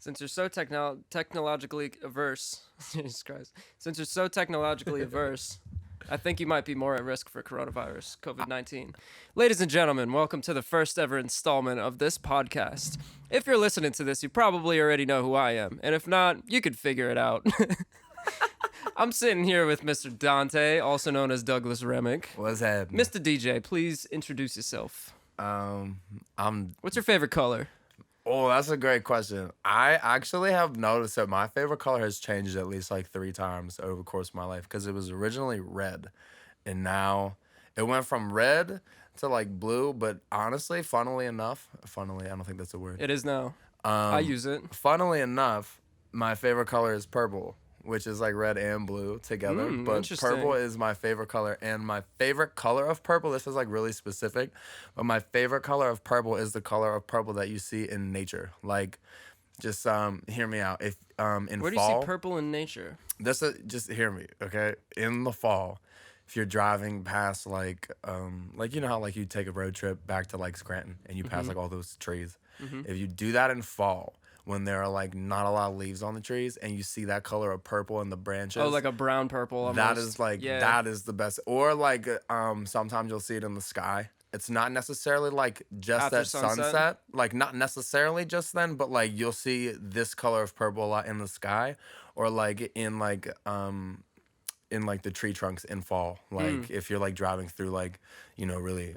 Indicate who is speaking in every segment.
Speaker 1: Since you're so technologically averse, Jesus Christ. Since you're so technologically averse, I think you might be more at risk for coronavirus, COVID-19. Ladies and gentlemen, welcome to the first ever installment of this podcast. If you're listening to this, you probably already know who I am, and if not, you could figure it out. I'm sitting here with Mr. Dante, also known as Douglas Remick.
Speaker 2: What's happening?
Speaker 1: Mr. DJ, please introduce yourself.
Speaker 2: I'm.
Speaker 1: What's your favorite color?
Speaker 2: Oh, that's a great question. I actually have noticed that my favorite color has changed at least like 3 times over the course of my life because it was originally red, and now it went from red to like blue. But honestly, funnily, I don't think that's a word.
Speaker 1: It is now. I use it.
Speaker 2: Funnily enough, my favorite color is purple, which is like red and blue together. But
Speaker 1: Interesting.
Speaker 2: purple is my favorite color. And my favorite color of purple, this is like really specific, but my favorite color of purple is the color of purple that you see in nature. Like, just hear me out. If in
Speaker 1: Where do you
Speaker 2: fall,
Speaker 1: see purple in nature?
Speaker 2: this just hear me, okay? In the fall, if you're driving past like you know how like you take a road trip back to like Scranton and you pass like all those trees. If you do that in fall, when there are like not a lot of leaves on the trees and you see that color of purple in the branches.
Speaker 1: Oh, like a brown purple almost.
Speaker 2: That is like, that is the best. Or like sometimes you'll see it in the sky. It's not necessarily like just
Speaker 1: After
Speaker 2: at
Speaker 1: sunset?
Speaker 2: like not necessarily just then, but like you'll see this color of purple a lot in the sky, or like in like the tree trunks in fall. Like if you're like driving through like, you know, really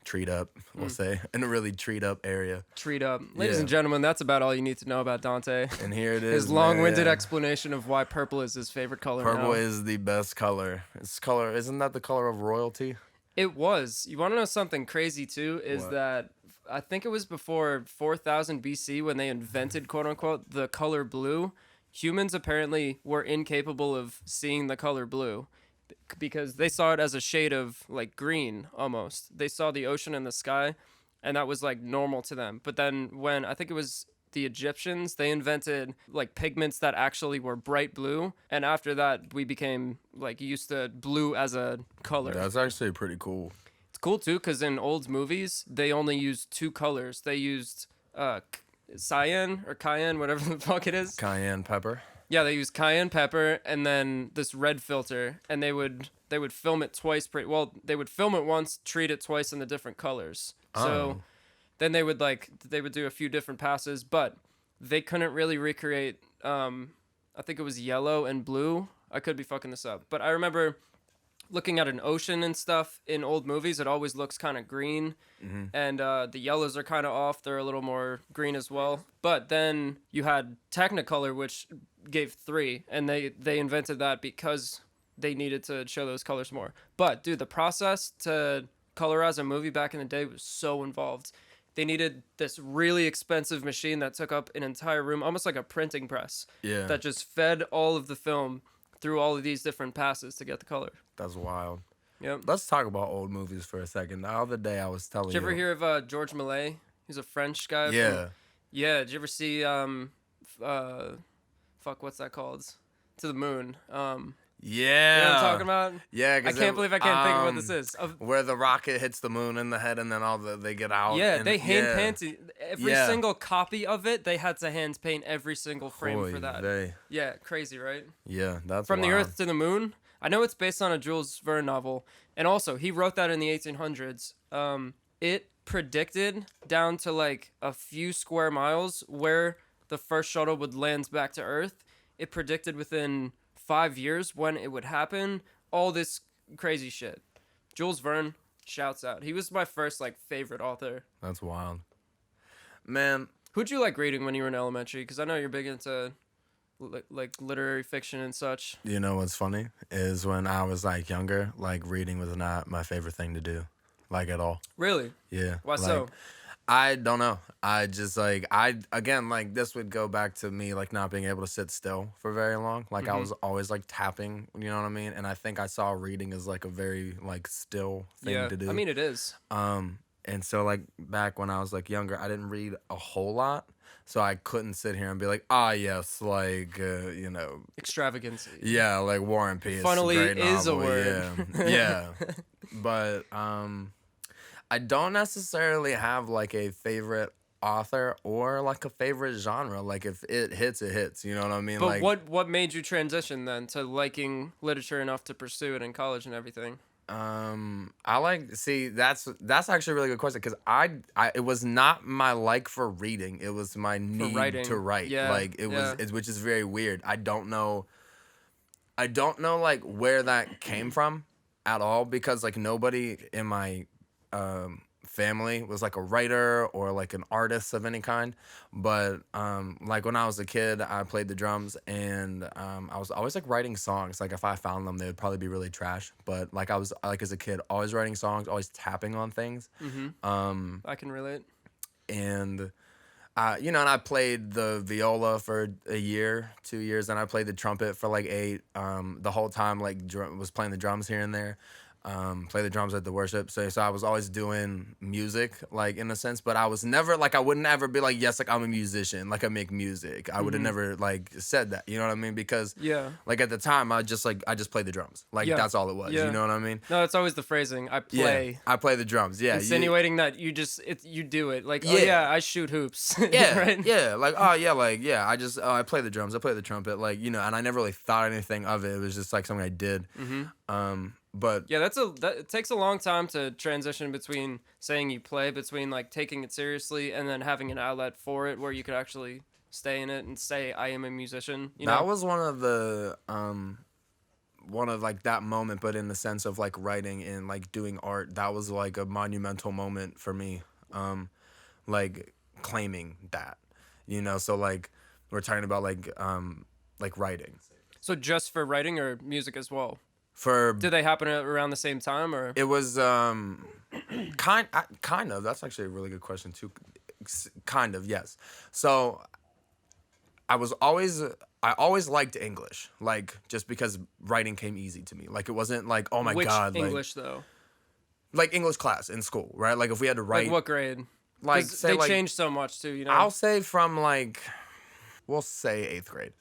Speaker 2: treed up, we'll say, in a really treed up area.
Speaker 1: Treat up. Ladies and gentlemen, that's about all you need to know about Dante.
Speaker 2: And here it is.
Speaker 1: His long-winded
Speaker 2: man.
Speaker 1: explanation of why purple is his favorite color.
Speaker 2: Purple
Speaker 1: now.
Speaker 2: is the best color. Isn't that the color of royalty?
Speaker 1: It was. You want to know something crazy too? Is
Speaker 2: What?
Speaker 1: that I think it was before 4000 BC when they invented quote unquote the color blue. Humans apparently were incapable of seeing the color blue because they saw it as a shade of like green almost. They saw the ocean and the sky, and that was like normal to them. But then when I think it was the Egyptians, they invented like pigments that actually were bright blue, and after that we became like used to blue as a color.
Speaker 2: That's actually pretty cool.
Speaker 1: It's cool too because in old movies they only used 2 colors. They used cyan or cayenne, whatever the fuck it is.
Speaker 2: Cayenne pepper.
Speaker 1: Yeah, they used cayenne pepper and then this red filter, and they would film it twice. They would film it once, treat it twice in the different colors. So then they would do a few different passes, but they couldn't really recreate. I think it was yellow and blue. I could be fucking this up, but I remember looking at an ocean and stuff in old movies. It always looks kind of green, and the yellows are kind of off. They're a little more green as well. But then you had Technicolor, which gave 3, and they invented that because they needed to show those colors more. But dude, the process to colorize a movie back in the day was so involved. They needed this really expensive machine that took up an entire room, almost like a printing press, that just fed all of the film through all of these different passes to get the color.
Speaker 2: That's wild.
Speaker 1: Yep.
Speaker 2: Let's talk about old movies for a second. The other day I was telling you.
Speaker 1: Did you ever hear of George Millet? He's a French guy.
Speaker 2: Yeah.
Speaker 1: Yeah. Did you ever see what's that called? To the Moon.
Speaker 2: Yeah.
Speaker 1: You know what I'm talking about?
Speaker 2: Yeah.
Speaker 1: I can't believe I can't think of what this is.
Speaker 2: Where the rocket hits the moon in the head and then they get out.
Speaker 1: Yeah,
Speaker 2: and,
Speaker 1: they hand painted every
Speaker 2: Yeah.
Speaker 1: single copy of it. They had to hand paint every single frame
Speaker 2: Holy
Speaker 1: for that.
Speaker 2: day.
Speaker 1: Yeah, crazy, right?
Speaker 2: Yeah, that's
Speaker 1: From the
Speaker 2: wild.
Speaker 1: Earth to the Moon. I know it's based on a Jules Verne novel, and also he wrote that in the 1800s. It predicted down to like a few square miles where the first shuttle would land back to Earth. It predicted within 5 years when it would happen. All this crazy shit. Jules Verne, shouts out. He was my first like favorite author.
Speaker 2: That's wild. Man.
Speaker 1: Who'd you like reading when you were in elementary? Because I know you're big into like literary fiction and such.
Speaker 2: You know what's funny is when I was like younger, like reading was not my favorite thing to do, like at all.
Speaker 1: Really?
Speaker 2: Yeah.
Speaker 1: Why
Speaker 2: like,
Speaker 1: so?
Speaker 2: I don't know. I just like again like this would go back to me like not being able to sit still for very long. Like I was always like tapping, you know what I mean? And I think I saw reading as like a very like still thing to do.
Speaker 1: I mean it is.
Speaker 2: And so like back when I was like younger, I didn't read a whole lot. So I couldn't sit here and be like, yes, like, you know.
Speaker 1: Extravagancy.
Speaker 2: Yeah, like War and Peace.
Speaker 1: Funnily
Speaker 2: great
Speaker 1: is a
Speaker 2: novel,
Speaker 1: word.
Speaker 2: Yeah. But I don't necessarily have like a favorite author or like a favorite genre. Like if it hits, it hits. You know what I mean?
Speaker 1: But
Speaker 2: Like
Speaker 1: what made you transition then to liking literature enough to pursue it in college and everything?
Speaker 2: I like see that's actually a really good question because I it was not my like for reading, it was my
Speaker 1: For
Speaker 2: need to
Speaker 1: writing.
Speaker 2: write.
Speaker 1: Yeah,
Speaker 2: Like
Speaker 1: yeah.
Speaker 2: which is very weird. I don't know like where that came from at all because like nobody in my family was like a writer or like an artist of any kind. But like when I was a kid, I played the drums and I was always like writing songs. Like if I found them, they would probably be really trash. But like I was like as a kid, always writing songs, always tapping on things.
Speaker 1: Mhm. I can relate.
Speaker 2: And and I played the viola for a year, 2 years, and I played the trumpet for like 8. The whole time, like, was playing the drums here and there. Play the drums at the worship. So I was always doing music, like in a sense, but I was never like I wouldn't ever be like, yes, like I'm a musician, like I make music. I would have
Speaker 1: Mhm.
Speaker 2: never like said that. You know what I mean? Because
Speaker 1: Yeah.
Speaker 2: like at the time, I just played the drums. Like
Speaker 1: Yeah.
Speaker 2: that's all it was. You
Speaker 1: Yeah.
Speaker 2: know what I mean?
Speaker 1: No, it's always the phrasing. I
Speaker 2: Yeah,
Speaker 1: play.
Speaker 2: I play the drums. Yeah,
Speaker 1: Insinuating that you do it. Like, oh
Speaker 2: yeah.
Speaker 1: yeah, I shoot hoops.
Speaker 2: Yeah,
Speaker 1: Right?
Speaker 2: yeah, like oh yeah, like yeah. I play the drums, I play the trumpet, like and I never really thought anything of it. It was just like something I did.
Speaker 1: Mhm.
Speaker 2: But
Speaker 1: Yeah, it takes a long time to transition between saying you play, between like taking it seriously and then having an outlet for it where you could actually stay in it and say I am a musician, you
Speaker 2: that
Speaker 1: know?
Speaker 2: was one of like that moment, but in the sense of like writing and like doing art, that was like a monumental moment for me. Like claiming that, So like we're talking about like writing
Speaker 1: So just for writing or music as well?
Speaker 2: for
Speaker 1: Did they happen around the same time or?
Speaker 2: it was kind of that's actually a really good question too. Kind of, yes. So I was always I always liked English, like just because writing came easy to me. Like it wasn't like oh my
Speaker 1: Which
Speaker 2: god,
Speaker 1: English though?
Speaker 2: like English class in school, right? Like if we had to
Speaker 1: Like
Speaker 2: write,
Speaker 1: what grade?
Speaker 2: like
Speaker 1: Because
Speaker 2: say
Speaker 1: they
Speaker 2: like
Speaker 1: change so much too, you know?
Speaker 2: I'll say from like we'll say 8th grade,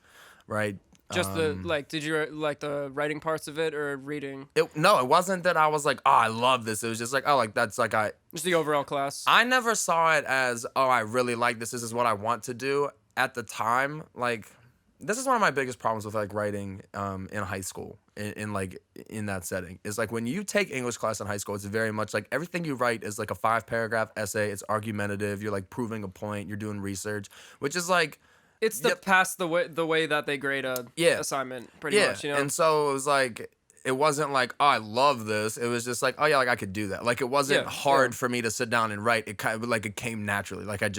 Speaker 2: right?
Speaker 1: Just the like, did you like the writing parts of it or reading?
Speaker 2: No, it wasn't that I was like oh I love this. It was just like oh like that's like
Speaker 1: Just the overall class.
Speaker 2: I never saw it as oh I really like this. This is what I want to do at the time. Like this is one of my biggest problems with like writing in high school in like in that setting is like when you take English class in high school, it's very much like everything you write is like a 5-paragraph essay. It's argumentative. You're like proving a point. You're doing research, which is like
Speaker 1: It's the
Speaker 2: yep,
Speaker 1: pass the way that they grade a
Speaker 2: yeah,
Speaker 1: assignment, pretty
Speaker 2: yeah.
Speaker 1: much, you know?
Speaker 2: And so it was like it wasn't like oh I love this. It was just like oh yeah like I could do that. Like it wasn't
Speaker 1: Yeah, yeah.
Speaker 2: hard for me to sit down and write. It kind of like it came naturally. Like I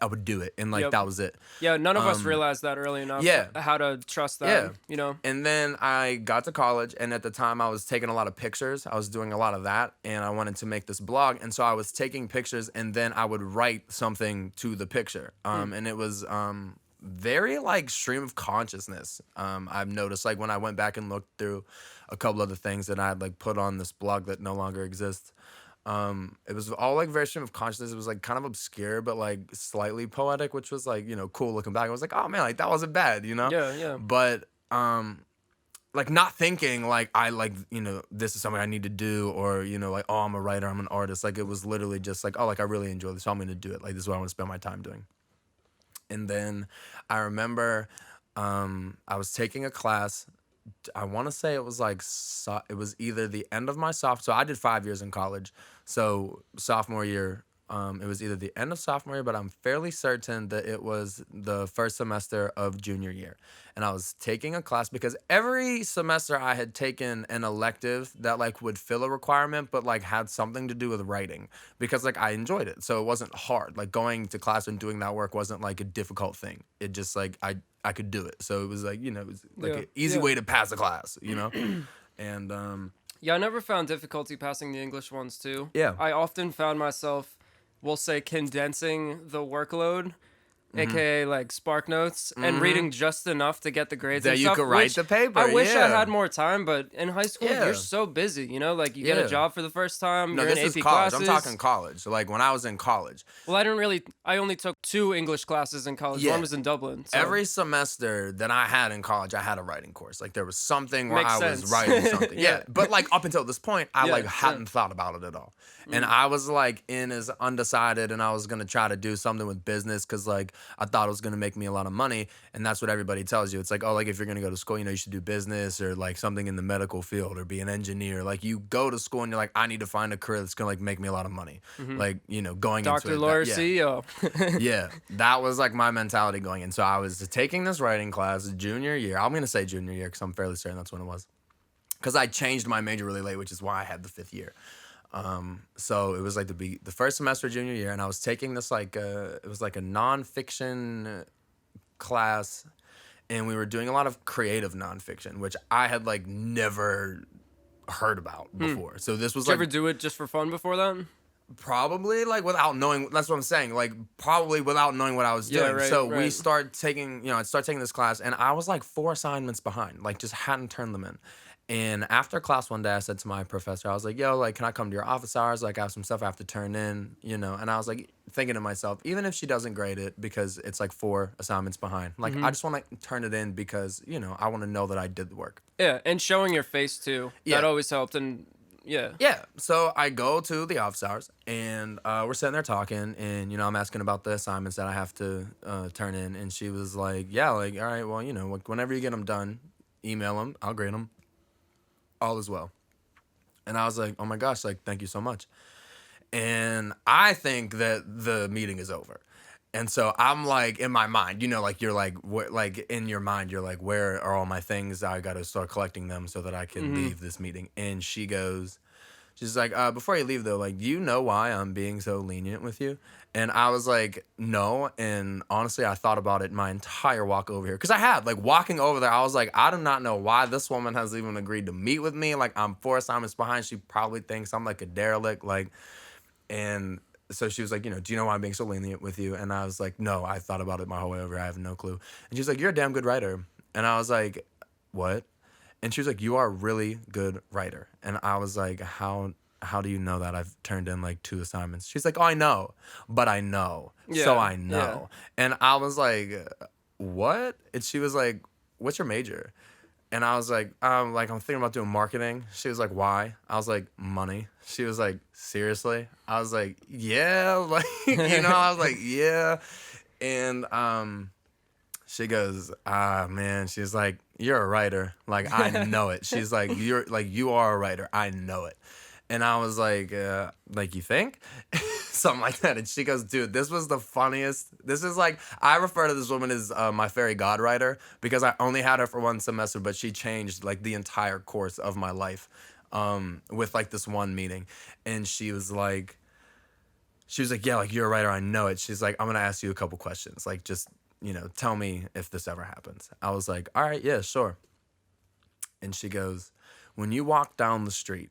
Speaker 2: would do it and like
Speaker 1: Yep.
Speaker 2: that was it.
Speaker 1: Yeah, none of us realized that early enough.
Speaker 2: Yeah.
Speaker 1: How to trust that,
Speaker 2: Yeah.
Speaker 1: you know?
Speaker 2: And then I got to college, and at the time I was taking a lot of pictures. I was doing a lot of that, and I wanted to make this blog. And so I was taking pictures, and then I would write something to the picture. And it was very like stream of consciousness. I've noticed like when I went back and looked through a couple of the things that I had like put on this blog that no longer exists. It was all like very stream of consciousness. It was like kind of obscure, but like slightly poetic, which was like, cool looking back. I was like, oh man, like that wasn't bad.
Speaker 1: Yeah, yeah.
Speaker 2: But like not thinking like I like, this is something I need to do or, like, oh, I'm a writer, I'm an artist. Like it was literally just like, oh, like I really enjoy this, so I'm gonna do it. Like this is what I want to spend my time doing. And then I remember I was taking a class. I want to say it was like it was either the end of my so I did 5 years in college. So sophomore year, it was either the end of sophomore year, but I'm fairly certain that it was the first semester of junior year. And I was taking a class because every semester I had taken an elective that like would fill a requirement, but like had something to do with writing because like I enjoyed it. So it wasn't hard. Like going to class and doing that work wasn't like a difficult thing. It just like I could do it. So it was like, it was like
Speaker 1: Yeah,
Speaker 2: an easy
Speaker 1: yeah.
Speaker 2: way to pass the class. And
Speaker 1: Yeah, I never found difficulty passing the English ones too.
Speaker 2: yeah.
Speaker 1: I often found myself, we'll say, condensing the workload aka like Spark Notes, and reading just enough to get the grades
Speaker 2: That
Speaker 1: and
Speaker 2: you
Speaker 1: stuff.
Speaker 2: could write the paper.
Speaker 1: I wish I
Speaker 2: yeah.
Speaker 1: had more time, but in high school
Speaker 2: Yeah.
Speaker 1: you're so busy, you know, like you get a
Speaker 2: Yeah.
Speaker 1: job for the first time,
Speaker 2: No,
Speaker 1: you're
Speaker 2: this
Speaker 1: in
Speaker 2: is
Speaker 1: AP
Speaker 2: college.
Speaker 1: classes.
Speaker 2: I'm talking college. Like when I was in college.
Speaker 1: Well, I only took 2 English classes in college.
Speaker 2: Yeah.
Speaker 1: One was in Dublin. So.
Speaker 2: Every semester that I had in college, I had a writing course. Like there was something where
Speaker 1: Makes
Speaker 2: I
Speaker 1: sense.
Speaker 2: was writing something.
Speaker 1: Yeah.
Speaker 2: Yeah. But like up until this point, I
Speaker 1: Yeah,
Speaker 2: like
Speaker 1: yeah.
Speaker 2: hadn't thought about it at all. And I was like in as undecided, and I was gonna try to do something with business because like I thought it was gonna make me a lot of money. And that's what everybody tells you. It's like, oh, like if you're gonna go to school, you know, you should do business or like something in the medical field or be an engineer. Like you go to school and you're like, I need to find a career that's gonna like make me a lot of money. Like, you know, going
Speaker 1: Doctor,
Speaker 2: into it.
Speaker 1: lawyer,
Speaker 2: yeah.
Speaker 1: CEO.
Speaker 2: Yeah, that was like my mentality going in. So I was taking this writing class junior year. I'm gonna say junior year because I'm fairly certain that's when it was. Because I changed my major really late, which is why I had the 5th year. So it was like the first semester of junior year, and I was taking this like it was like a nonfiction class, and we were doing a lot of creative nonfiction, which I had like never heard about before. So this was
Speaker 1: Did you
Speaker 2: like
Speaker 1: ever do it just for fun before then?
Speaker 2: probably like without knowing. That's what I'm saying. Like probably without knowing what I was
Speaker 1: Yeah,
Speaker 2: doing.
Speaker 1: right,
Speaker 2: So we
Speaker 1: right.
Speaker 2: start taking, I'd start taking this class, and I was like 4 assignments behind. Like just hadn't turned them in. And after class one day, I said to my professor, I was like, yo, like, can I come to your office hours? Like, I have some stuff I have to turn in, And I was like, thinking to myself, even if she doesn't grade it because it's like 4 assignments behind, like, I just want to turn it in because, I want to know that I did the work.
Speaker 1: Yeah, and showing your face too.
Speaker 2: Yeah.
Speaker 1: That always helped. And yeah.
Speaker 2: Yeah. So I go to the office hours, and we're sitting there talking, and, I'm asking about the assignments that I have to turn in. And she was like, yeah, like, all right, well, whenever you get them done, email them, I'll grade them. All is well. And I was like, oh my gosh, like, thank you so much. And I think that the meeting is over. And so I'm like, in my mind, like you're like, like in your mind, you're like, where are all my things? I got to start collecting them so that I can leave this meeting. And she's like, before you leave though, like, do you know why I'm being so lenient with you? And I was like, no. And honestly, I thought about it my entire walk over here. Because I had, like, walking over there, I was like, I do not know why this woman has even agreed to meet with me. Like, I'm 4 assignments behind. She probably thinks I'm, like, a derelict. Like, and so she was like, do you know why I'm being so lenient with you? And I was like, no, I thought about it my whole way over here. I have no clue. And she's like, you're a damn good writer. And I was like, what? And she was like, you are a really good writer. And I was like, how do you know that? I've turned in like 2 assignments. She's like, oh, I know, but I know.
Speaker 1: Yeah,
Speaker 2: so I know.
Speaker 1: yeah.
Speaker 2: And I was like, what? And she was like, what's your major? And I was like, I'm thinking about doing marketing. She was like, why? I was like, money. She was like, seriously? I was like, yeah. Like, I was like, yeah. And she goes, man, she's like, you're a writer. Like, I know it. She's like, you are a writer. I know it. And I was like, you think? Something like that. And she goes, dude, this was the funniest. This is like, I refer to this woman as my fairy god writer because I only had her for 1 semester, but she changed like the entire course of my life with like this one meeting. And she was like, yeah, like, you're a writer. I know it. She's like, I'm going to ask you a couple questions. Like, just, tell me if this ever happens. I was like, all right, yeah, sure. And she goes, when you walk down the street,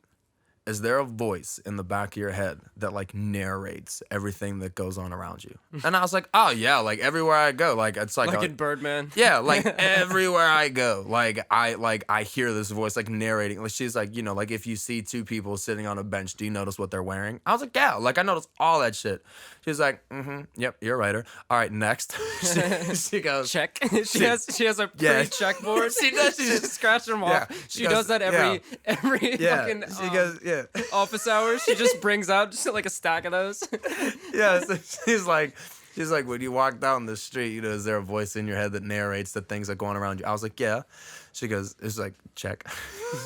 Speaker 2: is there a voice in the back of your head that like narrates everything that goes on around you? And I was like, oh yeah, like everywhere I go, like it's like
Speaker 1: in Birdman.
Speaker 2: Yeah, like everywhere I go, like I hear this voice like narrating. Like she's like, like if you see 2 people sitting on a bench, do you notice what they're wearing? I was like, yeah, like I noticed all that shit. She's like, yep, you're a writer. All right, next. she goes,
Speaker 1: check. she has a pre-checkboard.
Speaker 2: She does.
Speaker 1: She just scratch them off.
Speaker 2: Yeah,
Speaker 1: She does that every fucking
Speaker 2: she goes, yeah.
Speaker 1: office hours. She just brings out just like a stack of those.
Speaker 2: Yeah, so she's like, when you walk down the street, is there a voice in your head that narrates the things that go on around you? I was like, yeah. She goes, it's like, check.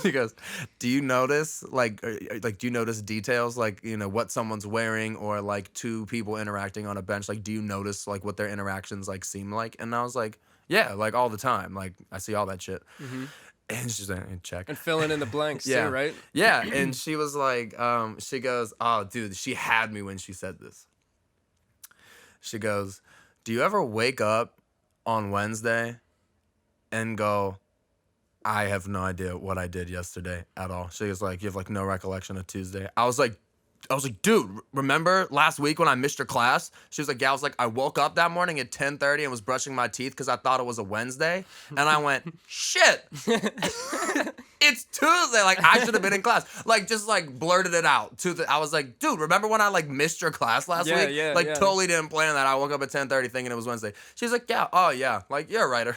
Speaker 2: She goes, do you notice, do you notice details, like, what someone's wearing or, like, 2 people interacting on a bench? Like, do you notice, like, what their interactions, like, seem like? And I was like, yeah, like, all the time. Like, I see all that shit. And she's like, check.
Speaker 1: And filling in the blanks
Speaker 2: Yeah.
Speaker 1: too, right?
Speaker 2: Yeah, and she was like, she goes, oh, dude, she had me when she said this. She goes, do you ever wake up on Wednesday and go, I have no idea what I did yesterday at all? She was like, you have like no recollection of Tuesday? I was like, dude, remember last week when I missed your class? She was like, yeah. I was like, I woke up that morning at 10:30 and was brushing my teeth because I thought it was a Wednesday. And I went, shit, it's Tuesday. Like, I should have been in class. Like, just like blurted it out. I was like, dude, remember when I like missed your class last week? Like, totally didn't plan that. I woke up at 10:30 thinking it was Wednesday. She's like, yeah, oh yeah. Like, you're a writer.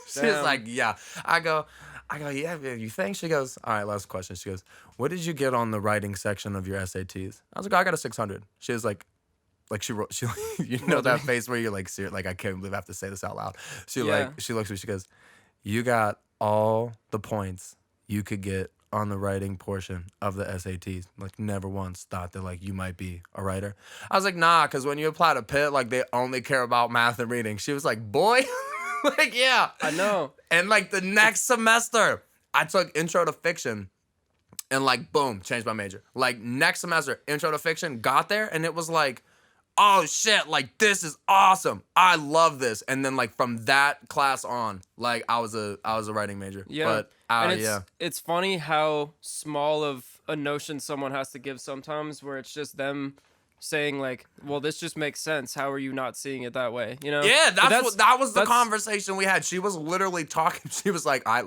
Speaker 2: She was like, yeah. I go, yeah, you think? She goes, all right, last question. She goes, what did you get on the writing section of your SATs? I was like, I got a 600. She was like she wrote, you know that face where you're like, like, I can't believe I have to say this out loud. She looks at me, she goes, you got all the points you could get on the writing portion of the SATs. Like, never once thought that, like, you might be a writer. I was like, nah, because when you apply to Pitt, like, they only care about math and reading. She was like, boy, like, yeah.
Speaker 1: I know.
Speaker 2: And, like, the next semester, I took Intro to Fiction and, like, boom, changed my major. Like, next semester, Intro to Fiction, got there, and it was like, oh, shit, like, this is awesome. I love this. And then, like, from that class on, like, I was a writing major.
Speaker 1: Yeah.
Speaker 2: But,
Speaker 1: and it's funny how small of a notion someone has to give sometimes, where it's just them saying like, well, this just makes sense. How are you not seeing it that way? You know?
Speaker 2: Yeah, that was the conversation we had. She was literally talking. She was like, at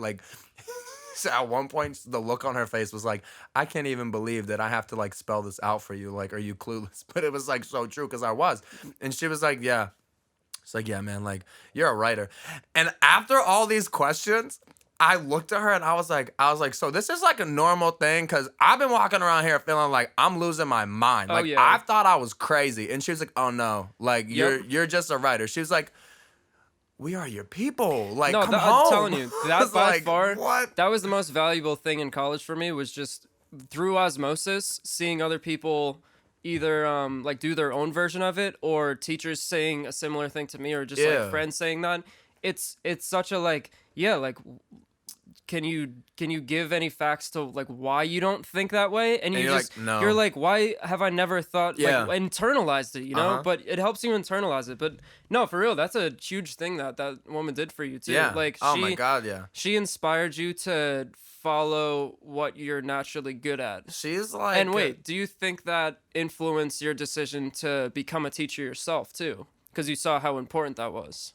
Speaker 2: one point, the look on her face was like, I can't even believe that I have to like spell this out for you. Like, are you clueless? But it was like so true because I was. And she was like, yeah. It's like, yeah, man, like, you're a writer. And after all these questions, I looked at her and I was like, so this is like a normal thing, because I've been walking around here feeling like I'm losing my mind. Like, I thought I was crazy. And she was like, oh no, like, you're just a writer. She was like, we are your people. Like, come home.
Speaker 1: I'm telling you, that by
Speaker 2: like,
Speaker 1: far,
Speaker 2: what?
Speaker 1: That was the most valuable thing in college for me, was just through osmosis, seeing other people either like do their own version of it, or teachers saying a similar thing to me, or just like friends saying that. It's such a like, can you give any facts to like why you don't think that way? And you're just like, no. You're like, why have I never thought, like, internalized it, you know? But it helps you internalize it. But no, for real, that's a huge thing that woman did for you too.
Speaker 2: Yeah.
Speaker 1: Like,
Speaker 2: my God, yeah.
Speaker 1: She inspired you to follow what you're naturally good at.
Speaker 2: She's like,
Speaker 1: and wait, do you think that influenced your decision to become a teacher yourself too? Because you saw how important that was.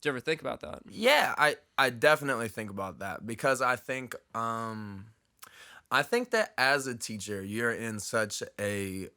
Speaker 1: Did you ever think about that? Yeah,
Speaker 2: I definitely think about that, because I think that as a teacher, you're in such a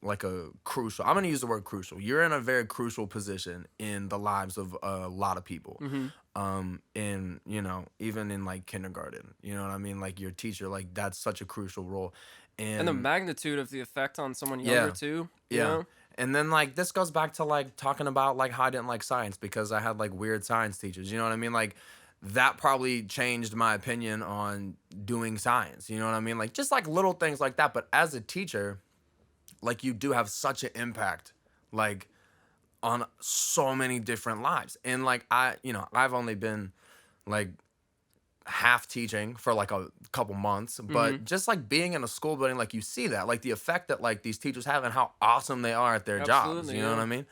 Speaker 2: like a crucial, I'm going to use the word crucial. You're in a very crucial position in the lives of a lot of people. Mm-hmm. In, you know, even in like kindergarten, you know what I mean? Like, your teacher, like, that's such a crucial role.
Speaker 1: And the magnitude of the effect on someone younger too. You know?
Speaker 2: And then, like, this goes back to, like, talking about, like, how I didn't like science because I had, like, weird science teachers. You know what I mean? Like, that probably changed my opinion on doing science. You know what I mean? Like, just, like, little things like that. But as a teacher, like, you do have such an impact, like, on so many different lives. And, like, I've only been, like, half teaching for like a couple months, but just like being in a school building, like, you see that, like, the effect that like these teachers have and how awesome they are at their jobs. You know what I mean?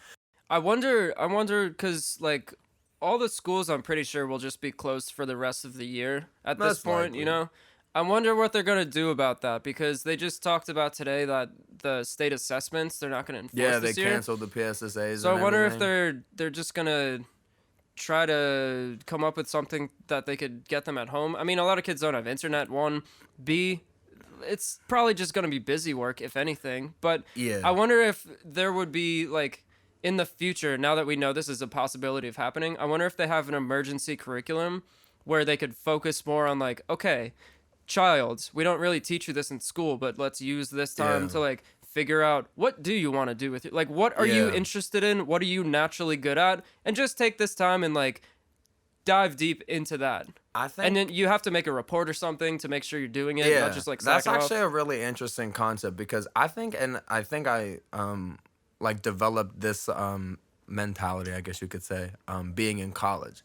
Speaker 1: I wonder because like all the schools, I'm pretty sure, will just be closed for the rest of the year at this point. Likely. You know, I wonder what they're gonna do about that, because they just talked about today that the state assessments, they're not gonna enforce this year.
Speaker 2: Yeah, they canceled the PSSAs.
Speaker 1: So I wonder if they're just gonna try to come up with something that they could get them at home. I mean, a lot of kids don't have internet, one. B, it's probably just going to be busy work, if anything. But I wonder if there would be, like, in the future, now that we know this is a possibility of happening, I wonder if they have an emergency curriculum where they could focus more on, like, okay, child, we don't really teach you this in school, but let's use this time to, like, figure out, what do you want to do with it? Like, what are you interested in? What are you naturally good at? And just take this time and, like, dive deep into that. I think, and then you have to make a report or something to make sure you're doing it, not just, like,
Speaker 2: that's actually a really interesting concept, because I think I like developed this mentality, I guess you could say, being in college.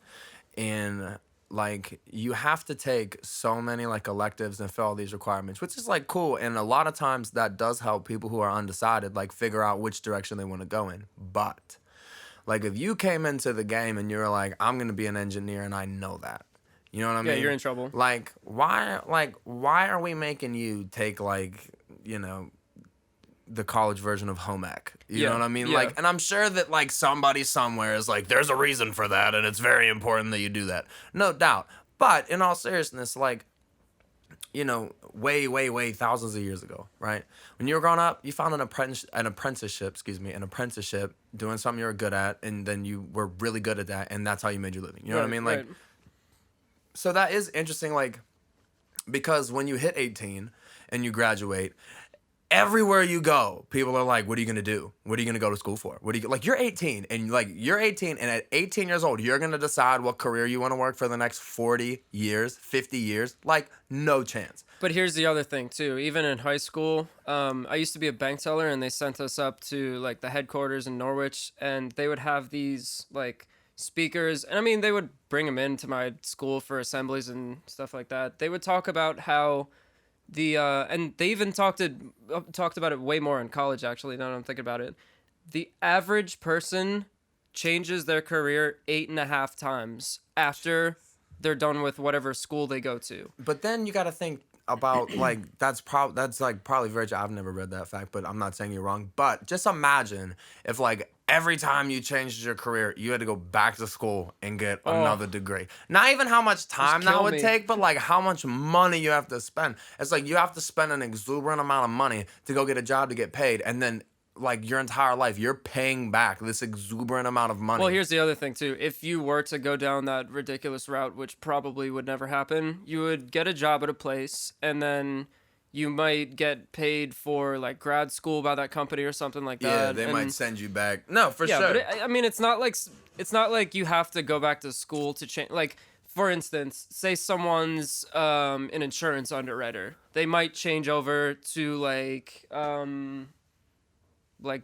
Speaker 2: And like, you have to take so many like electives and fill all these requirements, which is like cool, and a lot of times that does help people who are undecided like figure out which direction they want to go in. But like, if you came into the game and you're like, I'm gonna be an engineer, and I know that, you know what I mean?
Speaker 1: Yeah, you're in trouble.
Speaker 2: Like, why are we making you take, like, you know, the college version of home ec. You know what I mean?
Speaker 1: Yeah.
Speaker 2: Like, and I'm sure that like somebody somewhere is like, there's a reason for that, and it's very important that you do that. No doubt. But in all seriousness, like, you know, way thousands of years ago, right? When you were growing up, you found an apprenticeship, doing something you were good at, and then you were really good at that, and that's how you made your living. You know what I mean? Like, so that is interesting, like, because when you hit 18 and you graduate, everywhere you go, people are like, what are you going to do? What are you going to go to school for? Like, you're 18 and at 18 years old, you're going to decide what career you want to work for the next 40 years, 50 years. Like, no chance.
Speaker 1: But here's the other thing too. Even in high school, I used to be a bank teller, and they sent us up to like the headquarters in Norwich, and they would have these like speakers, and I mean, they would bring them into my school for assemblies and stuff like that. They would talk about how and they even talked about it way more in college, actually, now that I'm thinking about it. The average person changes their career 8.5 times after they're done with whatever school they go to.
Speaker 2: But then you got to think about, like, that's probably very, I've never read that fact, but I'm not saying you're wrong. But just imagine if, like, every time you changed your career, you had to go back to school and get another degree. Not even how much time that would take, but like how much money you have to spend. It's like you have to spend an exuberant amount of money to go get a job to get paid, and then like your entire life you're paying back this exuberant amount of money.
Speaker 1: Well, here's the other thing too. If you were to go down that ridiculous route, which probably would never happen, you would get a job at a place, and then you might get paid for like grad school by that company or something like that.
Speaker 2: Yeah, they might send you back. No, for sure.
Speaker 1: But I mean, it's not like you have to go back to school to change. Like, for instance, say someone's an insurance underwriter, they might change over to like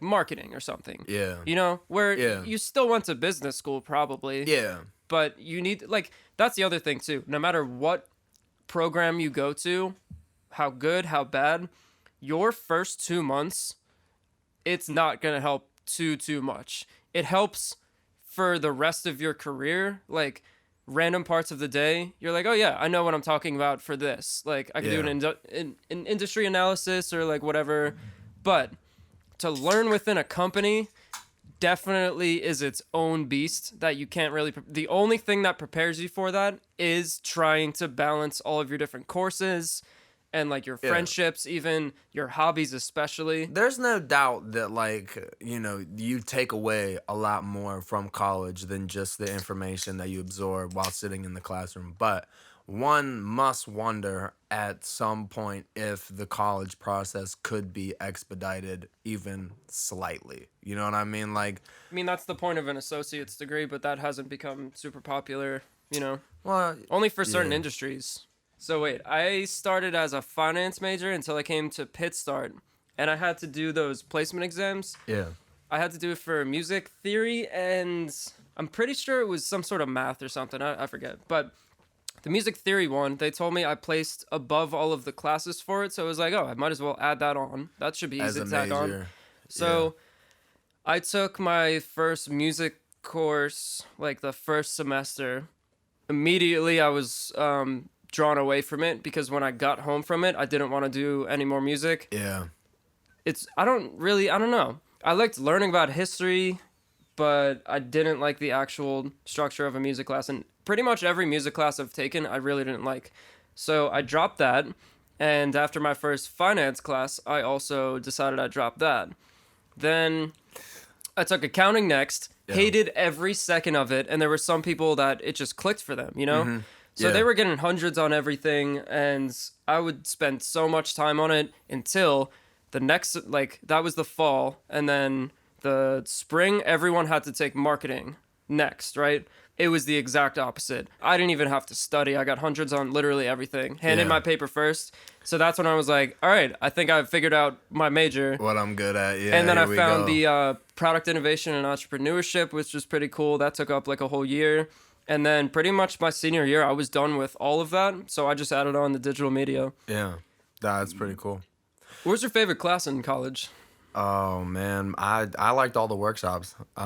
Speaker 1: marketing or something.
Speaker 2: Yeah.
Speaker 1: You know, where you still went to business school probably.
Speaker 2: Yeah.
Speaker 1: But you need, like, that's the other thing too. No matter what program you go to, how good, how bad, your first 2 months, it's not going to help too much. It helps for the rest of your career, like random parts of the day. You're like, oh yeah, I know what I'm talking about for this. Like, I can do an industry analysis or like whatever. But to learn within a company definitely is its own beast that you can't really... The only thing that prepares you for that is trying to balance all of your different courses and like your friendships, even your hobbies especially.
Speaker 2: There's no doubt that, like, you know, you take away a lot more from college than just the information that you absorb while sitting in the classroom. But one must wonder at some point if the college process could be expedited even slightly. You know what I mean? Like,
Speaker 1: I mean, that's the point of an associate's degree, but that hasn't become super popular, you know?
Speaker 2: Well,
Speaker 1: only for certain industries. So wait, I started as a finance major until I came to Pittsburgh, and I had to do those placement exams.
Speaker 2: Yeah.
Speaker 1: I had to do it for music theory, and I'm pretty sure it was some sort of math or something. I forget. But the music theory one, they told me I placed above all of the classes for it, so it was like, oh, I might as well add that on. That should be easy to tack on. So I took my first music course, like the first semester. Immediately, I was drawn away from it because when I got home from it, I didn't want to do any more music.
Speaker 2: Yeah.
Speaker 1: I don't know. I liked learning about history, but I didn't like the actual structure of a music class. And pretty much every music class I've taken, I really didn't like. So I dropped that. And after my first finance class, I also decided I'd drop that. Then I took accounting next, hated every second of it. And there were some people that it just clicked for them, you know? Mm-hmm. So they were getting hundreds on everything, and I would spend so much time on it until the next, like, that was the fall, and then the spring, everyone had to take marketing next, right? It was the exact opposite. I didn't even have to study. I got hundreds on literally everything. Handed my paper first. So that's when I was like, all right, I think I've figured out my major.
Speaker 2: What I'm good at, yeah.
Speaker 1: And then I found the product innovation and entrepreneurship, which was pretty cool. That took up like a whole year. And then pretty much my senior year, I was done with all of that. So I just added on the digital media.
Speaker 2: Yeah, that's pretty cool.
Speaker 1: What was your favorite class in college?
Speaker 2: Oh, man. I liked all the workshops that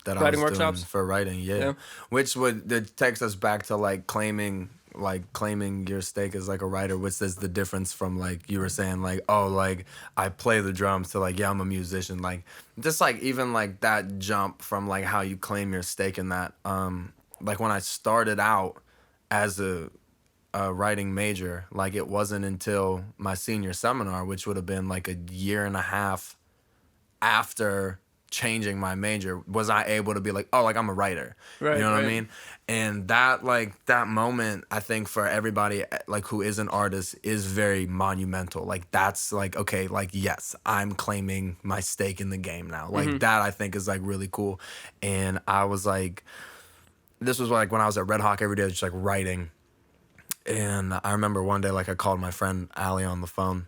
Speaker 1: writing
Speaker 2: I was
Speaker 1: workshops?
Speaker 2: doing for writing, yeah. Which that takes us back to, like, claiming like claiming your stake as like a writer, which is the difference from like you were saying like, oh, like I play the drums to like, yeah, I'm a musician. Like just like even like that jump from like how you claim your stake in that. Like when I started out as a writing major, like it wasn't until my senior seminar, which would have been like a year and a half after changing my major, was I able to be like, oh, like I'm a writer.
Speaker 1: Right,
Speaker 2: you know what
Speaker 1: right.
Speaker 2: I mean? And that like that moment, I think for everybody like who is an artist is very monumental. Like that's like, okay, like yes, I'm claiming my stake in the game now. Like that I think is like really cool. And I was like, this was like when I was at Red Hawk every day, just like writing. And I remember one day, like I called my friend Allie on the phone,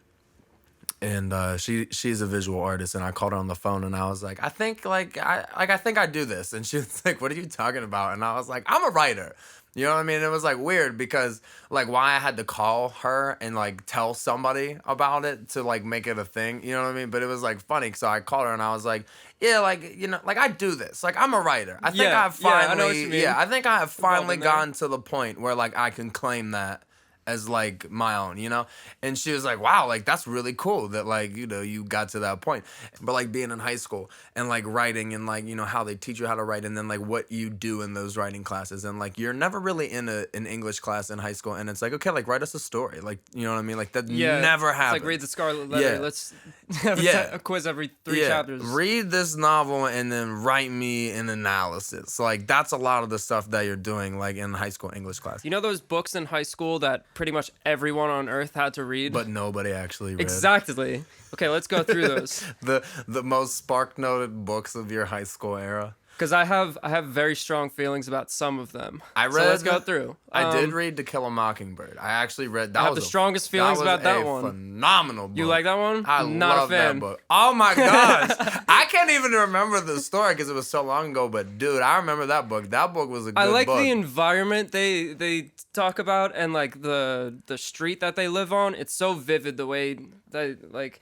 Speaker 2: and she's a visual artist, and I called her on the phone, and I was like, I think I do this, and she was like, what are you talking about? And I was like, I'm a writer. You know what I mean? It was like weird because like why I had to call her and like tell somebody about it to like make it a thing. You know what I mean? But it was like funny. So I called her and I was like, yeah, like, you know, like I do this. Like I'm a writer. I think I've finally,
Speaker 1: I know what you mean.
Speaker 2: I think I have finally
Speaker 1: in there.
Speaker 2: gotten to the point where like I can claim that as like my own, you know? And she was like, wow, like that's really cool that like, you know, you got to that point. But like being in high school and like writing and like, you know, how they teach you how to write and then like what you do in those writing classes. And like you're never really in an English class in high school and it's like, okay, like write us a story. Like, you know what I mean? Like that never happened.
Speaker 1: It's like read the Scarlet Letter.
Speaker 2: Yeah.
Speaker 1: Let's have a quiz every 3 chapters.
Speaker 2: Read this novel and then write me an analysis. Like that's a lot of the stuff that you're doing like in high school English class.
Speaker 1: You know those books in high school that pretty much everyone on earth had to read?
Speaker 2: But nobody actually read.
Speaker 1: Exactly. Okay, let's go through those.
Speaker 2: the most spark noted books of your high school era.
Speaker 1: Because I have very strong feelings about some of them.
Speaker 2: I read.
Speaker 1: So let's go through.
Speaker 2: I did read To Kill a Mockingbird. I actually read that.
Speaker 1: I have the strongest feelings about that one.
Speaker 2: Phenomenal book.
Speaker 1: You like that one?
Speaker 2: I
Speaker 1: Not
Speaker 2: love
Speaker 1: a fan.
Speaker 2: that book. Oh my gosh, I can't even remember the story because it was so long ago. But dude, I remember that book. That book was a good book.
Speaker 1: I like the environment they talk about and like the street that they live on. It's so vivid the way they like,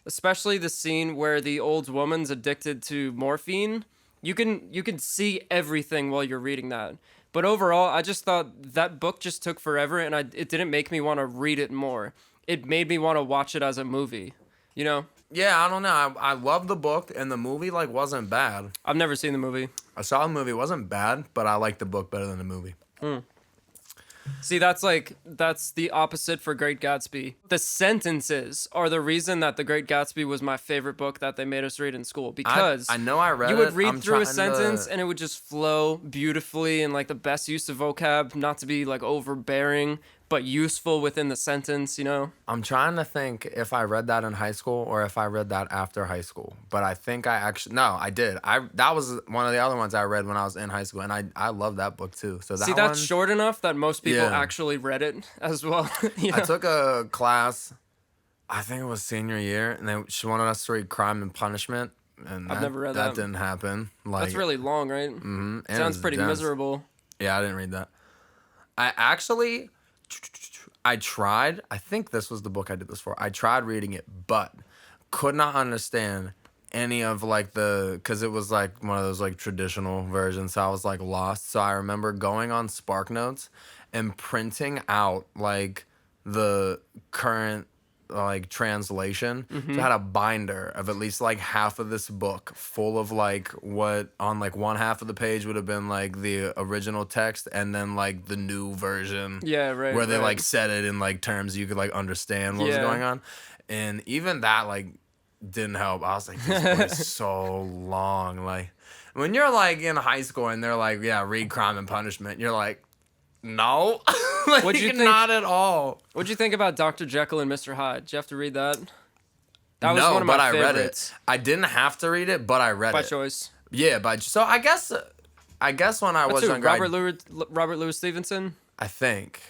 Speaker 1: especially the scene where the old woman's addicted to morphine. You can see everything while you're reading that. But overall, I just thought that book just took forever, and it didn't make me want to read it more. It made me want to watch it as a movie, you know?
Speaker 2: Yeah, I don't know. I love the book, and the movie like wasn't bad.
Speaker 1: I've never seen the movie.
Speaker 2: I saw the movie. It wasn't bad, but I liked the book better than the movie.
Speaker 1: See, that's the opposite for Great Gatsby. The sentences are the reason that The Great Gatsby was my favorite book that they made us read in school, because
Speaker 2: I know I read it.
Speaker 1: you would read through a sentence and it would just flow beautifully and like the best use of vocab, not to be like overbearing, but useful within the sentence, you know?
Speaker 2: I'm trying to think if I read that in high school or if I read that after high school. But I think I did. That was one of the other ones I read when I was in high school, and I love that book too. So
Speaker 1: See, that's short enough that most people actually read it as well. You know?
Speaker 2: I took a class, I think it was senior year, and she wanted us to read Crime and Punishment. And
Speaker 1: I've never read that.
Speaker 2: That didn't happen. Like,
Speaker 1: that's really long, right?
Speaker 2: Mm-hmm.
Speaker 1: Sounds pretty miserable.
Speaker 2: Yeah, I didn't read that. I tried. I think this was the book I did this for. I tried reading it, but could not understand any of like because it was like one of those like traditional versions. So I was like lost. So I remember going on SparkNotes and printing out like the current like translation. So I had a binder of at least like half of this book full of like what on like one half of the page would have been like the original text and then like the new version.
Speaker 1: Yeah, right.
Speaker 2: Where they like said it in like terms you could like understand what was going on. And even that like didn't help. I was like, this book is so long. Like when you're like in high school and they're like, yeah, read Crime and Punishment, you're like, no. Like,
Speaker 1: What'd you think?
Speaker 2: Not at all.
Speaker 1: What'd you think about Dr. Jekyll and Mr. Hyde? Did you have to read that? That was
Speaker 2: no,
Speaker 1: one of my
Speaker 2: but
Speaker 1: favorites.
Speaker 2: I read it. I didn't have to read it, but I read
Speaker 1: By
Speaker 2: it.
Speaker 1: choice.
Speaker 2: Yeah, so I guess when I was younger,
Speaker 1: Robert Louis Stevenson?
Speaker 2: I think.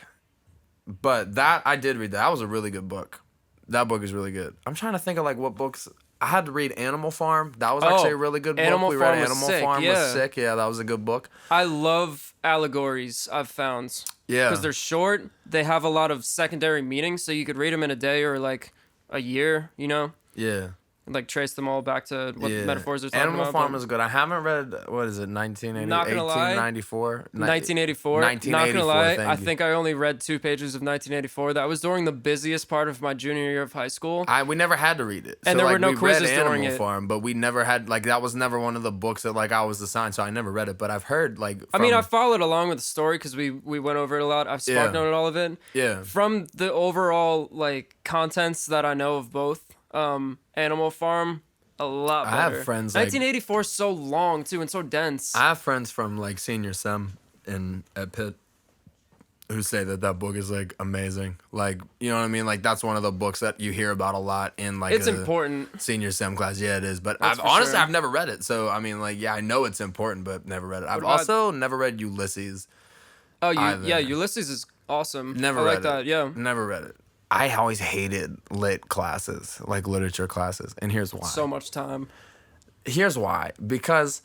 Speaker 2: But that I did read that. That was a really good book. That book is really good. I'm trying to think of like what books. I had to read Animal Farm. That was actually a really good book.
Speaker 1: Animal
Speaker 2: We
Speaker 1: Farm
Speaker 2: read
Speaker 1: was
Speaker 2: Animal
Speaker 1: sick,
Speaker 2: Farm
Speaker 1: yeah.
Speaker 2: was sick. Yeah, that was a good book.
Speaker 1: I love allegories, I've found.
Speaker 2: Yeah.
Speaker 1: Because they're short, they have a lot of secondary meaning, so you could read them in a day or like a year, you know?
Speaker 2: Yeah.
Speaker 1: like trace them all back to what metaphors are talking
Speaker 2: Animal
Speaker 1: about.
Speaker 2: Farm is good. I haven't read, what is it, 1980,
Speaker 1: Not gonna lie.
Speaker 2: 1894?
Speaker 1: 1984.
Speaker 2: 1984,
Speaker 1: Not gonna lie,
Speaker 2: thank
Speaker 1: I
Speaker 2: you.
Speaker 1: think I only read 2 pages of 1984. That was during the busiest part of my junior year of high school.
Speaker 2: We never had to read it.
Speaker 1: And
Speaker 2: so,
Speaker 1: there were
Speaker 2: like,
Speaker 1: no
Speaker 2: we
Speaker 1: quizzes
Speaker 2: read
Speaker 1: during
Speaker 2: Animal
Speaker 1: it.
Speaker 2: Farm, but we never had, like, that was never one of the books that, like, I was assigned, so I never read it. But I've heard, like,
Speaker 1: I mean, I followed along with the story because we went over it a lot. I've spark noted all of it.
Speaker 2: Yeah.
Speaker 1: From the overall, like, contents that I know of both, Animal Farm, a lot better.
Speaker 2: I have friends, like...
Speaker 1: 1984 is so long, too, and so dense.
Speaker 2: I have friends from, like, senior sem at Pitt who say that book is, like, amazing. Like, you know what I mean? Like, that's one of the books that you hear about a lot in, like,
Speaker 1: it's important.
Speaker 2: Senior sem class. Yeah, it is. But
Speaker 1: Honestly,
Speaker 2: I've never read it. So, I mean, like, yeah, I know it's important, but never read it. I've also never read Ulysses.
Speaker 1: Oh, Ulysses is awesome.
Speaker 2: Never
Speaker 1: read
Speaker 2: like
Speaker 1: that, yeah.
Speaker 2: Never read it. I always hated lit classes, like literature classes, and here's why.
Speaker 1: So much time.
Speaker 2: Here's why. Because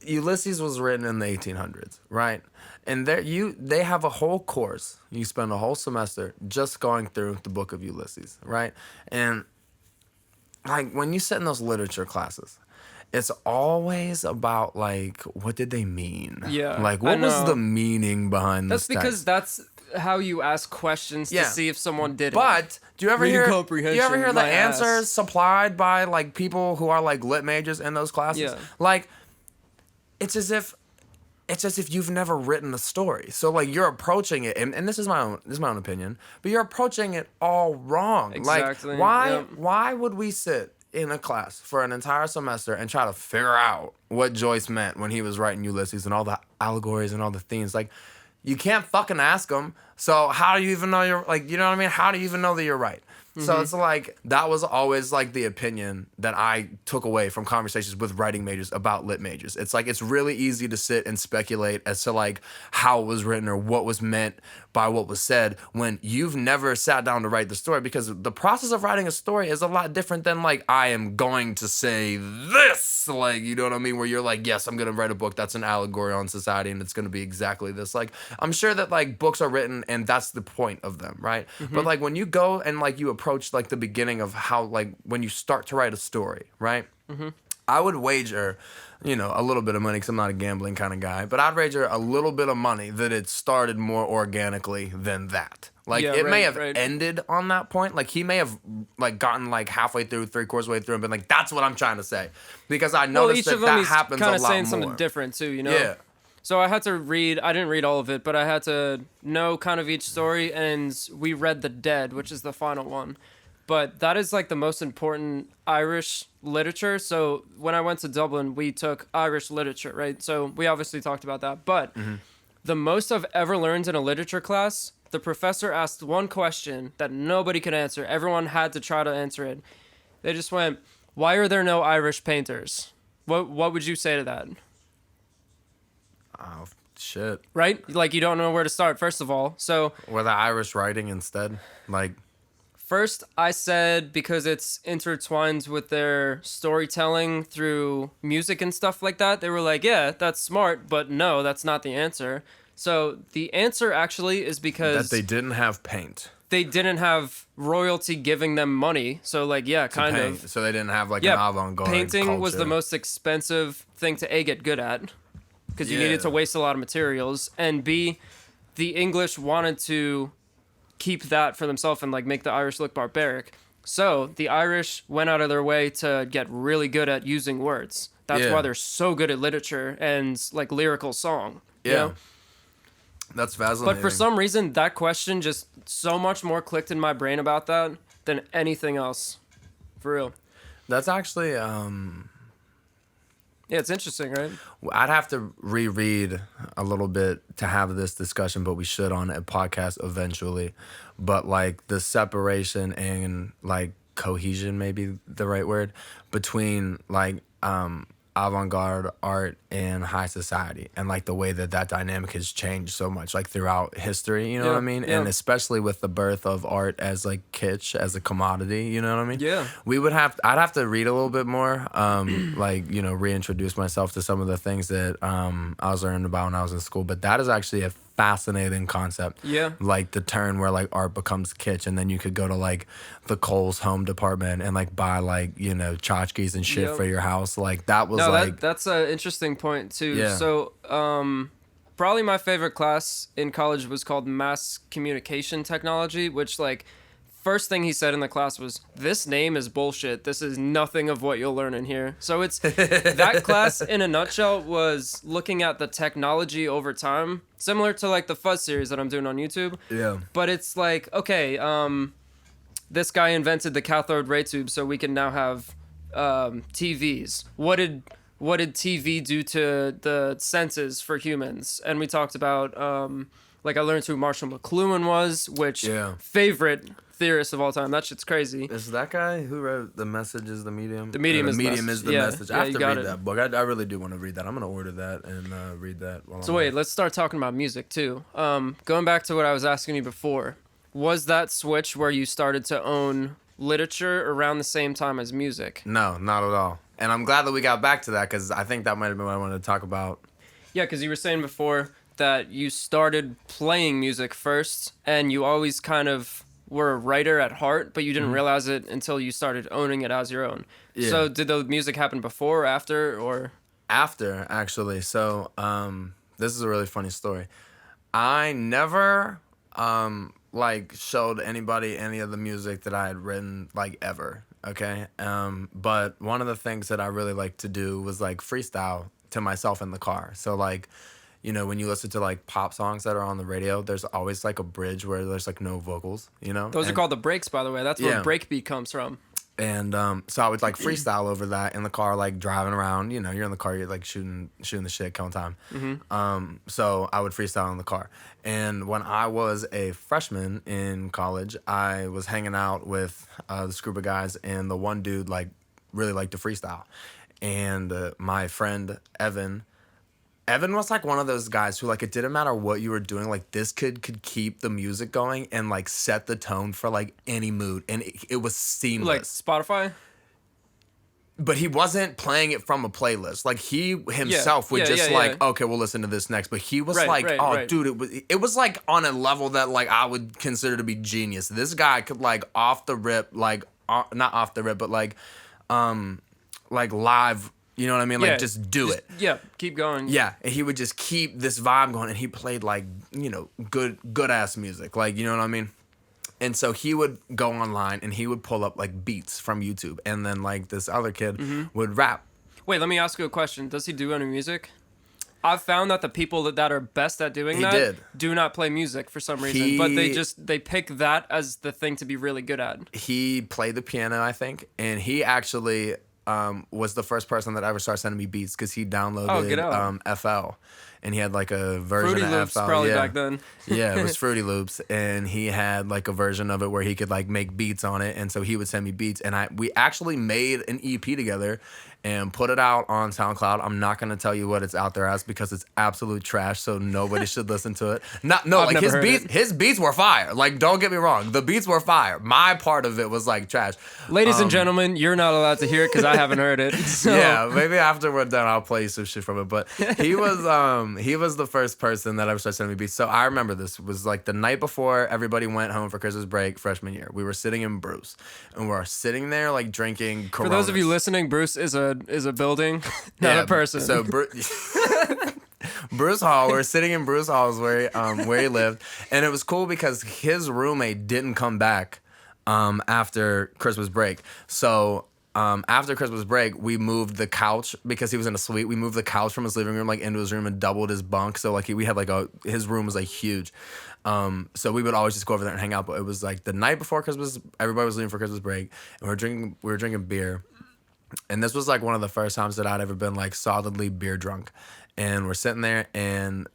Speaker 2: Ulysses was written in the 1800s, right? And they have a whole course. You spend a whole semester just going through the book of Ulysses, right? And like when you sit in those literature classes, it's always about like what did they mean?
Speaker 1: Yeah.
Speaker 2: Like what was the meaning behind this?
Speaker 1: That's because that's how you ask questions to see if someone did it.
Speaker 2: But do you ever hear the
Speaker 1: ass.
Speaker 2: answers supplied by like people who are like lit majors in those classes?
Speaker 1: Yeah.
Speaker 2: Like it's as if you've never written a story. So like you're approaching it, and this is my own opinion, but you're approaching it all wrong.
Speaker 1: Exactly.
Speaker 2: Like why would we sit in a class for an entire semester and try to figure out what Joyce meant when he was writing Ulysses and all the allegories and all the themes? Like you can't fucking ask him. So how do you even know you're like, you know what I mean? How do you even know that you're right? So it's like, that was always like the opinion that I took away from conversations with writing majors about lit majors. It's like, it's really easy to sit and speculate as to like how it was written or what was meant by what was said when you've never sat down to write the story, because the process of writing a story is a lot different than like, I am going to say this, like, you know what I mean? Where you're like, yes, I'm going to write a book that's an allegory on society and it's going to be exactly this. Like, I'm sure that like books are written and that's the point of them, right? But like when you go and like you approach like the beginning of how like when you start to write a story, right? I would wager, you know, a little bit of money because I'm not a gambling kind of guy, but I'd wager a little bit of money that it started more organically than that. Like it may have ended on that point. Like he may have like gotten like halfway through, 3/4 way through and been like, that's what I'm trying to say. Because I noticed that happens a lot more. Kind of
Speaker 1: saying something different too, you know?
Speaker 2: Yeah.
Speaker 1: So I had to read, I didn't read all of it, but I had to know kind of each story, and we read The Dead, which is the final one. But that is like the most important Irish literature. So when I went to Dublin, we took Irish literature, right? So we obviously talked about that. But the most I've ever learned in a literature class, the professor asked one question that nobody could answer. Everyone had to try to answer it. They just went, why are there no Irish painters? What would you say to that?
Speaker 2: Oh, shit.
Speaker 1: Right? Like, you don't know where to start, first of all. So
Speaker 2: were the Irish writing instead? Like,
Speaker 1: first, I said because it's intertwined with their storytelling through music and stuff like that. They were like, yeah, that's smart, but no, that's not the answer. So the answer actually is because...
Speaker 2: that they didn't have paint.
Speaker 1: They didn't have royalty giving them money. So, like, yeah, kind of.
Speaker 2: So they didn't have, like, an avant-garde
Speaker 1: painting
Speaker 2: culture.
Speaker 1: was the most expensive thing to, A, get good at. Because you needed to waste a lot of materials. And B, the English wanted to keep that for themselves and like make the Irish look barbaric. So the Irish went out of their way to get really good at using words. That's why they're so good at literature and like lyrical song.
Speaker 2: Yeah.
Speaker 1: You know?
Speaker 2: That's fascinating.
Speaker 1: But for some reason, that question just so much more clicked in my brain about that than anything else. For real.
Speaker 2: That's actually...
Speaker 1: yeah, it's interesting, right?
Speaker 2: I'd have to reread a little bit to have this discussion, but we should on a podcast eventually. But like the separation and like cohesion, maybe the right word, between like avant-garde art and high society, and like the way that dynamic has changed so much like throughout history, you know what I mean? And especially with the birth of art as like kitsch, as a commodity, you know what I mean?
Speaker 1: Yeah.
Speaker 2: I'd have to read a little bit more, like, you know, reintroduce myself to some of the things that I was learning about when I was in school. But that is actually a fascinating concept.
Speaker 1: Yeah.
Speaker 2: Like the turn where like art becomes kitsch, and then you could go to like the Kohl's home department and like buy like, you know, tchotchkes and shit for your house. Like that was
Speaker 1: no,
Speaker 2: like
Speaker 1: that's an interesting point too.
Speaker 2: Yeah.
Speaker 1: So probably my favorite class in college was called Mass Communication Technology, which like first thing he said in the class was, "This name is bullshit. This is nothing of what you'll learn in here." So it's that class in a nutshell was looking at the technology over time, similar to like the Fuzz series that I'm doing on YouTube.
Speaker 2: Yeah.
Speaker 1: But it's like, okay, this guy invented the cathode ray tube, so we can now have TVs. What did TV do to the senses for humans? And we talked about like I learned who Marshall McLuhan was, which favorite theorist of all time. That shit's crazy.
Speaker 2: Is that guy who wrote The Message is the Medium?
Speaker 1: The Medium,
Speaker 2: the
Speaker 1: is,
Speaker 2: medium is the Message. I have to read that book. I really do want to read that. I'm gonna order that and read that.
Speaker 1: So wait, let's start talking about music too. Going back to what I was asking you before, was that switch where you started to own literature around the same time as music?
Speaker 2: No, not at all. And I'm glad that we got back to that, because I think that might have been what I wanted to talk about.
Speaker 1: Yeah, because you were saying before that you started playing music first, and you always kind of were a writer at heart, but you didn't realize it until you started owning it as your own. Yeah. So did the music happen before or after, or?
Speaker 2: After, actually. So this is a really funny story. I never like showed anybody any of the music that I had written, like, ever. Okay. But one of the things that I really liked to do was like freestyle to myself in the car. So like, you know, when you listen to like pop songs that are on the radio, there's always like a bridge where there's like no vocals, you know?
Speaker 1: Those are called the breaks, by the way. That's where breakbeat comes from.
Speaker 2: And so I would like freestyle over that in the car, like driving around. You know, you're in the car, you're like shooting the shit, killing time. So I would freestyle in the car. And when I was a freshman in college, I was hanging out with this group of guys, and the one dude like really liked to freestyle. And my friend Evan was like one of those guys who, like, it didn't matter what you were doing, like this kid could keep the music going and like set the tone for like any mood, and it was seamless.
Speaker 1: Like Spotify?
Speaker 2: But he wasn't playing it from a playlist. Like he himself would just okay, we'll listen to this next. But he was dude, it was like on a level that like I would consider to be genius. This guy could like off the rip, like not off the rip, but like live. You know what I mean? Like, just do it.
Speaker 1: Yeah, keep going.
Speaker 2: Yeah, and he would just keep this vibe going, and he played, like, you know, good-ass music. Like, you know what I mean? And so he would go online, and he would pull up, like, beats from YouTube, and then, like, this other kid would rap.
Speaker 1: Wait, let me ask you a question. Does he do any music? I've found that the people that are best at doing do not play music for some reason, but they pick that as the thing to be really good at.
Speaker 2: He played the piano, I think, and he actually... was the first person that ever started sending me beats, because he downloaded FL, and he had like a version
Speaker 1: Fruity
Speaker 2: of
Speaker 1: Loops
Speaker 2: FL.
Speaker 1: probably back then.
Speaker 2: Yeah, it was Fruity Loops, and he had like a version of it where he could like make beats on it, and so he would send me beats, and we actually made an EP together and put it out on SoundCloud. I'm not gonna tell you what it's out there as, because it's absolute trash, so nobody should listen to it. His beats were fire. Like, don't get me wrong, the beats were fire. My part of it was like trash.
Speaker 1: Ladies and gentlemen, you're not allowed to hear it because I haven't heard it. So.
Speaker 2: Yeah, maybe after we're done, I'll play you some shit from it. But he was the first person that ever started sending me beats. So I remember this was like the night before everybody went home for Christmas break freshman year. We were sitting in Bruce, and we're sitting there like drinking Coronas.
Speaker 1: For those of you listening, Bruce is a building, not a person.
Speaker 2: So Bruce Hall. We're sitting in Bruce Hall, is where he lived, and it was cool because his roommate didn't come back after Christmas break. So after Christmas break, we moved the couch, because he was in a suite. We moved the couch from his living room like into his room and doubled his bunk. So like we had like his room was like huge. So we would always just go over there and hang out. But it was like the night before Christmas, everybody was leaving for Christmas break, and we were drinking beer. And this was like one of the first times that I'd ever been like solidly beer drunk. And we're sitting there, and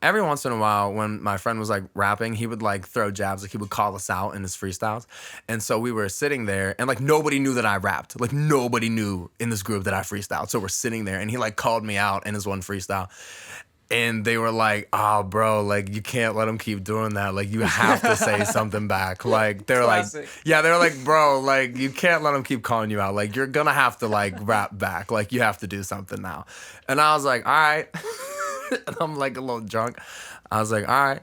Speaker 2: every once in a while, when my friend was like rapping, he would like throw jabs, like he would call us out in his freestyles. And so we were sitting there, and like nobody knew that I rapped. Like nobody knew in this group that I freestyled. So we're sitting there, and he like called me out in his one freestyle. And they were like, "Oh, bro, like you can't let him keep doing that. Like you have to say something back." Like they're
Speaker 1: Classic.
Speaker 2: they're like, "Bro, like you can't let him keep calling you out. Like you're gonna have to like rap back. Like you have to do something now." And I was like, "All right." and I'm like a little drunk. I was like, all right,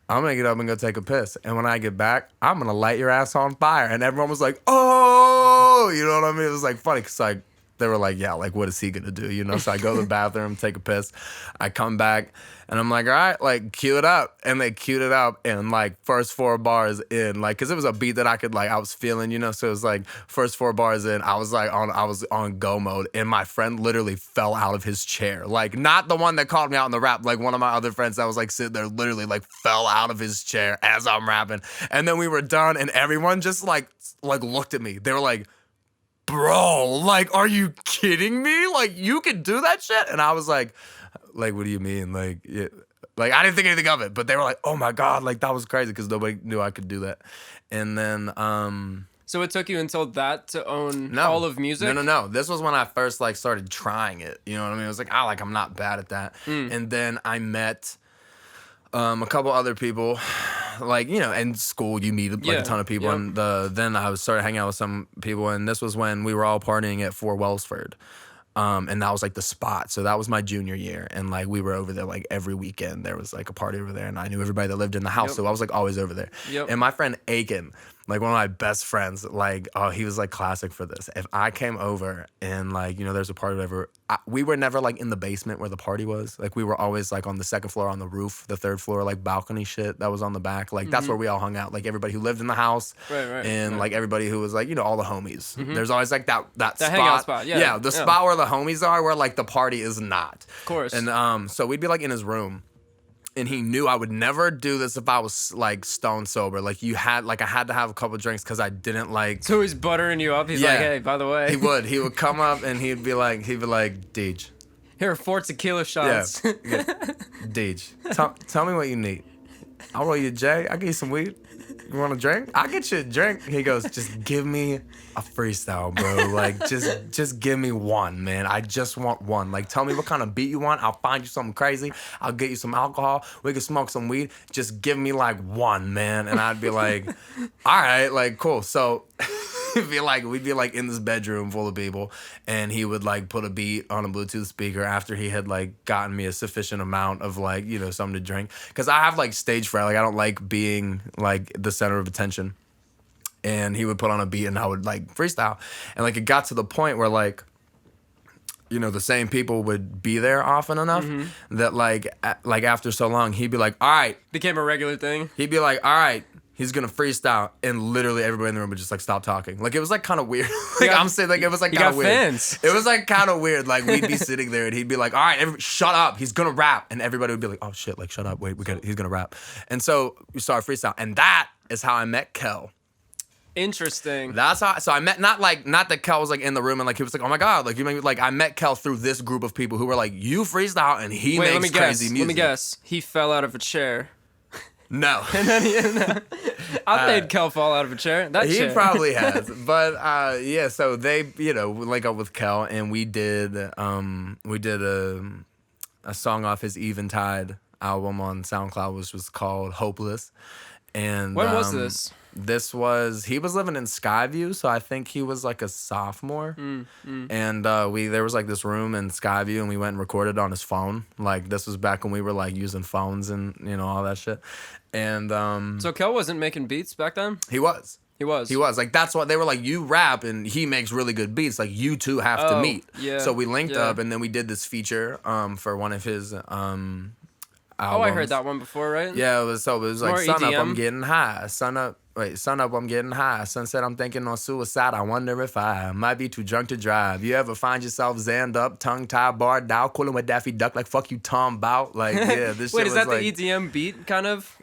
Speaker 2: I'm gonna get up and go take a piss. And when I get back, I'm gonna light your ass on fire. And everyone was like, oh, you know what I mean? It was like funny because like they were like, yeah, like what is he gonna do? You know? So I go to the bathroom, take a piss. I come back and I'm like, all right, like cue it up. And they queued it up and like first 4 bars in, like, cause it was a beat that I could like, I was feeling, you know? So it was like first 4 bars in, I was on go mode and my friend literally fell out of his chair. Like not the one that called me out in the rap, like one of my other friends that was like sitting there literally like fell out of his chair as I'm rapping. And then we were done and everyone just like looked at me. They were like, bro, like, are you kidding me? Like, you can do that shit? And I was like, what do you mean? Like, yeah. Like, I didn't think anything of it, but they were like, oh my God, like, that was crazy because nobody knew I could do that. And then,
Speaker 1: So it took you until that to own all of music?
Speaker 2: No. This was when I first, like, started trying it. You know what I mean? I was like, I'm not bad at that. And then I met a couple other people, like, you know, in school you meet like a ton of people, and then I started hanging out with some people, and this was when we were all partying at Fort Wellsford, and that was like the spot. So that was my junior year, and like we were over there like every weekend. There was like a party over there, and I knew everybody that lived in the house, so I was like always over there. And my friend Aiken, like one of my best friends, like, oh, he was like classic for this. If I came over and like, you know, there's a party whatever, we were never like in the basement where the party was. Like we were always like on the second floor on the roof, the third floor, like balcony shit that was on the back. Like that's where we all hung out. Like everybody who lived in the house and like everybody who was like, you know, all the homies. There's always like that spot.
Speaker 1: Hangout spot. Yeah,
Speaker 2: the spot where the homies are, where like the party is not.
Speaker 1: Of course.
Speaker 2: And so we'd be like in his room. And he knew I would never do this if I was like stone sober. Like I had to have a couple drinks because I didn't like.
Speaker 1: So he's buttering you up. He's like, hey, by the way.
Speaker 2: He would come up and he'd be like, Deej.
Speaker 1: Here are 4 tequila shots.
Speaker 2: Yeah. Deej, tell me what you need. I'll roll you a J. I'll get you some weed. You want a drink? I'll get you a drink. He goes, just give me a freestyle, bro. Like, just give me one, man. I just want one. Like, tell me what kind of beat you want. I'll find you something crazy. I'll get you some alcohol. We can smoke some weed. Just give me, like, one, man. And I'd be like, all right, like, cool. So we'd be like in this bedroom full of people, and he would, like, put a beat on a Bluetooth speaker after he had, like, gotten me a sufficient amount of, like, you know, something to drink. Because I have, like, stage fright. Like, I don't like being, like, the center of attention. And he would put on a beat and I would like freestyle. And like it got to the point where like, you know, the same people would be there often enough that like after so long, he'd be like, all right.
Speaker 1: Became a regular thing.
Speaker 2: He'd be like, all right, he's gonna freestyle. And literally everybody in the room would just like stop talking. Like it was like kind of weird. I'm saying like it was like kind of weird.
Speaker 1: Fans.
Speaker 2: It was like kind of weird. Like we'd be sitting there and he'd be like, all right, shut up. He's gonna rap. And everybody would be like, oh shit, like shut up. Wait, he's gonna rap. And so we started freestyle. And that is how I met Kel.
Speaker 1: Interesting.
Speaker 2: That's how. So I met not that Kel was like in the room and like he was like, oh my God, like you make me, like I met Kel through this group of people who were like, you freestyle and he makes crazy music.
Speaker 1: Let me guess. He fell out of a chair.
Speaker 2: No.
Speaker 1: And then I made Kel fall out of a chair.
Speaker 2: He probably has. But yeah, so they, you know, link up with Kel and we did a song off his Eventide album on SoundCloud, which was called Hopeless. And
Speaker 1: when was this?
Speaker 2: He was living in Skyview, so I think he was like a sophomore. And there was like this room in Skyview, and we went and recorded on his phone. Like this was back when we were like using phones and you know all that shit. And
Speaker 1: so Kel wasn't making beats back then?
Speaker 2: He was. Like that's what they were like. You rap and he makes really good beats. Like you two have to meet.
Speaker 1: Yeah.
Speaker 2: So we linked up, and then we did this feature for one of his albums. Oh,
Speaker 1: I heard that one before, right?
Speaker 2: Yeah, it was like
Speaker 1: more
Speaker 2: sun
Speaker 1: EDM.
Speaker 2: up, I'm getting high. Sun up, I'm getting high. Sunset, I'm thinking on suicide. I wonder if I might be too drunk to drive. You ever find yourself zanned up, tongue tied, barred down, cooling with Daffy Duck, like fuck you, Tom Bout. Like yeah, this.
Speaker 1: Wait,
Speaker 2: shit
Speaker 1: is that
Speaker 2: was
Speaker 1: the EDM beat kind of?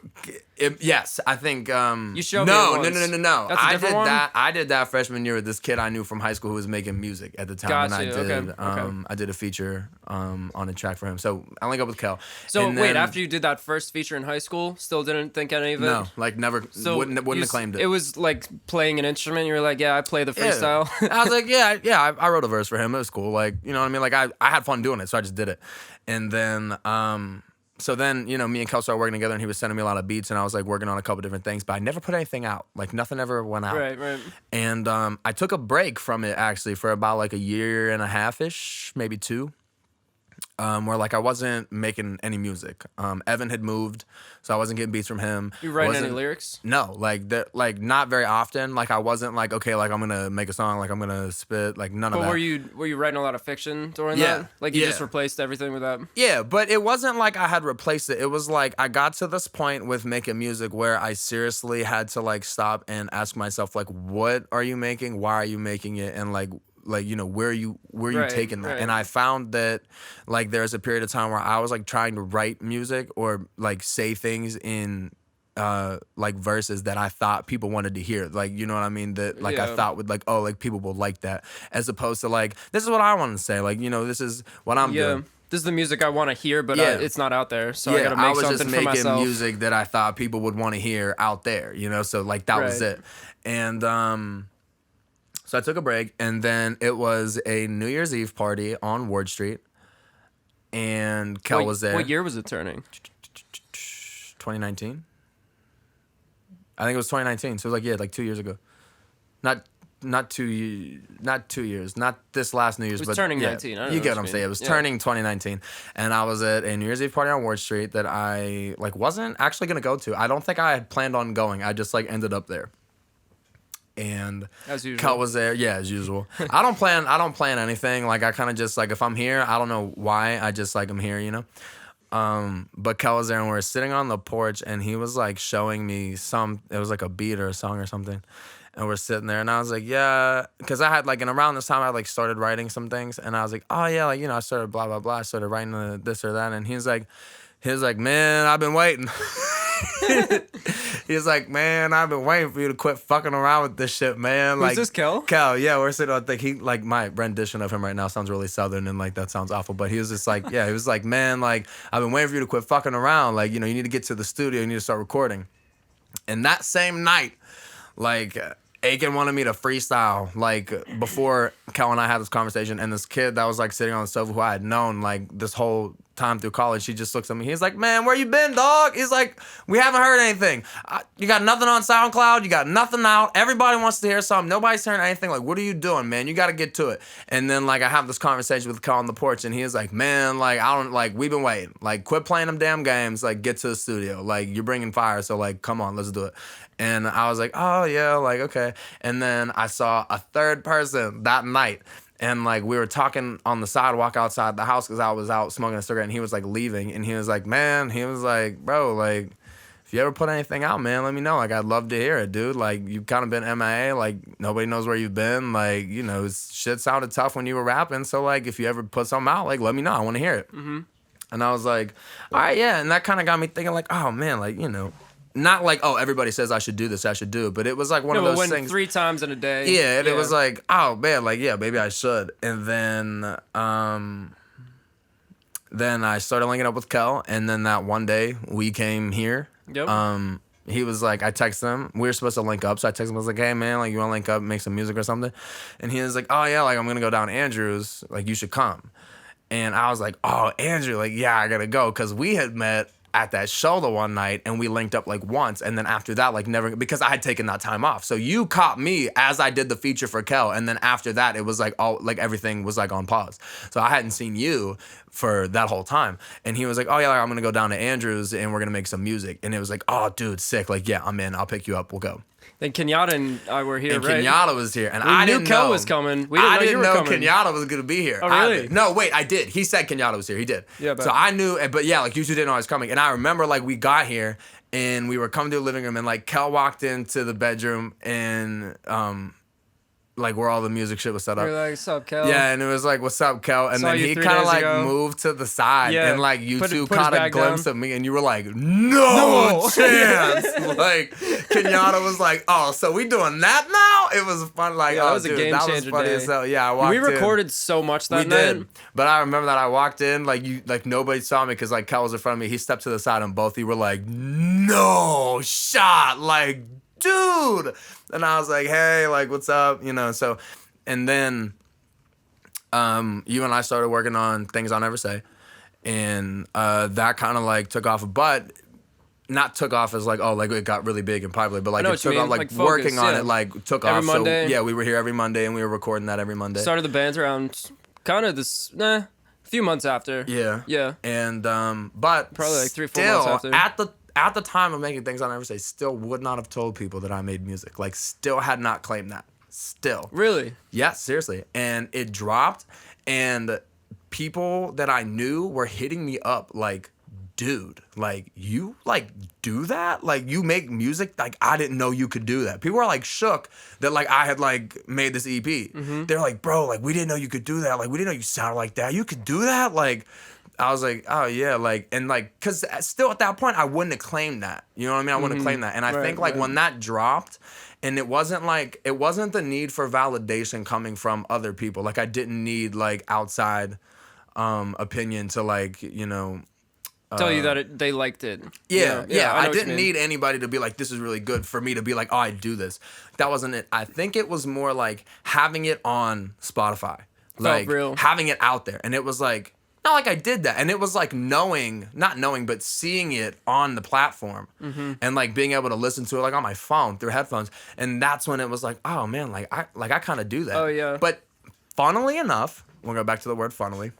Speaker 2: Yes, I think.
Speaker 1: You showed me it once.
Speaker 2: No.
Speaker 1: That's a different one?
Speaker 2: I did that freshman year with this kid I knew from high school who was making music at the time,
Speaker 1: Gotcha.
Speaker 2: and I did.
Speaker 1: Okay.
Speaker 2: I did a feature on a track for him. So I linked up with Kel.
Speaker 1: So
Speaker 2: and
Speaker 1: wait,
Speaker 2: then,
Speaker 1: after you did that first feeture in high school, still didn't think any of it?
Speaker 2: No, like never.
Speaker 1: So
Speaker 2: wouldn't have claimed it.
Speaker 1: It was like playing an instrument. You were like, yeah, I play the freestyle.
Speaker 2: Yeah. I was like, yeah. I wrote a verse for him. It was cool. Like, you know what I mean? Like, I had fun doing it, so I just did it. And then, so then, you know, me and Kel started working together, and he was sending me a lot of beats, and I was like working on a couple different things, but I never put anything out. Like, nothing ever went out.
Speaker 1: Right.
Speaker 2: And I took a break from it actually for about like a year and a half ish, maybe 2. where like I wasn't making any music. Evan had moved, so I wasn't getting beats from him.
Speaker 1: You writing any lyrics?
Speaker 2: No, like not very often. Like I wasn't like, okay, like I'm gonna make a song, like I'm gonna spit, like none of that.
Speaker 1: But were you writing a lot of fiction during that? Like you just replaced everything with that?
Speaker 2: Yeah, but it wasn't like I had replaced it. It was like I got to this point with making music where I seriously had to like stop and ask myself like, what are you making? Why are you making it? And like you know, where are you taking that? And I found that like there's a period of time where I was like trying to write music or like say things in like verses that I thought people wanted to hear, like, you know what I mean, that like I thought would like, oh, like people will like that, as opposed to like, this is what I want to say, like, you know, this is what I'm doing.
Speaker 1: This is the music I want to hear, but it's not out there, so I gotta make something for myself. I was just making
Speaker 2: music that I thought people would want to hear out there, you know, so like that was it. And so I took a break, and then it was a New Year's Eve party on Ward Street, and Kel was there.
Speaker 1: What year was it turning?
Speaker 2: 2019. I think it was 2019. So it was like 2 years ago. Not 2 years. Not this last New Year's,
Speaker 1: but
Speaker 2: turning
Speaker 1: 19. I don't
Speaker 2: you
Speaker 1: know
Speaker 2: get what I'm saying. It was turning 2019, and I was at a New Year's Eve party on Ward Street that I like wasn't actually gonna go to. I don't think I had planned on going. I just like ended up there. And
Speaker 1: as usual,
Speaker 2: Kel was there. Yeah, as usual. I don't plan anything. Like I kind of just like, if I'm here, I don't know why. I just like I'm here, you know. But Kel was there, and we were sitting on the porch, and he was like showing me it was like a beat or a song or something. And we're sitting there, and I was like, yeah, because I had like, and around this time I like started writing some things, and I was like, oh yeah, like, you know, I started blah blah blah, I started writing this or that, and he was like, man, I've been waiting. He's like, man, I've been waiting for you to quit fucking around with this shit, man. Like,
Speaker 1: who's this, Kel?
Speaker 2: Kel, yeah, we're sitting on, he, like, my rendition of him right now sounds really southern, and like that sounds awful, but he was just like, yeah, he was like, man, like, I've been waiting for you to quit fucking around, like, you know, you need to get to the studio, you need to start recording. And that same night, like, Aiken wanted me to freestyle, like, before Kel and I had this conversation, and this kid that was, like, sitting on the sofa who I had known, like, this whole time through college, he just looks at me, he's like, man, where you been, dog? He's like, we haven't heard anything. You got nothing on SoundCloud, you got nothing out, everybody wants to hear something, nobody's hearing anything, like, what are you doing, man? You got to get to it. And then, like, I have this conversation with Kel on the porch, and he was like, man, like, we've been waiting, like, quit playing them damn games, like, get to the studio, like, you're bringing fire, so, like, come on, let's do it. And I was like, oh, yeah, like, okay. And then I saw a third person that night. And, like, we were talking on the sidewalk outside the house because I was out smoking a cigarette, and he was, like, leaving. And he was like, man, he was like, bro, like, if you ever put anything out, man, let me know. Like, I'd love to hear it, dude. Like, you've kind of been MIA. Like, nobody knows where you've been. Like, you know, shit sounded tough when you were rapping. So, like, if you ever put something out, like, let me know. I want to hear it. Mm-hmm. And I was like, all right, yeah. And that kind of got me thinking, like, oh, man, like, you know. Not like, oh, everybody says I should do this, I should do it. But it was like one of those things. 3
Speaker 1: times in a day.
Speaker 2: Yeah, and it was like, oh, man, like, yeah, maybe I should. And then I started linking up with Kel. And then that one day, we came here.
Speaker 1: Yep.
Speaker 2: He was like, I texted him. We were supposed to link up. So I texted him. I was like, hey, man, like, you want to link up, make some music or something? And he was like, oh, yeah, like, I'm going to go down to Andrews. Like, you should come. And I was like, oh, Andrew, like, yeah, I got to go. Because we had met at that show the one night, and we linked up like once, and then after that, like never, because I had taken that time off. So you caught me as I did the feature for Kel, and then after that, it was like all, like everything was like on pause. So I hadn't seen you for that whole time. And he was like, oh yeah, like, I'm gonna go down to Andrews and we're gonna make some music. And it was like, oh dude, sick. Like, yeah, I'm in, I'll pick you up, we'll go.
Speaker 1: Then Kenyatta and I were here,
Speaker 2: and
Speaker 1: right?
Speaker 2: Kenyatta was here, and
Speaker 1: we
Speaker 2: I
Speaker 1: knew
Speaker 2: didn't
Speaker 1: Kel
Speaker 2: know
Speaker 1: was coming. We didn't know you were coming.
Speaker 2: Kenyatta was gonna be here.
Speaker 1: Oh really?
Speaker 2: No, wait, I did. He said Kenyatta was here. He did.
Speaker 1: Yeah, but
Speaker 2: so I knew, but yeah, like you two didn't know I was coming. And I remember like we got here and we were coming to the living room, and like Kel walked into the bedroom and like where all the music shit was set up.
Speaker 1: You're like, what's up, Kel?
Speaker 2: Yeah, and it was like, what's up, Kel? And then he kind of like moved to the side, and like you two kind of glimpsed at me, and you were like, no chance. Like Kenyatta was like, oh, so we doing that now? It was fun. Like,
Speaker 1: yeah,
Speaker 2: oh,
Speaker 1: that was
Speaker 2: dude,
Speaker 1: a game
Speaker 2: that
Speaker 1: changer
Speaker 2: was funny
Speaker 1: day.
Speaker 2: as hell. Yeah, I walked in.
Speaker 1: We recorded so much that night.
Speaker 2: We did, but I remember that I walked in, like you, like nobody saw me because like Kel was in front of me. He stepped to the side, and both of you were like, no shot, like, dude. And I was like, hey, like, what's up? You know, so. And then you and I started working on Things I'll Never Say. And that kind of like took off, but not took off as like, oh, like it got really big and popular, but like it took off, like working on it, like took off.
Speaker 1: Every Monday.
Speaker 2: So yeah, we were here every Monday and we were recording that every Monday.
Speaker 1: Started the bands around kind of this, A few months after.
Speaker 2: Yeah.
Speaker 1: Yeah.
Speaker 2: And but
Speaker 1: Probably like 3-4
Speaker 2: still,
Speaker 1: months after.
Speaker 2: at the time of making things I'll never say, still would not have told people that I made music. Like, still had not claimed that. Still.
Speaker 1: Really?
Speaker 2: Yeah, seriously. And it dropped, and people that I knew were hitting me up like, dude, like, you like do that? Like, you make music? Like, I didn't know you could do that. People were like shook that like I had like made this EP.
Speaker 1: Mm-hmm.
Speaker 2: They're like, bro, like, we didn't know you could do that. Like, we didn't know you sounded like that. You could do that? Like, I was like, oh yeah, like, and like, cause still at that point I wouldn't have claimed that. You know what I mean? I wouldn't have claimed that. And I think like when that dropped, and it wasn't the need for validation coming from other people. Like, I didn't need like outside opinion to like, you know,
Speaker 1: tell you that they liked it.
Speaker 2: Yeah, I
Speaker 1: know
Speaker 2: didn't need anybody to be like, this is really good, for me to be like, oh, I do this. That wasn't it. I think it was more like having it on Spotify, like
Speaker 1: real.
Speaker 2: having it out there, and it was like, not like I did that, and it was like not knowing, but seeing it on the platform, and like being able to listen to it like on my phone through headphones, and that's when it was like, oh man, like I kind of do that.
Speaker 1: Oh yeah.
Speaker 2: But funnily enough, we'll go back to the word funnily.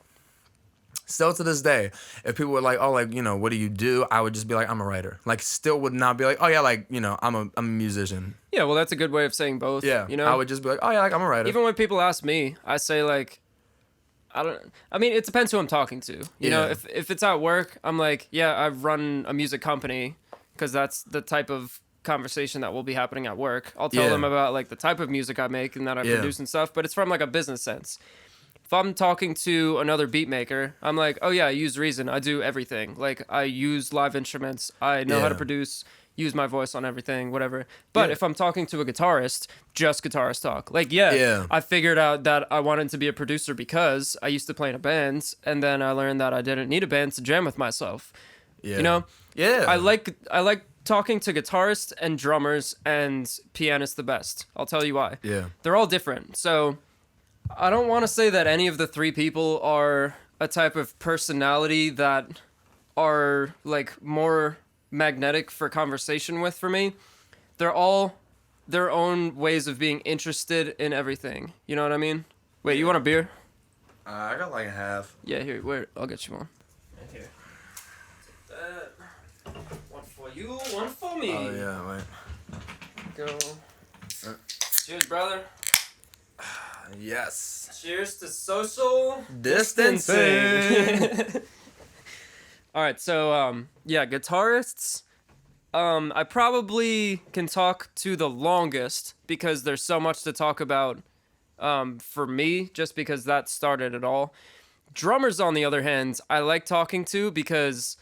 Speaker 2: Still to this day, if people were like, oh, like, you know, what do you do? I would just be like, I'm a writer. Like, still would not be like, oh yeah, like, you know, I'm a musician.
Speaker 1: Yeah, well, that's a good way of saying both.
Speaker 2: Yeah,
Speaker 1: you know,
Speaker 2: I would just be like, oh yeah, like, I'm a writer.
Speaker 1: even when people ask me, I say like, I mean, it depends who I'm talking to. You know, if it's at work, I'm like, yeah, I run a music company, because that's the type of conversation that will be happening at work. I'll tell them about like the type of music I make and that I produce and stuff, but it's from like a business sense. If I'm talking to another beat maker, I'm like, oh yeah, I use Reason. I do everything. Like, I use live instruments. I know how to produce, use my voice on everything, whatever. But if I'm talking to a guitarist, just guitarist talk. Like, I figured out that I wanted to be a producer because I used to play in a band, and then I learned that I didn't need a band to jam with myself.
Speaker 2: Yeah.
Speaker 1: You know?
Speaker 2: Yeah.
Speaker 1: I like talking to guitarists and drummers and pianists the best. I'll tell you why.
Speaker 2: Yeah.
Speaker 1: They're all different. So I don't want to say that any of the three people are a type of personality that are like more magnetic for conversation with for me. They're all their own ways of being interested in everything. You know what I mean? Wait, you want a beer?
Speaker 2: I got like a half.
Speaker 1: Yeah, here, where? I'll get you one. Right here. Take that. One for you, one for me.
Speaker 2: Oh yeah, wait.
Speaker 1: Go. Cheers, brother.
Speaker 2: Yes.
Speaker 1: Cheers to social
Speaker 2: distancing.
Speaker 1: All right, so yeah, guitarists. I probably can talk to the longest because there's so much to talk about. For me, just because that started it all. Drummers, on the other hand, I like talking to because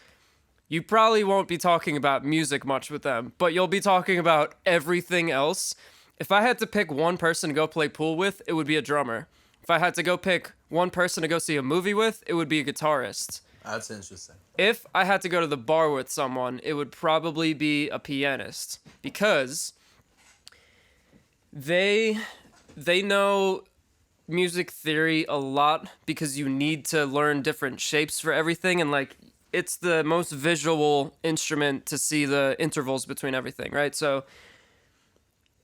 Speaker 1: you probably won't be talking about music much with them, but you'll be talking about everything else. If I had to pick one person to go play pool with, it would be a drummer. If I had to go pick one person to go see a movie with, it would be a guitarist.
Speaker 2: That's interesting.
Speaker 1: If I had to go to the bar with someone, it would probably be a pianist because they know music theory a lot because you need to learn different shapes for everything, and like it's the most visual instrument to see the intervals between everything, right? So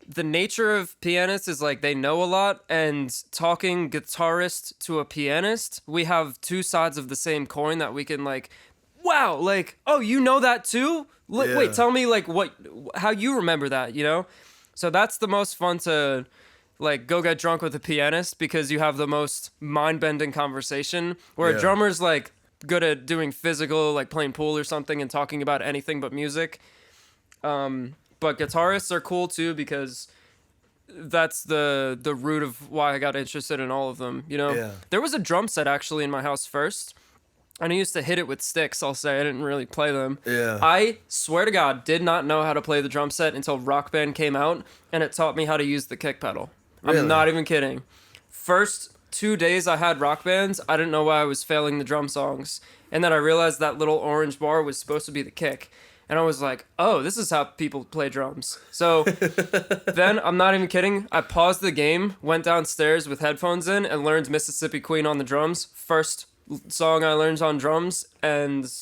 Speaker 1: the nature of pianists is like they know a lot, and talking guitarist to a pianist, we have two sides of the same coin that we can like, wow, like, oh, you know that too? Wait, tell me like how you remember that, you know? So that's the most fun to like go get drunk with a pianist because you have the most mind-bending conversation, where a drummer's like good at doing physical, like playing pool or something and talking about anything but music. But guitarists are cool too because that's the root of why I got interested in all of them, you know?
Speaker 2: Yeah.
Speaker 1: There was a drum set actually in my house first, and I used to hit it with sticks, I'll say. I didn't really play them.
Speaker 2: Yeah.
Speaker 1: I swear to God, did not know how to play the drum set until Rock Band came out, and it taught me how to use the kick pedal.
Speaker 2: Really?
Speaker 1: I'm not even kidding. First 2 days I had Rock Bands, I didn't know why I was failing the drum songs. And then I realized that little orange bar was supposed to be the kick. And I was like, oh, this is how people play drums. So then, I'm not even kidding, I paused the game, went downstairs with headphones in, and learned Mississippi Queen on the drums. First song I learned on drums. And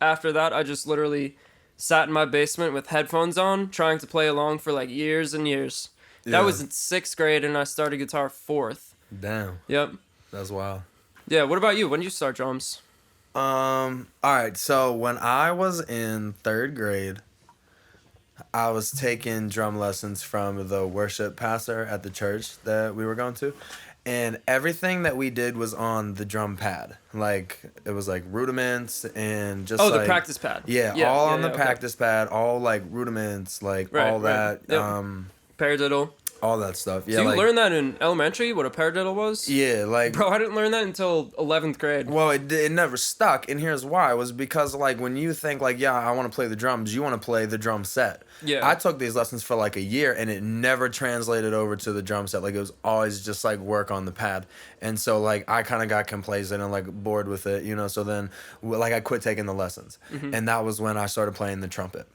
Speaker 1: after that, I just literally sat in my basement with headphones on, trying to play along for like years and years. Yeah. That was in 6th grade, and I started guitar 4th.
Speaker 2: Damn.
Speaker 1: Yep.
Speaker 2: That's wild.
Speaker 1: Yeah. What about you? When did you start drums?
Speaker 2: All right. So when I was in third grade, I was taking drum lessons from the worship pastor at the church that we were going to. And everything that we did was on the drum pad. Like, it was like rudiments and just
Speaker 1: the practice pad.
Speaker 2: Yeah, all on the practice pad, all like rudiments, like all that.
Speaker 1: Yep. Paradiddle.
Speaker 2: All that stuff. Yeah.
Speaker 1: So you learned that in elementary, what a paradiddle was?
Speaker 2: Yeah, like...
Speaker 1: Bro, I didn't learn that until 11th grade.
Speaker 2: Well, it never stuck, and here's why. It was because, like, when you think, like, yeah, I want to play the drums, you want to play the drum set.
Speaker 1: Yeah.
Speaker 2: I took these lessons for, like, a year, and it never translated over to the drum set. Like, it was always just, like, work on the pad. And so, like, I kind of got complacent and, like, bored with it, you know? So then, like, I quit taking the lessons. Mm-hmm. And that was when I started playing the trumpet.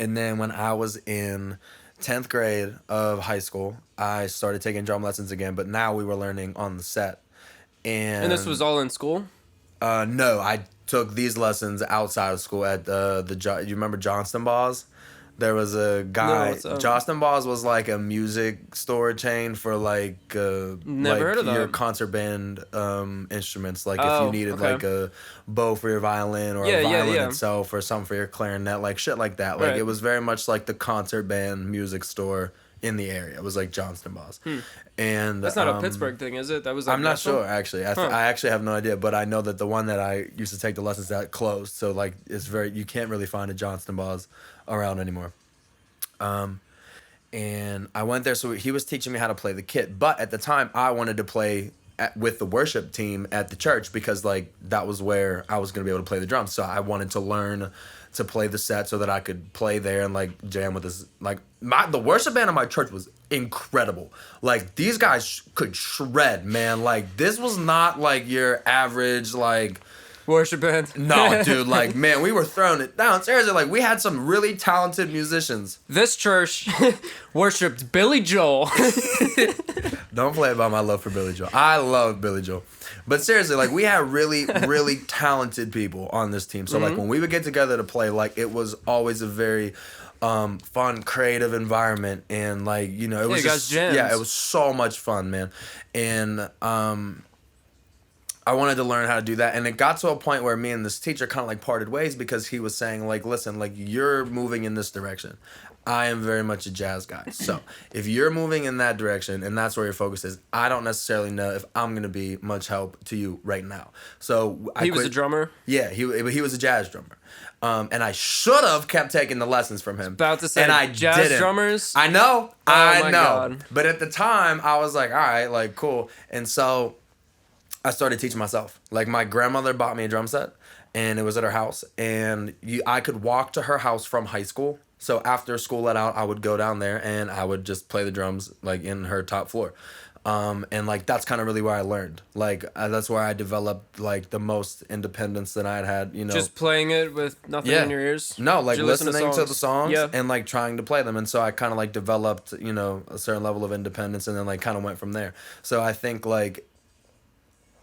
Speaker 2: And then when I was in 10th grade of high school, I started taking drum lessons again, but now we were learning on the set. And
Speaker 1: this was all in school?
Speaker 2: No, I took these lessons outside of school at you remember Johnston Bars? There was a guy. No, Johnston Bars was like a music store chain for like
Speaker 1: heard of
Speaker 2: your
Speaker 1: that.
Speaker 2: concert band instruments. Like if you needed like a bow for your violin or a violin itself or something for your clarinet, like shit like that. Like it was very much like the concert band music store in the area. It was like Johnston Bars. And
Speaker 1: that's not a Pittsburgh thing, is it? That was. Like
Speaker 2: I'm not sure actually. I actually have no idea, but I know that the one that I used to take the lessons at closed. So like it's you can't really find a Johnston Bars around anymore. And I went there, so he was teaching me how to play the kit. But at the time, I wanted to play with the worship team at the church because like that was where I was gonna be able to play the drums. So I wanted to learn to play the set so that I could play there and like jam with this. Like the worship band of my church was incredible. Like these guys could shred, man. Like this was not like your average like
Speaker 1: worship band.
Speaker 2: No, dude, like, man, we were throwing it down. Seriously, like, we had some really talented musicians.
Speaker 1: This church worshipped Billy Joel.
Speaker 2: Don't play about my love for Billy Joel. I love Billy Joel. But seriously, like, we had really, really talented people on this team. So, like, when we would get together to play, like, it was always a very fun, creative environment. And, like, you know, it was just, yeah, it was so much fun, man. And, I wanted to learn how to do that, and it got to a point where me and this teacher kind of like parted ways because he was saying like, listen, like you're moving in this direction. I am very much a jazz guy. So if you're moving in that direction and that's where your focus is, I don't necessarily know if I'm going to be much help to you right now. So
Speaker 1: he was a drummer?
Speaker 2: Yeah, he was a jazz drummer. And I should have kept taking the lessons from him.
Speaker 1: About to say,
Speaker 2: and I
Speaker 1: jazz
Speaker 2: didn't.
Speaker 1: drummers?
Speaker 2: I know.
Speaker 1: Oh
Speaker 2: I
Speaker 1: my
Speaker 2: know.
Speaker 1: God.
Speaker 2: But at the time, I was like, all right, like cool. And so I started teaching myself. Like my grandmother bought me a drum set and it was at her house and I could walk to her house from high school. So after school let out, I would go down there and I would just play the drums like in her top floor. And like that's kind of really where I learned. Like that's where I developed like the most independence that I had, you know.
Speaker 1: Just playing it with nothing in your ears?
Speaker 2: No, like listening to the songs
Speaker 1: yeah.
Speaker 2: and like trying to play them. And so I kind of like developed, you know, a certain level of independence and then like kind of went from there. So I think like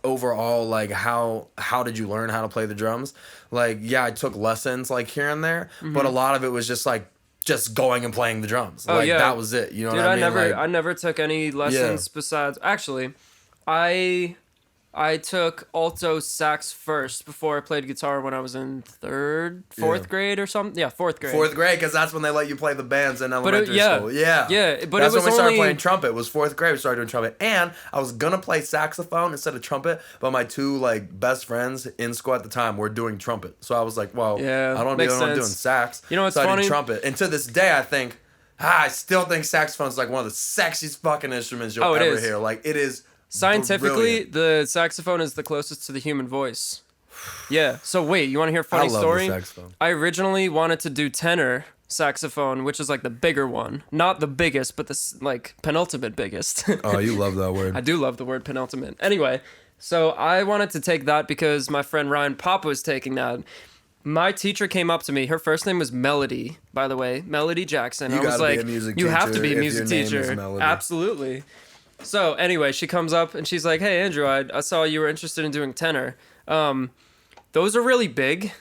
Speaker 2: overall, like how did you learn how to play the drums? Like, yeah, I took lessons like here and there, but a lot of it was just like just going and playing the drums. Like that was it. You know what I mean?
Speaker 1: I never took any lessons besides actually I took alto sax first before I played guitar when I was in fourth grade or something. Yeah, fourth grade.
Speaker 2: Fourth grade, because that's when they let you play the bands in elementary school. Yeah.
Speaker 1: Yeah, but
Speaker 2: that's
Speaker 1: it was
Speaker 2: when we started playing trumpet. It was fourth grade we started doing trumpet. And I was going to play saxophone instead of trumpet, but my two like best friends in school at the time were doing trumpet. So I was like, well, I don't know what I'm doing sax.
Speaker 1: You know what's
Speaker 2: so
Speaker 1: funny?
Speaker 2: I did trumpet. And to this day, I still think saxophone is like one of the sexiest fucking instruments you'll ever hear. Like it is.
Speaker 1: Scientifically, the saxophone is the closest to the human voice. Yeah. So wait, you want to hear a funny story?
Speaker 2: The saxophone.
Speaker 1: I originally wanted to do tenor saxophone, which is like the bigger one, not the biggest, but the like penultimate biggest.
Speaker 2: Oh, you love that word.
Speaker 1: I do love the word penultimate. Anyway, so I wanted to take that because my friend Ryan Papa was taking that. My teacher came up to me. Her first name was Melody, by the way, Melody Jackson. I was like, you have to be a music teacher. Absolutely. So anyway, she comes up and she's like, hey, Andrew, I saw you were interested in doing tenor. Those are really big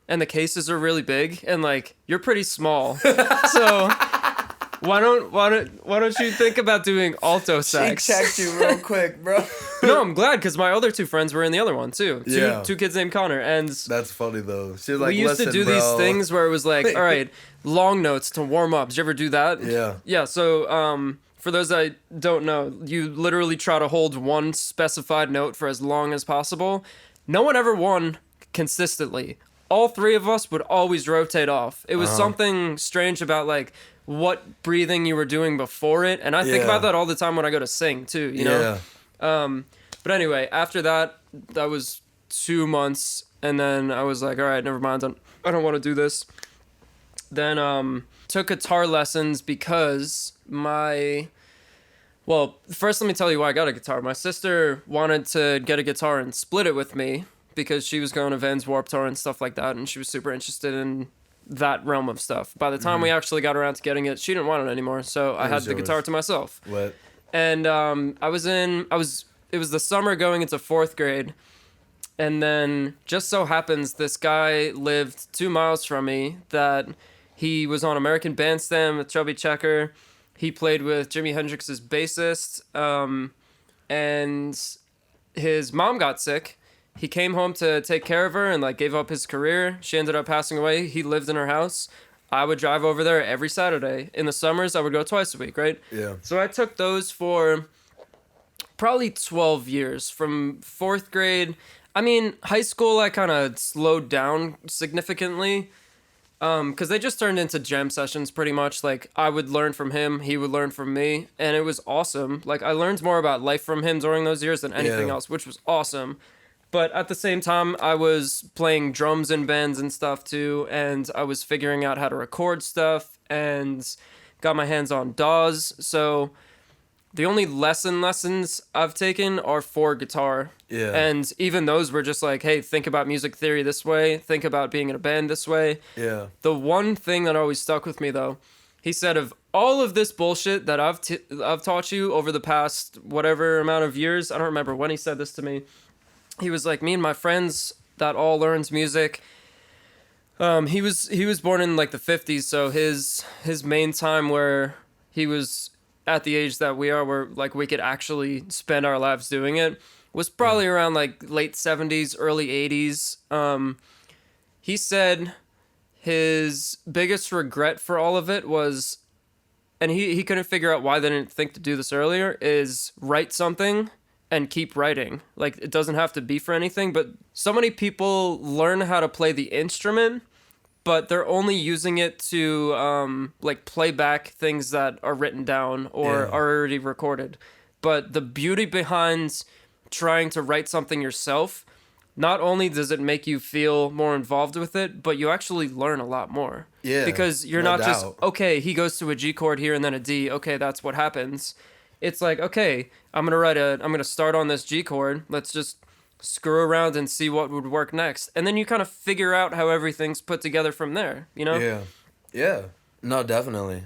Speaker 1: and the cases are really big and like you're pretty small. So Why don't you think about doing alto sax?
Speaker 2: She checked you real quick, bro.
Speaker 1: No, I'm glad because my other two friends were in the other one too. Two kids named Connor, and
Speaker 2: that's funny though. She was like,
Speaker 1: we used to do these things where it was like, all right, long notes to warm up. Did you ever do that?
Speaker 2: Yeah.
Speaker 1: Yeah. So for those that don't know, you literally try to hold one specified note for as long as possible. No one ever won consistently. All three of us would always rotate off. It was something strange about like what breathing you were doing before it, and I think about that all the time when I go to sing too, you know? But anyway, after that was 2 months, and then I was like, all right, never mind, I don't want to do this. Then took guitar lessons because first let me tell you why I got a guitar. My sister wanted to get a guitar and split it with me because she was going to Vans Warped Tour and stuff like that, and she was super interested in that realm of stuff. By the time we actually got around to getting it, she didn't want it anymore, so I had the guitar to myself.
Speaker 2: What?
Speaker 1: And it was the summer going into 4th grade, and then just so happens this guy lived 2 miles from me that he was on American Bandstand with Chubby Checker. He played with Jimi Hendrix's bassist, and his mom got sick. He came home to take care of her and like gave up his career. She ended up passing away. He lived in her house. I would drive over there every Saturday. In the summers, I would go twice a week, right?
Speaker 2: Yeah.
Speaker 1: So I took those for probably 12 years, from 4th grade. I mean, high school, I kind of slowed down significantly because they just turned into jam sessions pretty much. Like, I would learn from him, he would learn from me, and it was awesome. Like, I learned more about life from him during those years than anything else, which was awesome. But at the same time, I was playing drums in bands and stuff too, and I was figuring out how to record stuff and got my hands on DAWs. So the only lessons I've taken are for guitar.
Speaker 2: Yeah.
Speaker 1: And even those were just like, hey, think about music theory this way, think about being in a band this way.
Speaker 2: Yeah.
Speaker 1: The one thing that always stuck with me though, he said, of all of this bullshit that I've taught you over the past whatever amount of years, I don't remember when he said this to me. He was like, me and my friends that all learns music. He was born in like the 50s, so his main time where he was at the age that we are, where like we could actually spend our lives doing it, was probably around like late 70s, early 80s. He said his biggest regret for all of it was, and he couldn't figure out why they didn't think to do this earlier, is write something and keep writing. Like, it doesn't have to be for anything, but so many people learn how to play the instrument, but they're only using it to like play back things that are written down or are already recorded. But the beauty behind trying to write something yourself, not only does it make you feel more involved with it, but you actually learn a lot more.
Speaker 2: Yeah.
Speaker 1: Because you're not just, okay, he goes to a G chord here and then a D, okay, that's what happens. It's like, okay, I'm gonna start on this G chord. Let's just screw around and see what would work next. And then you kind of figure out how everything's put together from there, you know?
Speaker 2: Yeah. Yeah. No, definitely.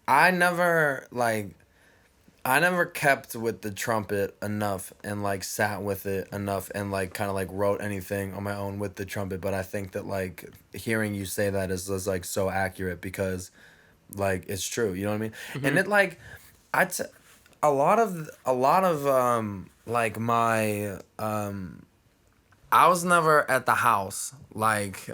Speaker 2: I never kept with the trumpet enough and like sat with it enough and like kind of like wrote anything on my own with the trumpet. But I think that like hearing you say that is like so accurate because like it's true, you know what I mean? Mm-hmm. And it like, a lot of like my I was never at the house like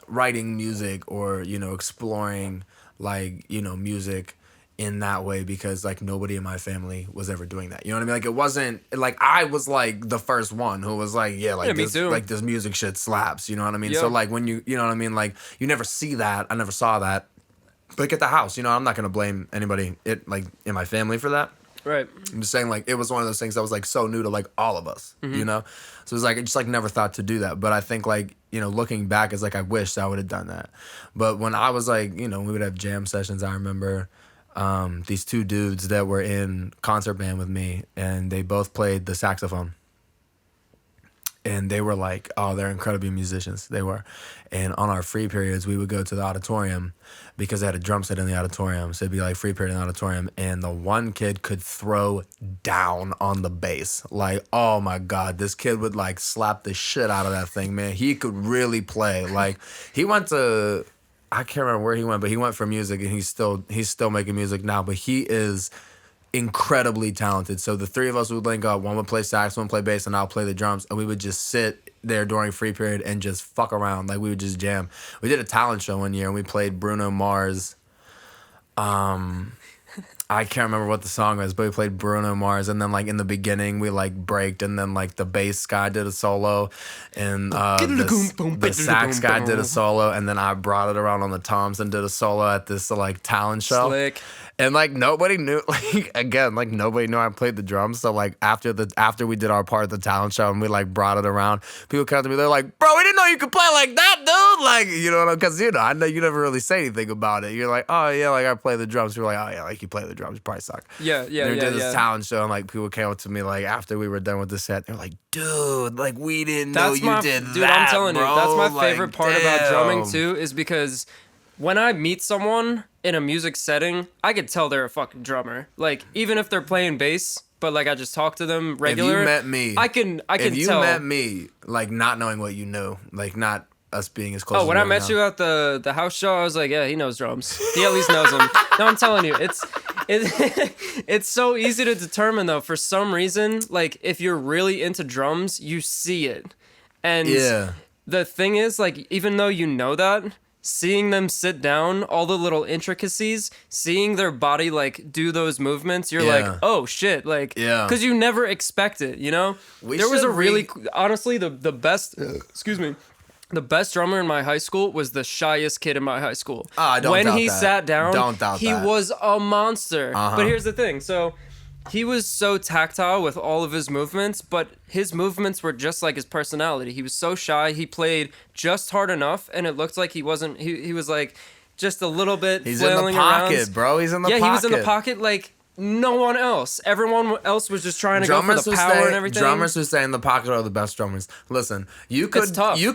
Speaker 2: writing music or, you know, exploring like, you know, music in that way because like nobody in my family was ever doing that. You know what I mean? Like it wasn't like I was like the first one who was like, this music shit slaps, you know what I mean? Yep. So like when you know what I mean? Like you never see that. I never saw that. Like at the house, you know, I'm not going to blame anybody like in my family for that.
Speaker 1: Right.
Speaker 2: I'm just saying like it was one of those things that was like so new to like all of us, you know? So it was like, I just like never thought to do that. But I think like, you know, looking back is like, I wish I would have done that. But when I was like, you know, we would have jam sessions. I remember these two dudes that were in concert band with me and they both played the saxophone. And they were like, oh, they're incredible musicians. They were. And on our free periods, we would go to the auditorium because they had a drum set in the auditorium. So it'd be like free period in the auditorium. And the one kid could throw down on the bass. Like, oh my God, this kid would like slap the shit out of that thing, man. He could really play. Like, he went to I can't remember where he went, but he went for music, and he's still making music now. But he is incredibly talented. So the three of us would link up. One would play sax, one would play bass, and I'll play the drums. And we would just sit there during free period and just fuck around. Like, we would just jam. We did a talent show one year, and we played Bruno Mars. I can't remember what the song was, but we played Bruno Mars, and then like in the beginning we like braked, and then like the bass guy did a solo, and the sax guy did a solo, and then I brought it around on the toms and did a solo at this like talent show.
Speaker 1: Slick.
Speaker 2: And like nobody knew, like again, like nobody knew I played the drums. So like after we did our part of the talent show and we like brought it around, people come to me, they're like, "Bro, we didn't know you could play like that, dude." Like, you know, because I know you never really say anything about it. You're like, "Oh yeah, like I play the drums." You're like, "Oh yeah, like you play the drums, you probably suck."
Speaker 1: Yeah.
Speaker 2: We did this talent show, and like people came up to me like after we were done with the set, they're like, "Dude, like we didn't know you did that."
Speaker 1: Dude, I'm telling you, that's my favorite part about drumming
Speaker 2: damn.
Speaker 1: too, is because when I meet someone in a music setting, I could tell they're a fucking drummer. Like, even if they're playing bass, but like I just talk to them regular.
Speaker 2: If you met me,
Speaker 1: I can tell.
Speaker 2: If you met me, like not knowing what you knew, like not us being as close.
Speaker 1: Oh, when I met you at the house show, I was like, yeah, he knows drums. He at least knows them. No, I'm telling you, it's so easy to determine though. For some reason, like if you're really into drums, you see it. And the thing is, like, even though you know that, seeing them sit down, all the little intricacies, seeing their body like do those movements, you're like, oh shit, like, because you never expect it, you know. There was a really, honestly, the best, excuse me, the best drummer in my high school was the shyest kid in my high school. When he sat down, he was a monster. But here's the thing, so he was so tactile with all of his movements, but his movements were just like his personality. He was so shy. He played just hard enough, and it looked like he wasn't. He was like just a little bit.
Speaker 2: He's in the pocket, bro. He's in the pocket.
Speaker 1: Yeah, he was in the pocket like no one else. Everyone else was just trying to go for the power and everything.
Speaker 2: Drummers who stay in the pocket are the best drummers. Listen, you could be the best drummer.
Speaker 1: You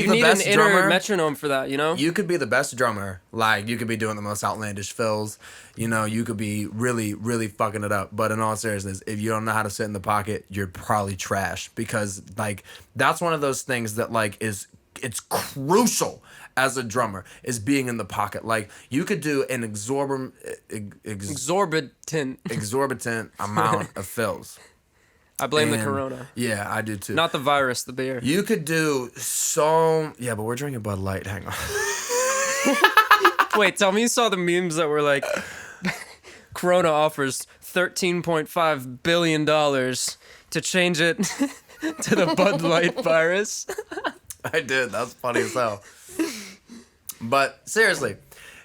Speaker 1: need an inner metronome for that, you know?
Speaker 2: You could be the best drummer. Like, you could be doing the most outlandish fills. You know, you could be really, really fucking it up. But in all seriousness, if you don't know how to sit in the pocket, you're probably trash. Because, like, that's one of those things that, like, it's crucial as a drummer, is being in the pocket. Like, you could do an exorbitant amount of fills.
Speaker 1: I blame the corona.
Speaker 2: Yeah, I do too.
Speaker 1: Not the virus, the beer.
Speaker 2: You could do so... Yeah, but we're drinking Bud Light. Hang on.
Speaker 1: Wait, tell me you saw the memes that were like, Corona offers $13.5 billion to change it to the Bud Light virus.
Speaker 2: I did. That's funny as hell. But seriously,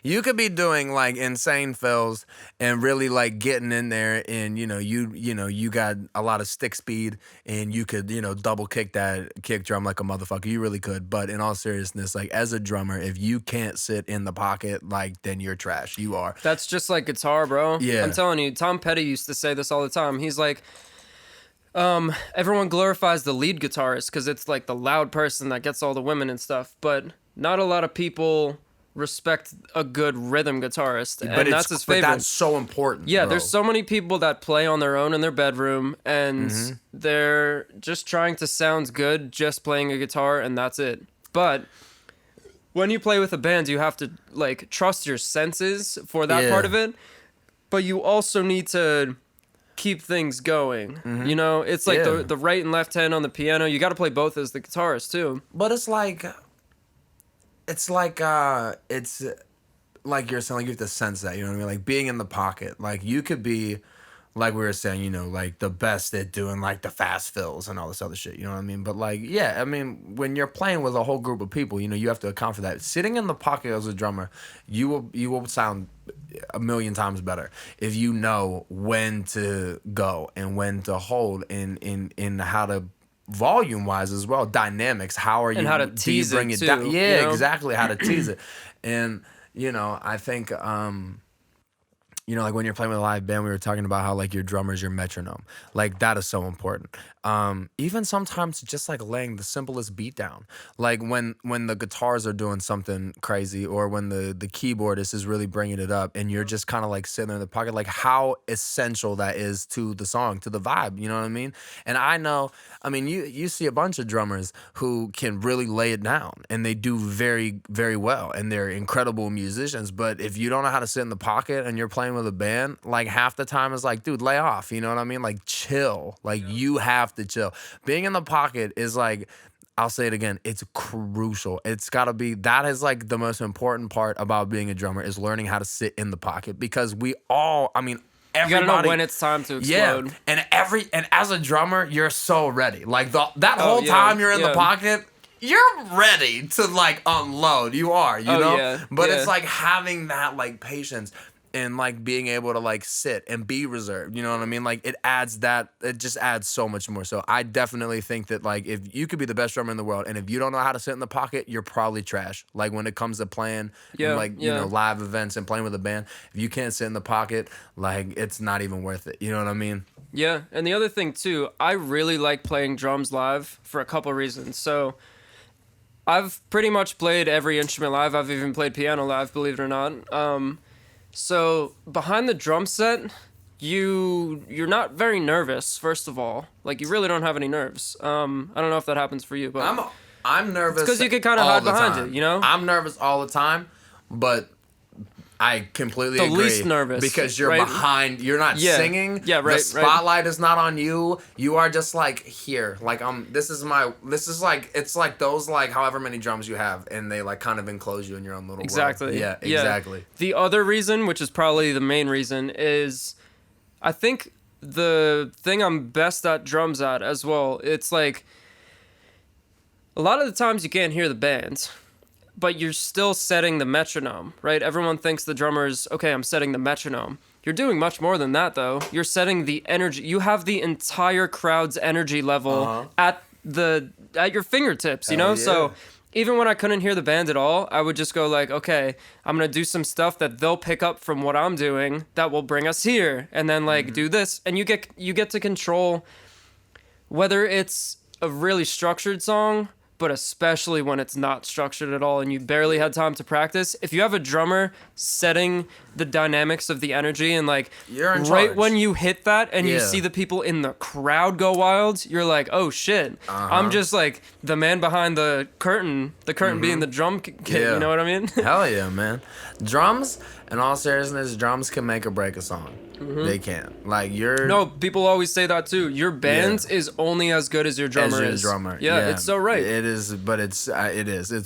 Speaker 2: you could be doing like insane fills and really like getting in there, and you got a lot of stick speed, and you could double kick that kick drum like a motherfucker. You really could. But in all seriousness, like as a drummer, if you can't sit in the pocket, like then you're trash. You are.
Speaker 1: That's just like guitar, bro.
Speaker 2: Yeah.
Speaker 1: I'm telling you, Tom Petty used to say this all the time. He's like, everyone glorifies the lead guitarist because it's like the loud person that gets all the women and stuff, but not a lot of people respect a good rhythm guitarist, and that's his favorite.
Speaker 2: But that's so important.
Speaker 1: Yeah,
Speaker 2: bro.
Speaker 1: There's so many people that play on their own in their bedroom, and they're just trying to sound good, just playing a guitar, and that's it. But when you play with a band, you have to like trust your senses for that part of it, but you also need to keep things going. You know, it's like the right and left hand on the piano. You got to play both as the guitarist too.
Speaker 2: But it's like you're saying, like you have to sense that, you know what I mean? Like being in the pocket, like you could be, like we were saying, like the best at doing like the fast fills and all this other shit, you know what I mean? But like, yeah, I mean, when you're playing with a whole group of people, you have to account for that. Sitting in the pocket as a drummer, you will sound a million times better if you know when to go and when to hold, in how to volume wise as well, dynamics, how are you,
Speaker 1: and how to tease
Speaker 2: bring
Speaker 1: it
Speaker 2: it down?
Speaker 1: too,
Speaker 2: Yeah, exactly, how to tease it. And I think you know, like when you're playing with a live band, we were talking about how like your drummer is your metronome. Like that is so important. Even sometimes just like laying the simplest beat down. Like when the guitars are doing something crazy, or when the keyboardist is really bringing it up, and you're just kind of like sitting there in the pocket, like how essential that is to the song, to the vibe. You know what I mean? And I know, I mean, you see a bunch of drummers who can really lay it down, and they do very, very well, and they're incredible musicians. But if you don't know how to sit in the pocket and you're playing with a band, like half the time is like, dude, lay off. You know what I mean? Like chill. Like you have to chill. Being in the pocket is like, I'll say it again, it's crucial. It's got to be, that is like the most important part about being a drummer, is learning how to sit in the pocket, because we all, I mean, everybody,
Speaker 1: you gotta know when it's time to explode.
Speaker 2: Yeah, and as a drummer, you're so ready. Like that whole time you're in the pocket, you're ready to like unload. You are, you know?
Speaker 1: Yeah,
Speaker 2: but it's like having that like patience, and like being able to like sit and be reserved. You know what I mean? Like it just adds so much more. So I definitely think that like if you could be the best drummer in the world, and if you don't know how to sit in the pocket, you're probably trash. Like when it comes to playing and like, you know, live events and playing with a band, if you can't sit in the pocket, like it's not even worth it. You know what I mean?
Speaker 1: Yeah. And the other thing too, I really like playing drums live for a couple reasons. So I've pretty much played every instrument live. I've even played piano live, believe it or not. So behind the drum set, you're not very nervous. First of all, like you really don't have any nerves. I don't know if that happens for you, but
Speaker 2: I'm nervous
Speaker 1: because you can kind of hide behind it. You know,
Speaker 2: I'm nervous all the time, but I completely agree.
Speaker 1: The least nervous,
Speaker 2: because you're behind. You're not singing.
Speaker 1: Yeah, right.
Speaker 2: The spotlight is not on you. You are just like here. Like This is like, it's like those like however many drums you have, and they like kind of enclose you in your own little
Speaker 1: exactly.
Speaker 2: world. Yeah, exactly.
Speaker 1: The other reason, which is probably the main reason, is I think the thing I'm best at drums at as well. It's like a lot of the times you can't hear the band, but you're still setting the metronome, right? Everyone thinks the drummer's, okay, I'm setting the metronome. You're doing much more than that, though. You're setting the energy. You have the entire crowd's energy level at your fingertips, you know? Yeah. So even when I couldn't hear the band at all, I would just go like, okay, I'm going to do some stuff that they'll pick up from what I'm doing that will bring us here. And then like do this. And you get to control whether it's a really structured song, but especially when it's not structured at all and you barely had time to practice. If you have a drummer setting the dynamics of the energy, and like right when you hit that and you see the people in the crowd go wild, you're like, oh shit, I'm just like the man behind the curtain being the drum kit, you know what I mean?
Speaker 2: Hell yeah, man. Drums, in all seriousness, drums can make or break a song. They can. Like
Speaker 1: No, people always say that too. Your band is only as good as your drummer is. Yeah, it's so right.
Speaker 2: It is, but it's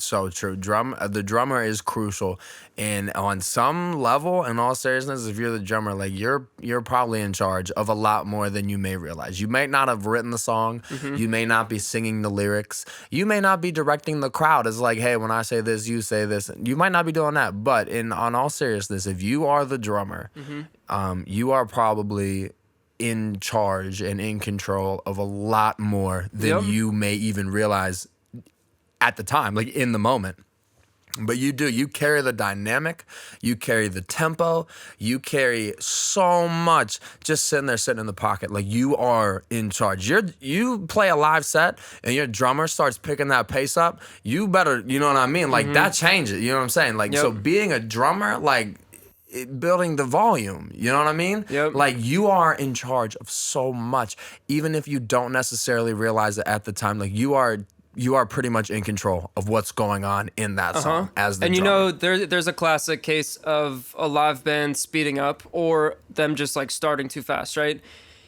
Speaker 2: so true. The drummer is crucial, and on some level, in all seriousness, if you're the drummer, like you're probably in charge of a lot more than you may realize. You may not have written the song, you may not be singing the lyrics, you may not be directing the crowd. It's like, hey, when I say this, you say this. You might not be doing that, but on all seriousness, if you are the drummer, you are probably in charge and in control of a lot more than you may even realize at the time, like in the moment. But you carry the dynamic, you carry the tempo, you carry so much just sitting in the pocket. Like you are in charge. You play a live set and your drummer starts picking that pace up, you better, you know what I mean? Like that changes, you know what I'm saying? Like, so being a drummer, like building the volume, you know what I mean? Like you are in charge of so much, even if you don't necessarily realize it at the time. Like you are pretty much in control of what's going on in that song as the drummer.
Speaker 1: You know, there's a classic case of a live band speeding up or them just like starting too fast, right?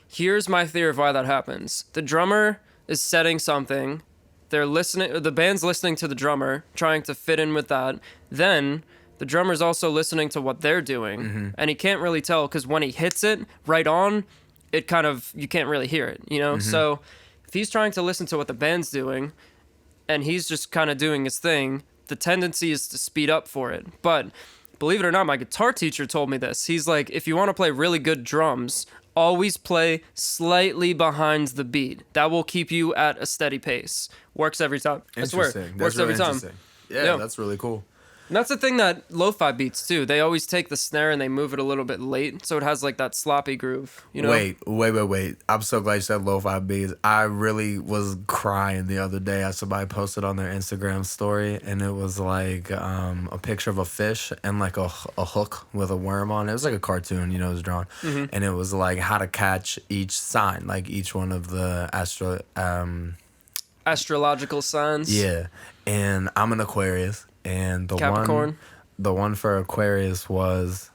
Speaker 1: Here's my theory of why that happens. The drummer is setting something, the band's listening to the drummer, trying to fit in with that. Then the drummer's also listening to what they're doing, and he can't really tell because when he hits it right on, it kind of, you can't really hear it, you know? So if he's trying to listen to what the band's doing and he's just kind of doing his thing, the tendency is to speed up for it. But believe it or not, my guitar teacher told me this. He's like, if you want to play really good drums, always play slightly behind the beat. That will keep you at a steady pace. Works every time. I swear.
Speaker 2: That's
Speaker 1: Works
Speaker 2: really
Speaker 1: every time.
Speaker 2: Yeah, that's really cool.
Speaker 1: And that's the thing that lo-fi beats too. They always take the snare and they move it a little bit late, so it has like that sloppy groove. You know?
Speaker 2: Wait. I'm so glad you said lo-fi beats. I really was crying the other day as somebody posted on their Instagram story, and it was like a picture of a fish and like a hook with a worm on it. It was like a cartoon, it was drawn, and it was like how to catch each sign, like each one of the
Speaker 1: astrological signs.
Speaker 2: Yeah, and I'm an Aquarius. And
Speaker 1: Capricorn.
Speaker 2: The one for Aquarius was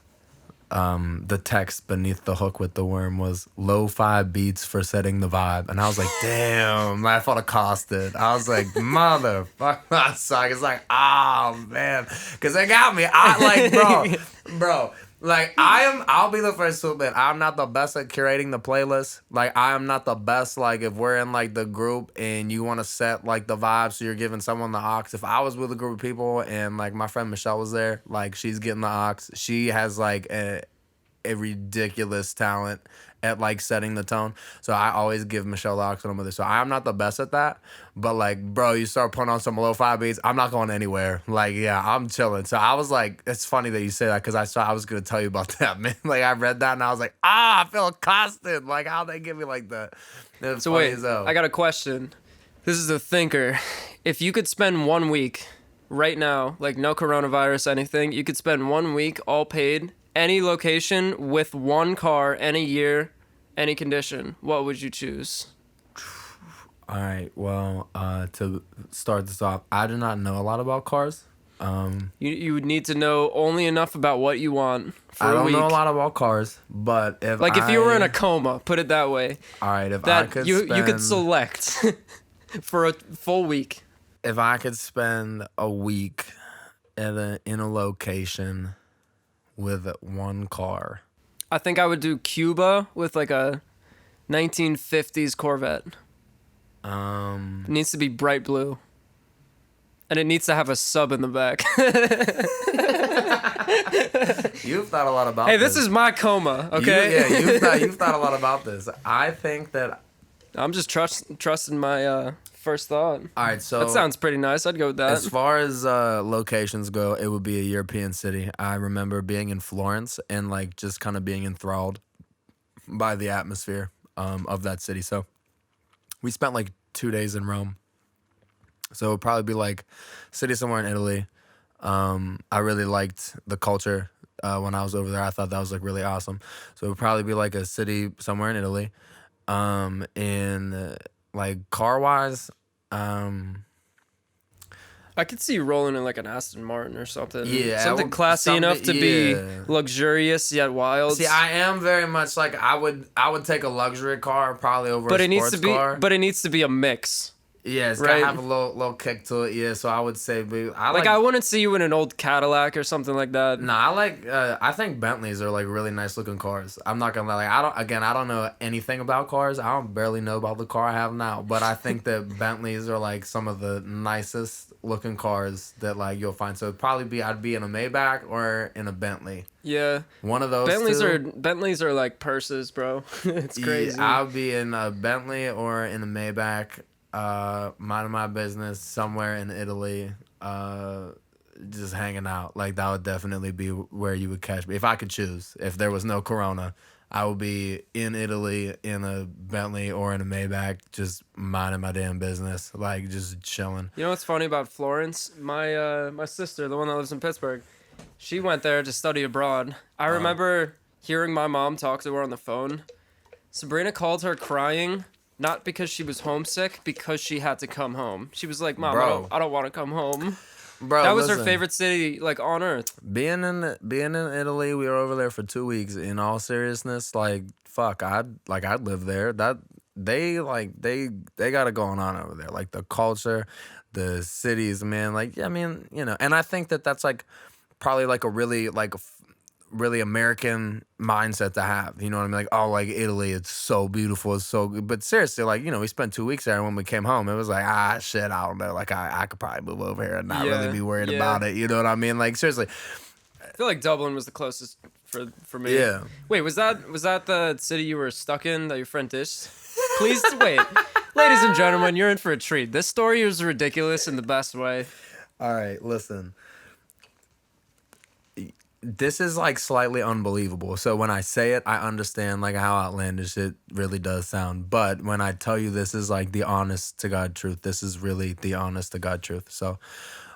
Speaker 2: the text beneath the hook with the worm was lo-fi beats for setting the vibe. And I was like, damn, I felt accosted. I was like, motherfucker, suck. It's like, oh man. Cause they got me. I like, bro. Like I'll be the first to admit I'm not the best at curating the playlist. Like I am not the best. Like if we're in like the group and you want to set like the vibe, so you're giving someone the aux. If I was with a group of people and like my friend Michelle was there, like she's getting the aux. She has like a ridiculous talent at like setting the tone. So I always give Michelle the aux when I'm with her. So I'm not the best at that. But like, bro, you start putting on some lo-fi beats, I'm not going anywhere. Like, yeah, I'm chilling. So I was like, it's funny that you say that because I was gonna tell you about that, man. Like I read that and I was like, I feel accosted. Like how they give me like the
Speaker 1: so wait, I got a question. This is a thinker. If you could spend 1 week right now, like no coronavirus, anything, you could spend 1 week all paid, any location with one car, any year, any condition, what would you choose?
Speaker 2: All right. Well, to start this off, I do not know a lot about cars.
Speaker 1: You would need to know only enough about what you want for a week. I
Speaker 2: don't know a lot about cars, but if
Speaker 1: you were in a coma, put it that way.
Speaker 2: All right. If
Speaker 1: that
Speaker 2: I could
Speaker 1: you could select for a full week.
Speaker 2: If I could spend a week in a location with one car,
Speaker 1: I think I would do Cuba with like a 1950s Corvette. It needs to be bright blue. And it needs to have a sub in the back.
Speaker 2: You've thought a lot about this.
Speaker 1: Hey, this is my coma, okay?
Speaker 2: You've thought a lot about this. I think that...
Speaker 1: I'm just trusting my first thought.
Speaker 2: All right, so...
Speaker 1: That sounds pretty nice. I'd go with that.
Speaker 2: As far as locations go, it would be a European city. I remember being in Florence and like just kind of being enthralled by the atmosphere of that city. So we spent like 2 days in Rome. So it would probably be like city somewhere in Italy. I really liked the culture when I was over there. I thought that was like really awesome. So it would probably be like a city somewhere in Italy. And like car wise,
Speaker 1: I could see you rolling in like an Aston Martin or something.
Speaker 2: Yeah,
Speaker 1: something classy enough to be luxurious yet wild.
Speaker 2: See, I am very much like I would take a luxury car probably over a sports car.
Speaker 1: But it needs to be a mix.
Speaker 2: Yeah, it's gotta have a little kick to it. Yeah, so I would say,
Speaker 1: I wouldn't see you in an old Cadillac or something like that.
Speaker 2: Nah, I think Bentleys are like really nice looking cars. I'm not gonna lie. Like, I don't know anything about cars. I don't barely know about the car I have now. But I think that Bentleys are like some of the nicest looking cars that like you'll find. So I'd be in a Maybach or in a Bentley.
Speaker 1: Yeah.
Speaker 2: One of those.
Speaker 1: Bentleys are like purses, bro. It's crazy.
Speaker 2: Yeah, I'll be in a Bentley or in a Maybach. Minding my business somewhere in Italy, just hanging out. Like that would definitely be where you would catch me if I could choose. If there was no corona, I would be in Italy in a Bentley or in a Maybach, just minding my damn business, like just chilling.
Speaker 1: You know what's funny about Florence? My sister, the one that lives in Pittsburgh, she went there to study abroad. I remember hearing my mom talk to her on the phone. Sabrina called her crying. Not because she was homesick, because she had to come home. She was like, "Mom, I don't want to come home."
Speaker 2: Bro,
Speaker 1: that was her favorite city, like on earth.
Speaker 2: Being in Italy, we were over there for 2 weeks. In all seriousness, like fuck, I'd live there. That they got it going on over there. Like the culture, the cities, man. Like I mean, and I think that's like probably like a really really American mindset to have, you know what I mean? Like, oh, like Italy, it's so beautiful, it's so good. But seriously, like, we spent 2 weeks there, and when we came home, it was like, shit, I don't know. Like, I could probably move over here and not really be worried about it. You know what I mean? Like, seriously.
Speaker 1: I feel like Dublin was the closest for me.
Speaker 2: Yeah.
Speaker 1: Wait, was that the city you were stuck in that your friend dished? Please wait. Ladies and gentlemen, you're in for a treat. This story is ridiculous in the best way.
Speaker 2: All right, listen. this is like slightly unbelievable. So when I say it, I understand like how outlandish it really does sound. But when I tell you this is like the honest to God truth, this is really the honest to God truth. So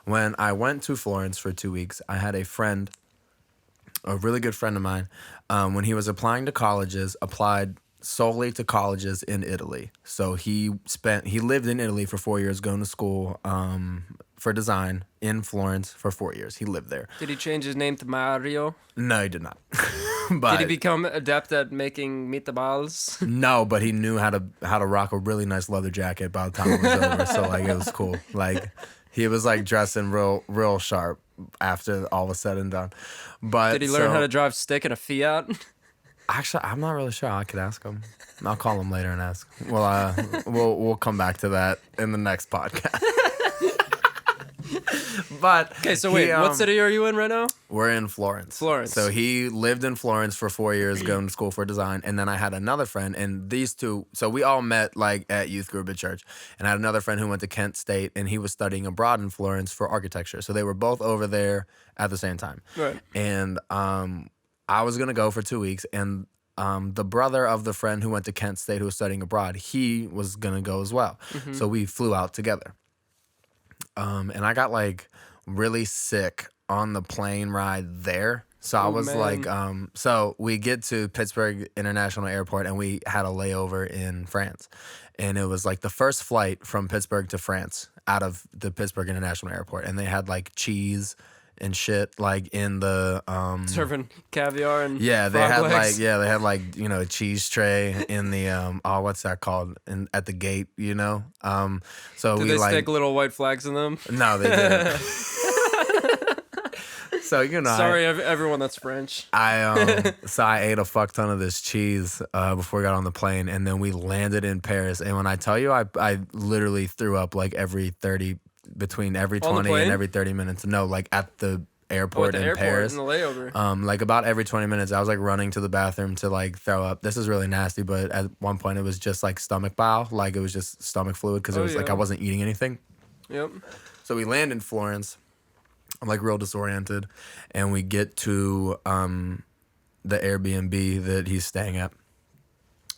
Speaker 2: when I went to Florence for 2 weeks, I had a friend, a really good friend of mine, when he was applying to colleges, applied solely to colleges in Italy. So he lived in Italy for 4 years, going to school for design in Florence for 4 years. He lived there.
Speaker 1: Did he change his name to Mario?
Speaker 2: No, he did not. But
Speaker 1: did he become adept at making meatballs?
Speaker 2: No, but he knew how to rock a really nice leather jacket by the time it was over. So like it was cool. Like he was like dressing real sharp after all was said and done. But
Speaker 1: did he learn how to drive stick in a Fiat?
Speaker 2: Actually, I'm not really sure. I could ask him. I'll call him later and ask. Well, we'll come back to that in the next podcast. But
Speaker 1: okay, so wait, what city are you in right now?
Speaker 2: We're in Florence.
Speaker 1: Florence.
Speaker 2: So he lived in Florence for 4 years, going to school for design, and then I had another friend, and these two. So we all met like at youth group at church, and I had another friend who went to Kent State, and he was studying abroad in Florence for architecture. So they were both over there at the same time.
Speaker 1: Right.
Speaker 2: And I was gonna go for 2 weeks, and the brother of the friend who went to Kent State who was studying abroad, he was gonna go as well. Mm-hmm. So we flew out together. And I got like really sick on the plane ride there. So I was like, so we get to Pittsburgh International Airport and we had a layover in France. And it was like the first flight from Pittsburgh to France out of the Pittsburgh International Airport. And they had like cheese and shit like in the
Speaker 1: serving caviar and
Speaker 2: they had
Speaker 1: legs.
Speaker 2: they had like a cheese tray in the what's that called at the gate, so
Speaker 1: did
Speaker 2: we
Speaker 1: they
Speaker 2: like
Speaker 1: stick little white flags in them?
Speaker 2: No, they didn't. So
Speaker 1: sorry everyone that's French.
Speaker 2: I ate a fuck ton of this cheese before we got on the plane, and then we landed in Paris, and when I tell you I literally threw up like between every 20 and every 30 minutes. No, like at the airport in Paris.
Speaker 1: In the layover.
Speaker 2: Like about every 20 minutes, I was like running to the bathroom to like throw up. This is really nasty, but at one point it was just like stomach bile. Like it was just stomach fluid because it was like I wasn't eating anything.
Speaker 1: Yep.
Speaker 2: So we land in Florence. I'm like real disoriented. And we get to the Airbnb that he's staying at.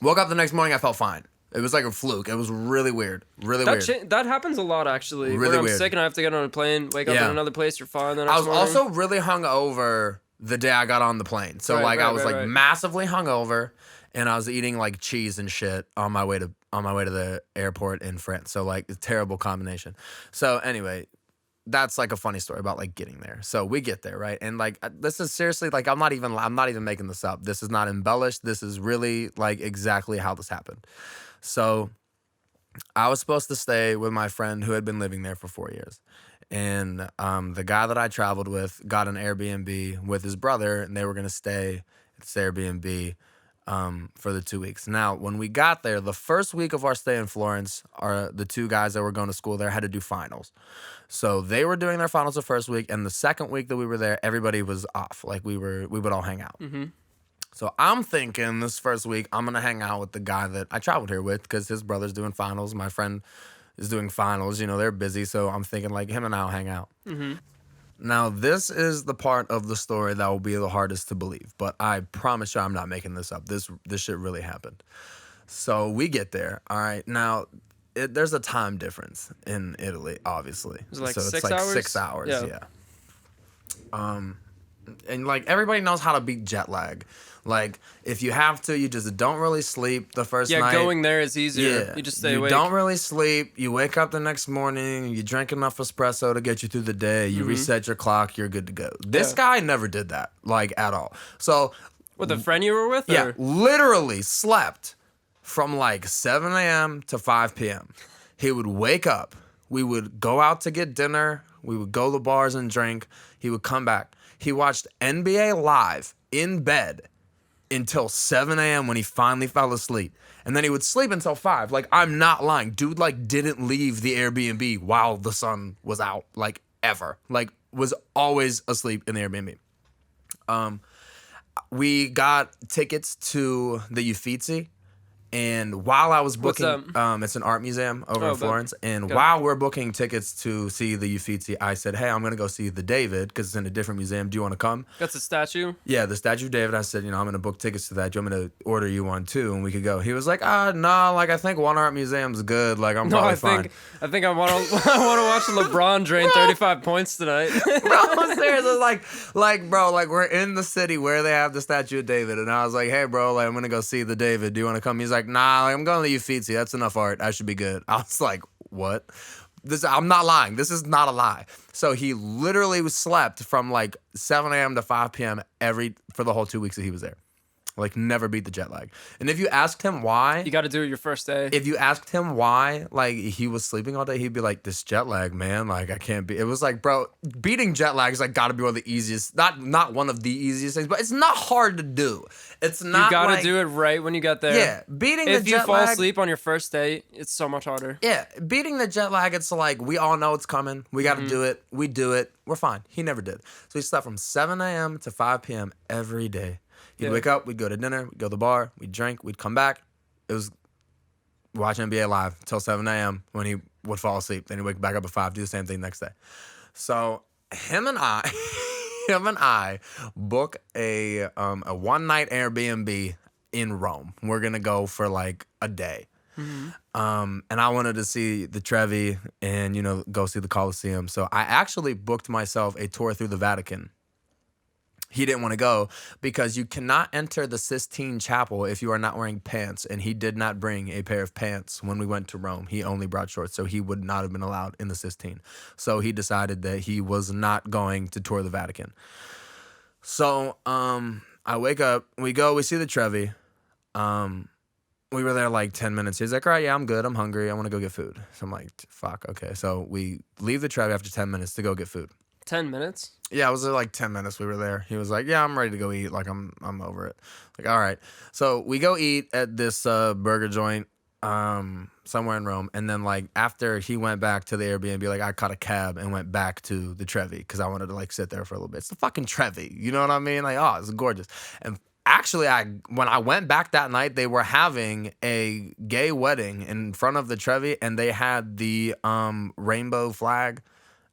Speaker 2: Woke up the next morning, I felt fine. It was like a fluke. It was really weird. Really weird.
Speaker 1: That happens a lot, actually.
Speaker 2: Really
Speaker 1: I'm
Speaker 2: weird.
Speaker 1: sick and I have to get on a plane, wake up in another place, you're fine the next
Speaker 2: I was
Speaker 1: morning.
Speaker 2: also really hungover the day I got on the plane. So I was massively hungover, and I was eating like cheese and shit on my way to the airport in France. So like a terrible combination. So anyway, that's like a funny story about like getting there. So we get there, right? And like this is seriously like I'm not even making this up. This is not embellished. This is really like exactly how this happened. So I was supposed to stay with my friend who had been living there for 4 years. And the guy that I traveled with got an Airbnb with his brother, and they were going to stay at this Airbnb for the 2 weeks. Now, when we got there, the first week of our stay in Florence, the two guys that were going to school there had to do finals. So they were doing their finals the first week, and the second week that we were there, everybody was off. Like we would all hang out. Mm-hmm. So I'm thinking this first week, I'm going to hang out with the guy that I traveled here with because his brother's doing finals. My friend is doing finals. They're busy. So I'm thinking like him and I'll hang out. Mm-hmm. Now, this is the part of the story that will be the hardest to believe. But I promise you I'm not making this up. This shit really happened. So we get there. All right. Now, there's a time difference in Italy, obviously.
Speaker 1: It's like
Speaker 2: so
Speaker 1: 6
Speaker 2: it's like
Speaker 1: hours?
Speaker 2: 6 hours. Yeah. And like everybody knows how to beat jet lag. Like if you have to, you just don't really sleep the first night.
Speaker 1: Yeah, going there is easier.
Speaker 2: Yeah.
Speaker 1: You just stay awake.
Speaker 2: You don't really sleep. You wake up the next morning. You drink enough espresso to get you through the day. You reset your clock. You're good to go. This guy never did that, like at all. So,
Speaker 1: with the friend you were with?
Speaker 2: Yeah,
Speaker 1: or?
Speaker 2: literally slept from like 7 a.m. to 5 p.m. He would wake up. We would go out to get dinner. We would go to bars and drink. He would come back. He watched NBA Live in bed until 7 a.m. when he finally fell asleep. And then he would sleep until 5. Like, I'm not lying. Dude, like, didn't leave the Airbnb while the sun was out, like, ever. Like, was always asleep in the Airbnb. We got tickets to the Uffizi, And while I was booking,
Speaker 1: What's
Speaker 2: it's an art museum over in Florence. And
Speaker 1: okay.
Speaker 2: while we're booking tickets to see the Uffizi, I said, hey, I'm going to go see the David because it's in a different museum. Do you want to come?
Speaker 1: That's a statue?
Speaker 2: Yeah, the statue of David. I said, I'm going to book tickets to that. Do you want me to order you one too? And we could go. He was like, no, like I think one art museum's good. Like I'm probably fine.
Speaker 1: I think I want to watch LeBron drain 35 points tonight.
Speaker 2: Bro, seriously, bro, we're in the city where they have the statue of David, and I was like, hey, bro, like I'm gonna go see the David. Do you want to come? He's like, nah, like, I'm going to the Uffizi. That's enough art. I should be good. I was like, what? I'm not lying. This is not a lie. So he literally slept from like 7 a.m. to 5 p.m. for the whole 2 weeks that he was there. Like, never beat the jet lag. And if you asked him why...
Speaker 1: You got to do it your first day.
Speaker 2: If you asked him why, like, he was sleeping all day, he'd be like, this jet lag, man, like, I can't be... It was like, bro, beating jet lag is, like, got to be one of the easiest... Not one of the easiest things, but it's not hard to do. It's not,
Speaker 1: you got to do it right when you get there.
Speaker 2: Yeah, beating the jet lag...
Speaker 1: If you fall asleep on your first day, it's so much harder.
Speaker 2: Yeah, beating the jet lag, it's like, we all know it's coming. We got to do it. We do it. We're fine. He never did. So he slept from 7 a.m. to 5 p.m. every day. He'd wake up, we'd go to dinner, we'd go to the bar, we'd drink, we'd come back. It was watch NBA live till 7 a.m. when he would fall asleep. Then he'd wake back up at 5, do the same thing next day. So him and I book a one-night Airbnb in Rome. We're going to go for like a day. Mm-hmm. And I wanted to see the Trevi and, go see the Colosseum. So I actually booked myself a tour through the Vatican. He didn't want to go because you cannot enter the Sistine Chapel if you are not wearing pants, and he did not bring a pair of pants when we went to Rome. He only brought shorts, so he would not have been allowed in the Sistine. So he decided that he was not going to tour the Vatican. So I wake up, we see the Trevi. We were there like 10 minutes. He's like, all right, yeah, I'm good. I'm hungry. I want to go get food. So I'm like, fuck, okay. So we leave the Trevi after 10 minutes to go get food.
Speaker 1: 10 minutes?
Speaker 2: Yeah, it was like 10 minutes we were there. He was like, yeah, I'm ready to go eat. Like, I'm over it. Like, all right. So we go eat at this burger joint somewhere in Rome. And then, like, after he went back to the Airbnb, like, I caught a cab and went back to the Trevi because I wanted to, like, sit there for a little bit. It's the fucking Trevi. You know what I mean? Like, oh, it's gorgeous. And actually, when I went back that night, they were having a gay wedding in front of the Trevi, and they had the rainbow flag.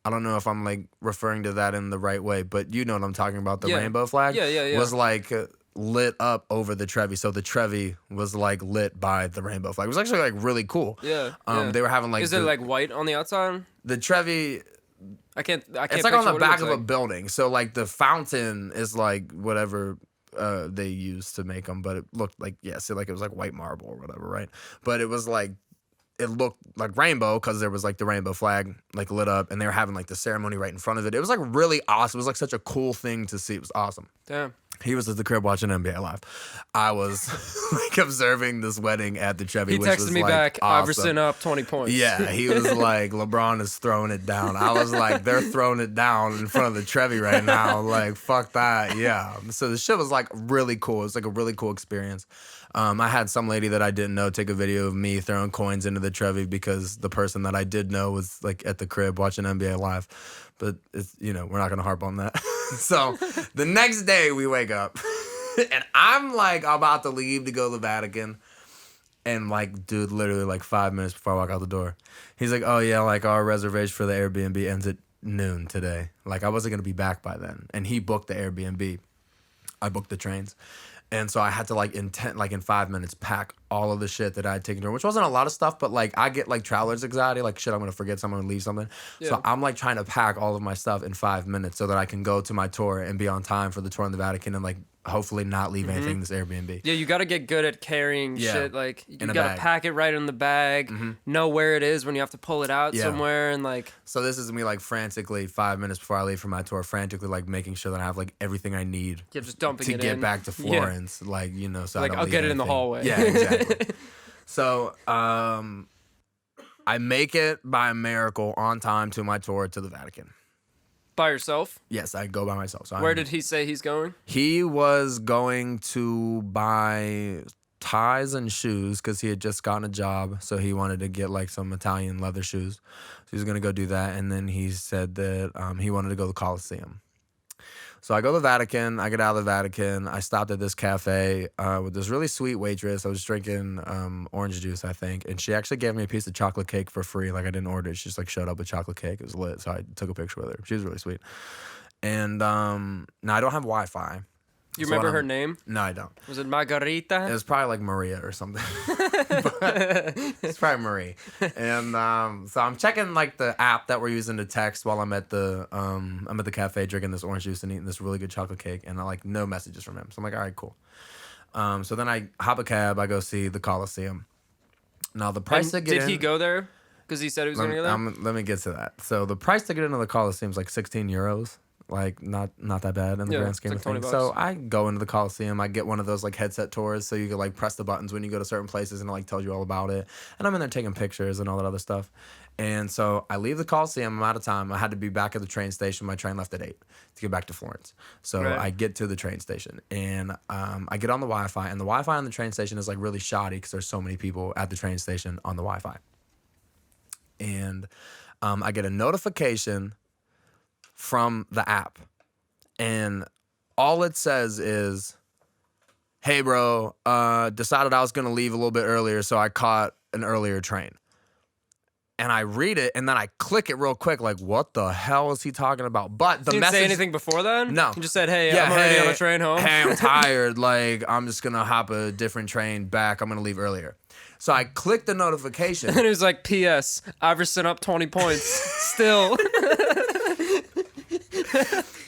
Speaker 2: I don't know if I'm like referring to that in the right way, but you know what I'm talking about. The rainbow flag was like lit up over the Trevi. So the Trevi was like lit by the rainbow flag. It was actually like really cool.
Speaker 1: Yeah.
Speaker 2: They were having like...
Speaker 1: Is it like white on the outside?
Speaker 2: The Trevi...
Speaker 1: I can't
Speaker 2: It's like on the back of a building. So like the fountain is like whatever they used to make them, but it looked like, like it was like white marble or whatever, right? But it was like... It looked like rainbow because there was like the rainbow flag like lit up, and they were having like the ceremony right in front of it. It was like really awesome. It was like such a cool thing to see. It was awesome.
Speaker 1: Damn.
Speaker 2: He was at the crib watching NBA Live. I was like observing this wedding at the Trevi.
Speaker 1: He texted me back,
Speaker 2: awesome.
Speaker 1: Iverson up 20 points.
Speaker 2: Yeah, he was like, LeBron is throwing it down. I was like, they're throwing it down in front of the Trevi right now. Like, fuck that. Yeah. So the shit was like really cool. It was like a really cool experience. I had some lady that I didn't know take a video of me throwing coins into the Trevi because the person that I did know was like at the crib watching NBA Live. But it's, we're not going to harp on that. So the next day we wake up and I'm like about to leave to go to the Vatican. And like, dude, literally like 5 minutes before I walk out the door, he's like, oh yeah, like our reservation for the Airbnb ends at noon today. Like I wasn't going to be back by then. And he booked the Airbnb. I booked the trains. And so I had to like in 5 minutes pack all of the shit that I had taken to her, which wasn't a lot of stuff, but like I get like traveler's anxiety, like shit, I'm gonna forget something, I'm gonna leave something. Yeah. So I'm like trying to pack all of my stuff in 5 minutes so that I can go to my tour and be on time for the tour in the Vatican and like hopefully not leave anything in this Airbnb.
Speaker 1: Yeah, you gotta get good at carrying shit. Like you gotta pack it right in the bag, know where it is when you have to pull it out somewhere, and like. So
Speaker 2: this is me like frantically 5 minutes before I leave for my tour, frantically like making sure that I have like everything I need.
Speaker 1: Yeah, just dumping
Speaker 2: to
Speaker 1: it
Speaker 2: get
Speaker 1: in.
Speaker 2: back to Florence, like so
Speaker 1: like
Speaker 2: I don't
Speaker 1: I'll
Speaker 2: leave
Speaker 1: get it
Speaker 2: anything.
Speaker 1: in the hallway.
Speaker 2: Yeah, exactly. So I make it by a miracle on time to my tour to the Vatican.
Speaker 1: By yourself?
Speaker 2: Yes, I go by myself. So
Speaker 1: where did he say he's going?
Speaker 2: He was going to buy ties and shoes because he had just gotten a job. So he wanted to get like some Italian leather shoes. So he was going to go do that. And then he said that he wanted to go to the Colosseum. So I go to the Vatican. I get out of the Vatican. I stopped at this cafe with this really sweet waitress. I was drinking orange juice, I think, and she actually gave me a piece of chocolate cake for free. Like I didn't order it. She just like showed up with chocolate cake. It was lit. So I took a picture with her. She was really sweet. And now I don't have Wi-Fi.
Speaker 1: You remember her name?
Speaker 2: No, I don't.
Speaker 1: Was it Margarita?
Speaker 2: It was probably like Maria or something. But it's probably Marie. And so I'm checking like the app that we're using to text while I'm at the cafe drinking this orange juice and eating this really good chocolate cake, and I like no messages from him. So I'm like, all right, cool. So then I hop a cab. I go see the Coliseum. Now the price to get in.
Speaker 1: Did he go there? Because he said he was going to go there.
Speaker 2: Let me get to that. So the price to get into the Coliseum is like 16 euros. Like not that bad in the grand scheme of things. So I go into the Coliseum. I get one of those like headset tours, so you can like press the buttons when you go to certain places, and it like tells you all about it. And I'm in there taking pictures and all that other stuff. And so I leave the Coliseum. I'm out of time. I had to be back at the train station. My train left at 8 to get back to Florence. So I get to the train station, and I get on the Wi-Fi. And the Wi-Fi on the train station is like really shoddy because there's so many people at the train station on the Wi-Fi. And I get a notification from the app, and all it says is, hey bro, decided I was gonna leave a little bit earlier, so I caught an earlier train. And I read it, and then I click it real quick, like, what the hell is he talking about? But the
Speaker 1: He didn't say anything before then?
Speaker 2: No.
Speaker 1: He just said, hey, I'm already on a train home.
Speaker 2: Hey, I'm tired, like, I'm just gonna hop a different train back, I'm gonna leave earlier. So I clicked the notification.
Speaker 1: And it was like, P.S. Iverson up 20 points. Still.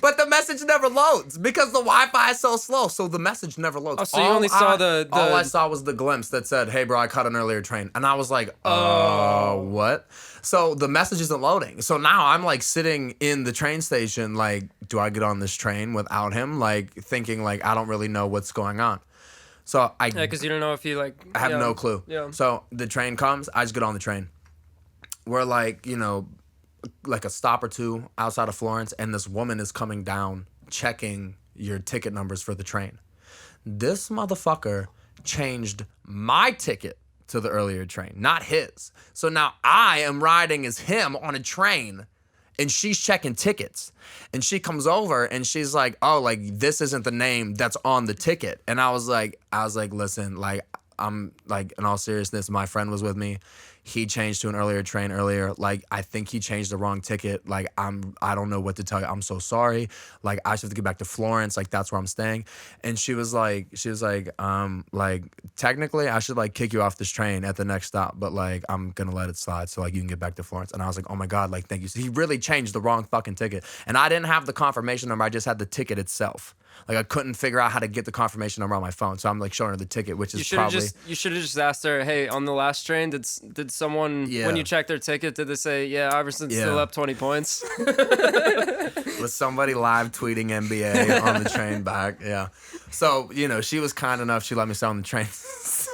Speaker 2: But the message never loads because the Wi-Fi is so slow. So the message never loads.
Speaker 1: Oh, so you only saw the...
Speaker 2: All I saw was the glimpse that said, hey, bro, I caught an earlier train. And I was like, what? So the message isn't loading. So now I'm like sitting in the train station, like, do I get on this train without him? Like thinking like, I don't really know what's going on. So I...
Speaker 1: Yeah, because you don't know if he like...
Speaker 2: I have no clue.
Speaker 1: Yeah.
Speaker 2: So the train comes. I just get on the train. We're like, you know... like a stop or two outside of Florence, and this woman is coming down checking your ticket numbers for the train. This motherfucker changed my ticket to the earlier train, not his. So now I am riding as him on a train, and she's checking tickets. And she comes over and she's like, oh, like this isn't the name that's on the ticket. And I was like, listen, like I'm like, in all seriousness, my friend was with me. He changed to an earlier train earlier. Like, I think he changed the wrong ticket. Like, I don't know what to tell you. I'm so sorry. Like, I should have to get back to Florence. Like, that's where I'm staying. And she was like, technically, I should like kick you off this train at the next stop, but like, I'm gonna let it slide so like you can get back to Florence. And I was like, oh my God, like, thank you. So he really changed the wrong fucking ticket. And I didn't have the confirmation number. I just had the ticket itself. Like I couldn't figure out how to get the confirmation number on my phone, so I'm like showing her the ticket, which is you should
Speaker 1: have just asked her, hey, on the last train, did someone when you checked their ticket, did they say, yeah, Iverson's still up 20 points?
Speaker 2: Was somebody live tweeting NBA on the train back? Yeah. So you know she was kind enough; she let me stay on the train. So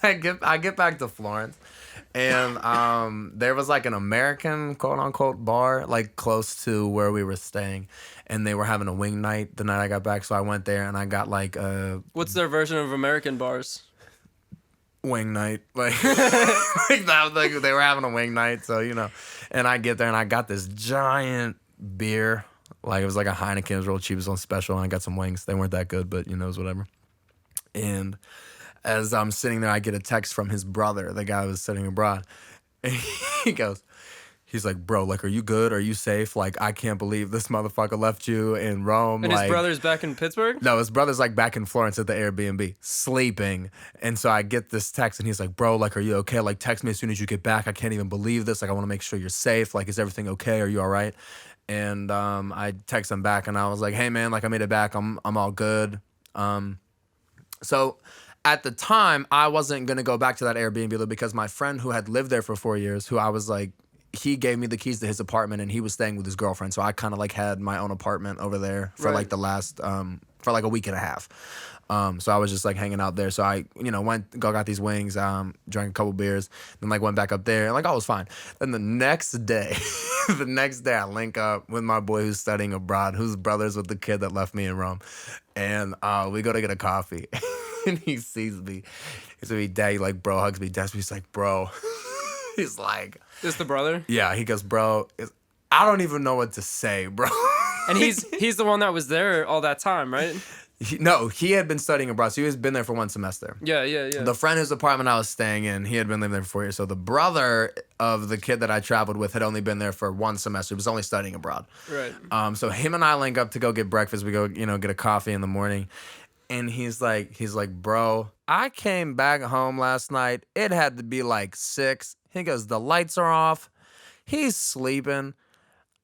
Speaker 2: I get back to Florence. And there was like an American quote unquote bar like close to where we were staying, and they were having a wing night the night I got back. So I went there and I got like
Speaker 1: what's their version of American bars?
Speaker 2: Wing night, like that. Like they were having a wing night, so you know. And I get there and I got this giant beer, like it was like a Heineken, it was real cheap, it was on special, and I got some wings. They weren't that good, but you know, it was whatever. And as I'm sitting there, I get a text from his brother, the guy who was sitting abroad. And he's like, bro, like, are you good? Are you safe? Like, I can't believe this motherfucker left you in Rome.
Speaker 1: And
Speaker 2: like,
Speaker 1: his brother's back in Pittsburgh?
Speaker 2: No, his brother's like back in Florence at the Airbnb, sleeping. And so I get this text and he's like, bro, like, are you okay? Like, text me as soon as you get back. I can't even believe this. Like, I want to make sure you're safe. Like, is everything okay? Are you all right? And I text him back and I was like, hey, man, like, I made it back. I'm all good. So at the time, I wasn't going to go back to that Airbnb because my friend who had lived there for 4 years, who I was like, he gave me the keys to his apartment and he was staying with his girlfriend. So I kind of like had my own apartment over there for like the last, for like a week and a half. So I was just like hanging out there. So I, you know, got these wings, drank a couple beers, then like went back up there and like I was fine. Then the next day, I link up with my boy who's studying abroad, whose brother's with the kid that left me in Rome. And we go to get a coffee and he sees me. He's like, Daddy, like, bro, hugs me. He's like, bro. He's like.
Speaker 1: Is the brother?
Speaker 2: Yeah, he goes, bro, I don't even know what to say, bro.
Speaker 1: And he's the one that was there all that time, right?
Speaker 2: No, he had been studying abroad, so he had been there for 1 semester.
Speaker 1: Yeah.
Speaker 2: The friend whose apartment I was staying in, he had been living there for 4 years. So the brother of the kid that I traveled with had only been there for 1 semester. He was only studying abroad.
Speaker 1: Right.
Speaker 2: So him and I link up to go get breakfast. We go, get a coffee in the morning. And he's like, bro, I came back home last night. It had to be like 6. He goes, the lights are off. He's sleeping.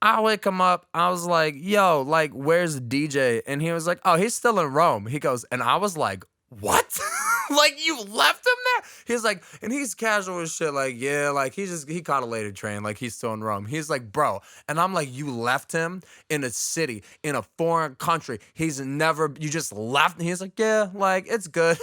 Speaker 2: I wake him up. I was like, yo, like, where's DJ? And he was like, oh, he's still in Rome. He goes, and I was like, what? Like, you left him there? He's like, and he's casual as shit. Like, yeah, like, he caught a later train. Like, he's still in Rome. He's like, bro. And I'm like, you left him in a city, in a foreign country. You just left. And he's like, yeah, like, it's good.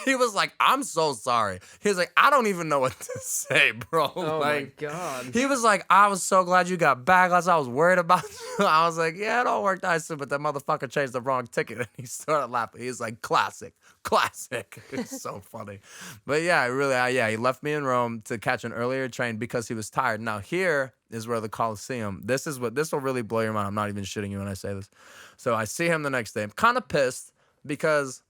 Speaker 2: He was like, I'm so sorry. He was like, I don't even know what to say, bro.
Speaker 1: Oh,
Speaker 2: like,
Speaker 1: my God.
Speaker 2: He was like, I was so glad you got back. I was worried about you. I was like, yeah, it all worked out, but that motherfucker changed the wrong ticket. And he started laughing. He was like, classic. It's so funny. But yeah, he left me in Rome to catch an earlier train because he was tired. Now, here is where the Colosseum, this will really blow your mind. I'm not even shitting you when I say this. So I see him the next day. I'm kind of pissed because,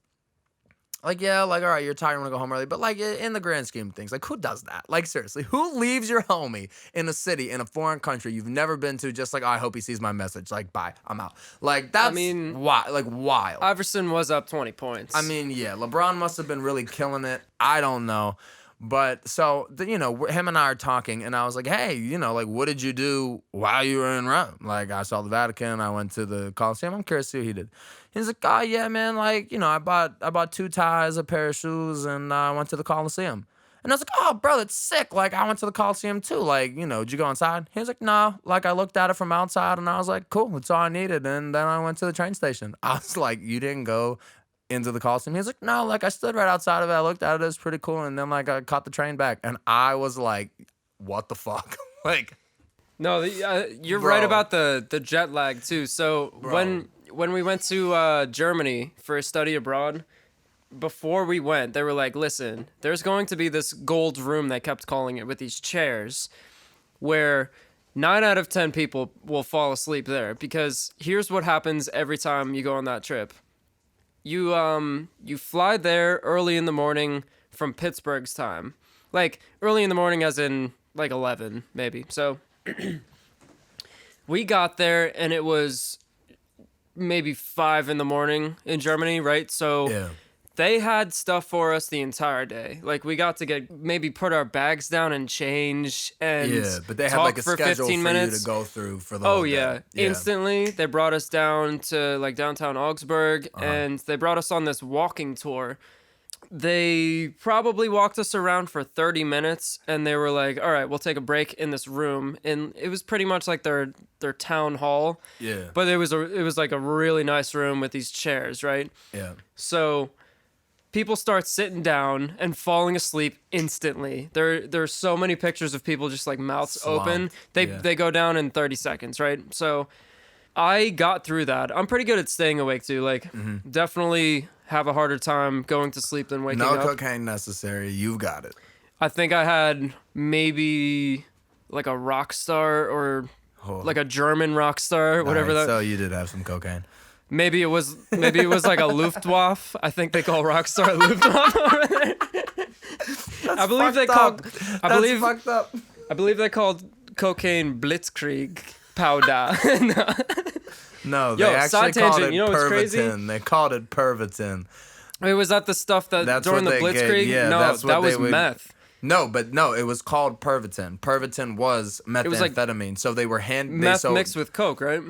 Speaker 2: like, yeah, like, all right, you're tired, you want to go home early. But, like, in the grand scheme of things, like, who does that? Like, seriously, who leaves your homie in a city, in a foreign country you've never been to, just like, oh, I hope he sees my message. Like, bye, I'm out. Like, that's wild.
Speaker 1: Iverson was up 20 points.
Speaker 2: I mean, yeah, LeBron must have been really killing it. I don't know. But so, him and I are talking, and I was like, hey, like, what did you do while you were in Rome? Like, I saw the Vatican, I went to the Colosseum. I'm curious to see what he did. He's like, oh, yeah, man, like, I bought 2 ties, a pair of shoes, and I went to the Colosseum. And I was like, oh, bro, that's sick. Like, I went to the Colosseum, too. Like, did you go inside? He was like, no. Like, I looked at it from outside, and I was like, cool, that's all I needed. And then I went to the train station. I was like, you didn't go into the Coliseum? He was like, no, like, I stood right outside of it. I looked at it. It was pretty cool. And then, like, I caught the train back. And I was like, what the fuck? Like,
Speaker 1: no, you're right about the jet lag, too. So when we went to Germany for a study abroad, before we went, they were like, listen, there's going to be this gold room, they kept calling it, with these chairs, where 9 out of 10 people will fall asleep there. Because here's what happens every time you go on that trip. You fly there early in the morning from Pittsburgh's time. Like, early in the morning as in, like, 11, maybe. So, we got there, and it was maybe 5 in the morning in Germany, right? So,
Speaker 2: yeah.
Speaker 1: They had stuff for us the entire day. Like, we got to maybe put our bags down and change and
Speaker 2: but they had,
Speaker 1: talk
Speaker 2: like, a
Speaker 1: for
Speaker 2: schedule
Speaker 1: 15
Speaker 2: for
Speaker 1: minutes.
Speaker 2: you to go through for the whole day.
Speaker 1: Yeah. Instantly, they brought us down to, like, downtown Augsburg, and they brought us on this walking tour. They probably walked us around for 30 minutes, and they were like, all right, we'll take a break in this room. And it was pretty much like their town hall.
Speaker 2: Yeah.
Speaker 1: But it was like a really nice room with these chairs, right?
Speaker 2: Yeah.
Speaker 1: So people start sitting down and falling asleep instantly. There's so many pictures of people just, like, mouths open. They go down in 30 seconds, right? So I got through that. I'm pretty good at staying awake, too. Like, definitely have a harder time going to sleep than waking up.
Speaker 2: No cocaine necessary. You've got it.
Speaker 1: I think I had maybe, like, a rock star or like a German rock star, whatever that.
Speaker 2: So you did have some cocaine.
Speaker 1: Maybe it was like a Luftwaffe. I think they call Rockstar Luftwaffe over there. I believe they called cocaine Blitzkrieg powder.
Speaker 2: No, they actually called it Pervitin.
Speaker 1: Crazy?
Speaker 2: They called it Pervitin.
Speaker 1: Wait, was that the stuff during the Blitzkrieg?
Speaker 2: Yeah,
Speaker 1: no, that was meth.
Speaker 2: No, it was called Pervitin. Pervitin was methamphetamine. Like, so they were
Speaker 1: meth mixed with coke, right?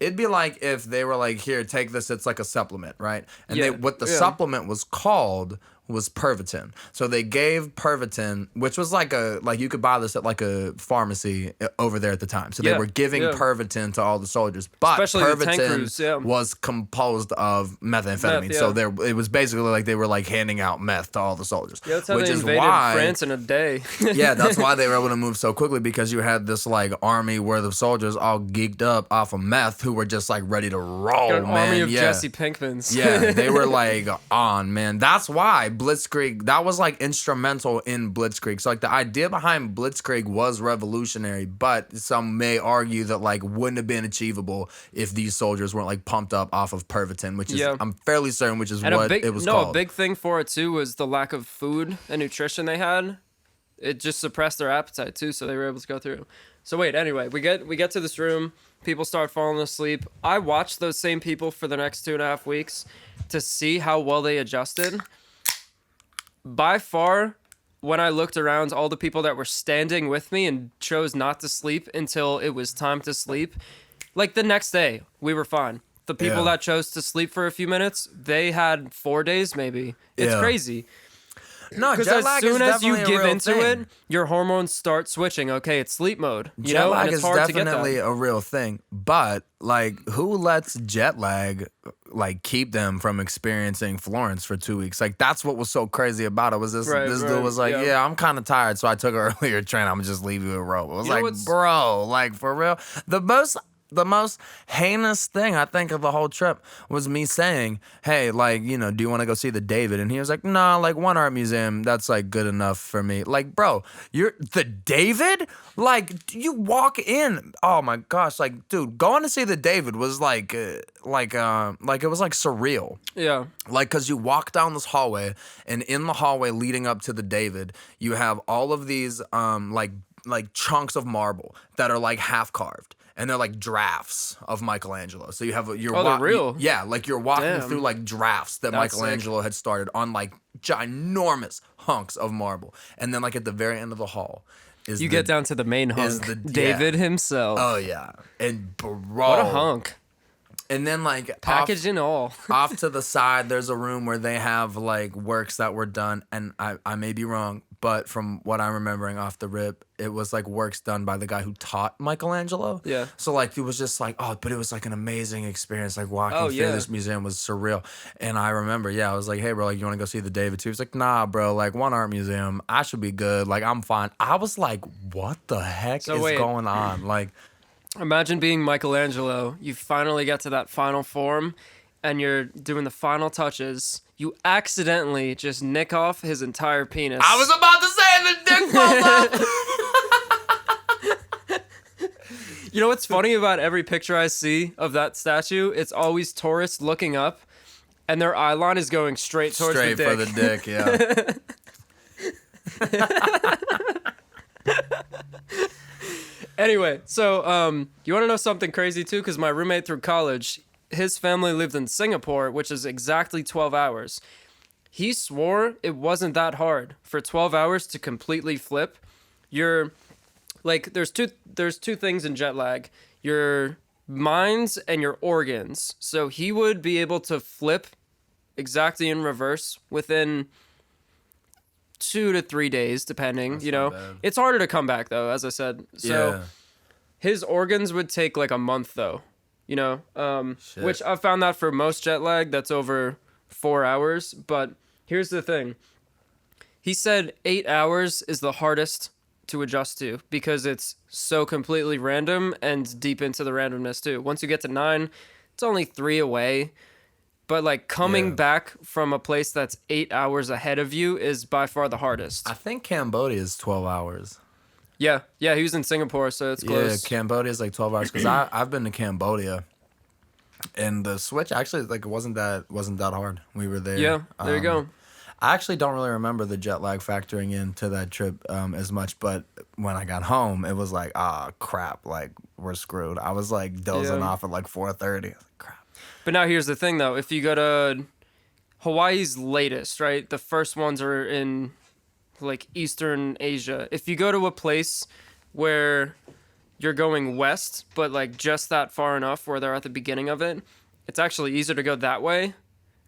Speaker 2: It'd be like if they were like, here, take this, it's like a supplement, right? And what the supplement was called was Pervitin. So they gave Pervitin, which was like you could buy this at like a pharmacy over there at the time. So they were giving Pervitin to all the soldiers. But especially Pervitin was composed of methamphetamine. So it was basically like they were like handing out meth to all the soldiers.
Speaker 1: Yeah, that's how they invaded France in a day.
Speaker 2: Yeah, that's why they were able to move so quickly, because you had this like army where the soldiers all geeked up off of meth who who were just like ready to roll,
Speaker 1: Got an
Speaker 2: man.
Speaker 1: army of
Speaker 2: yeah.
Speaker 1: Jesse Pinkmans.
Speaker 2: Yeah, they were like on, man. That's why Blitzkrieg, that was like instrumental in Blitzkrieg. So like the idea behind Blitzkrieg was revolutionary, but some may argue that like wouldn't have been achievable if these soldiers weren't like pumped up off of Pervitin, which is I'm fairly certain which is
Speaker 1: and
Speaker 2: what it was called.
Speaker 1: A big thing for it too was the lack of food and nutrition they had. It just suppressed their appetite too, so they were able to go through. So wait, anyway, we get to this room. People start falling asleep. I watched those same people for the next 2.5 weeks to see how well they adjusted. By far, when I looked around, all the people that were standing with me and chose not to sleep until it was time to sleep, like the next day, we were fine. The people that chose to sleep for a few minutes, they had 4 days maybe. It's crazy.
Speaker 2: No,
Speaker 1: because
Speaker 2: jet lag
Speaker 1: as soon
Speaker 2: is
Speaker 1: as you
Speaker 2: definitely a
Speaker 1: give
Speaker 2: real
Speaker 1: into
Speaker 2: thing.
Speaker 1: it, your hormones start switching. Okay, it's sleep mode. You
Speaker 2: jet
Speaker 1: know,
Speaker 2: lag
Speaker 1: and it's
Speaker 2: is
Speaker 1: hard to get
Speaker 2: definitely
Speaker 1: that.
Speaker 2: a real thing, but like who lets jet lag like keep them from experiencing Florence for 2 weeks? Like that's what was so crazy about it. Was this dude was like, yeah, I'm kind of tired, so I took an earlier train. I'm gonna just leave you a rope. It was like, bro, like for real. The most heinous thing I think of the whole trip was me saying, hey, like, you know, do you want to go see the David? And he was like, nah, like one art museum, that's like good enough for me. Like, bro, you're the David? Like, you walk in. Oh my gosh, like, dude, going to see the David was like it was like surreal.
Speaker 1: Yeah.
Speaker 2: Like, cause you walk down this hallway, and in the hallway leading up to the David, you have all of these like chunks of marble that are like half carved. And they're like drafts of Michelangelo. So you have
Speaker 1: they're real.
Speaker 2: like you're walking through like drafts that
Speaker 1: That's
Speaker 2: Michelangelo had started on like ginormous hunks of marble. And then like at the very end of the hall is
Speaker 1: get down to the main hunk, David himself.
Speaker 2: Oh yeah, and bro,
Speaker 1: what a hunk.
Speaker 2: And then like
Speaker 1: package and all.
Speaker 2: off to the side, there's a room where they have like works that were done, and I may be wrong, but from what I'm remembering off the rip, it was like works done by the guy who taught Michelangelo.
Speaker 1: Yeah.
Speaker 2: So like it was just like, oh, but it was like an amazing experience. Like walking through this museum was surreal. And I remember, I was like, hey bro, like you want to go see the David too? He was like, nah, bro, like one art museum, I should be good. Like I'm fine. I was like, what the heck is going on? Like.
Speaker 1: Imagine being Michelangelo. You finally get to that final form, and you're doing the final touches. You accidentally just nick off his entire penis.
Speaker 2: I was about to say the dick falls off.
Speaker 1: You know what's funny about every picture I see of that statue? It's always tourists looking up, and their eye line is going straight towards the dick.
Speaker 2: Straight for the dick, yeah.
Speaker 1: Anyway, so you want to know something crazy too? Because my roommate through college, his family lived in Singapore, which is exactly 12 hours. He swore it wasn't that hard for 12 hours to completely flip. You're like, there's two things in jet lag: your minds and your organs. So he would be able to flip exactly in reverse within 2 to 3 days, depending. That's, you know, it's harder to come back though, as I said. So his organs would take like a month though, you know, which I found that for most jet lag, that's over 4 hours. But here's the thing. He said 8 hours is the hardest to adjust to because it's so completely random and deep into the randomness too. Once you get to 9, it's only 3 away. But like coming back from a place that's 8 hours ahead of you is by far the hardest.
Speaker 2: I think Cambodia is 12 hours.
Speaker 1: Yeah, he was in Singapore, so it's close.
Speaker 2: Yeah, Cambodia is like 12 hours because I've been to Cambodia, and the switch actually like wasn't that hard. We were there.
Speaker 1: Yeah, there you go.
Speaker 2: I actually don't really remember the jet lag factoring into that trip as much, but when I got home, it was like, crap, like we're screwed. I was like dozing off at like 4:30. Like, crap.
Speaker 1: But now here's the thing, though. If you go to Hawaii's latest, right? The first ones are in, like, Eastern Asia. If you go to a place where you're going west, but, like, just that far enough where they're at the beginning of it, it's actually easier to go that way.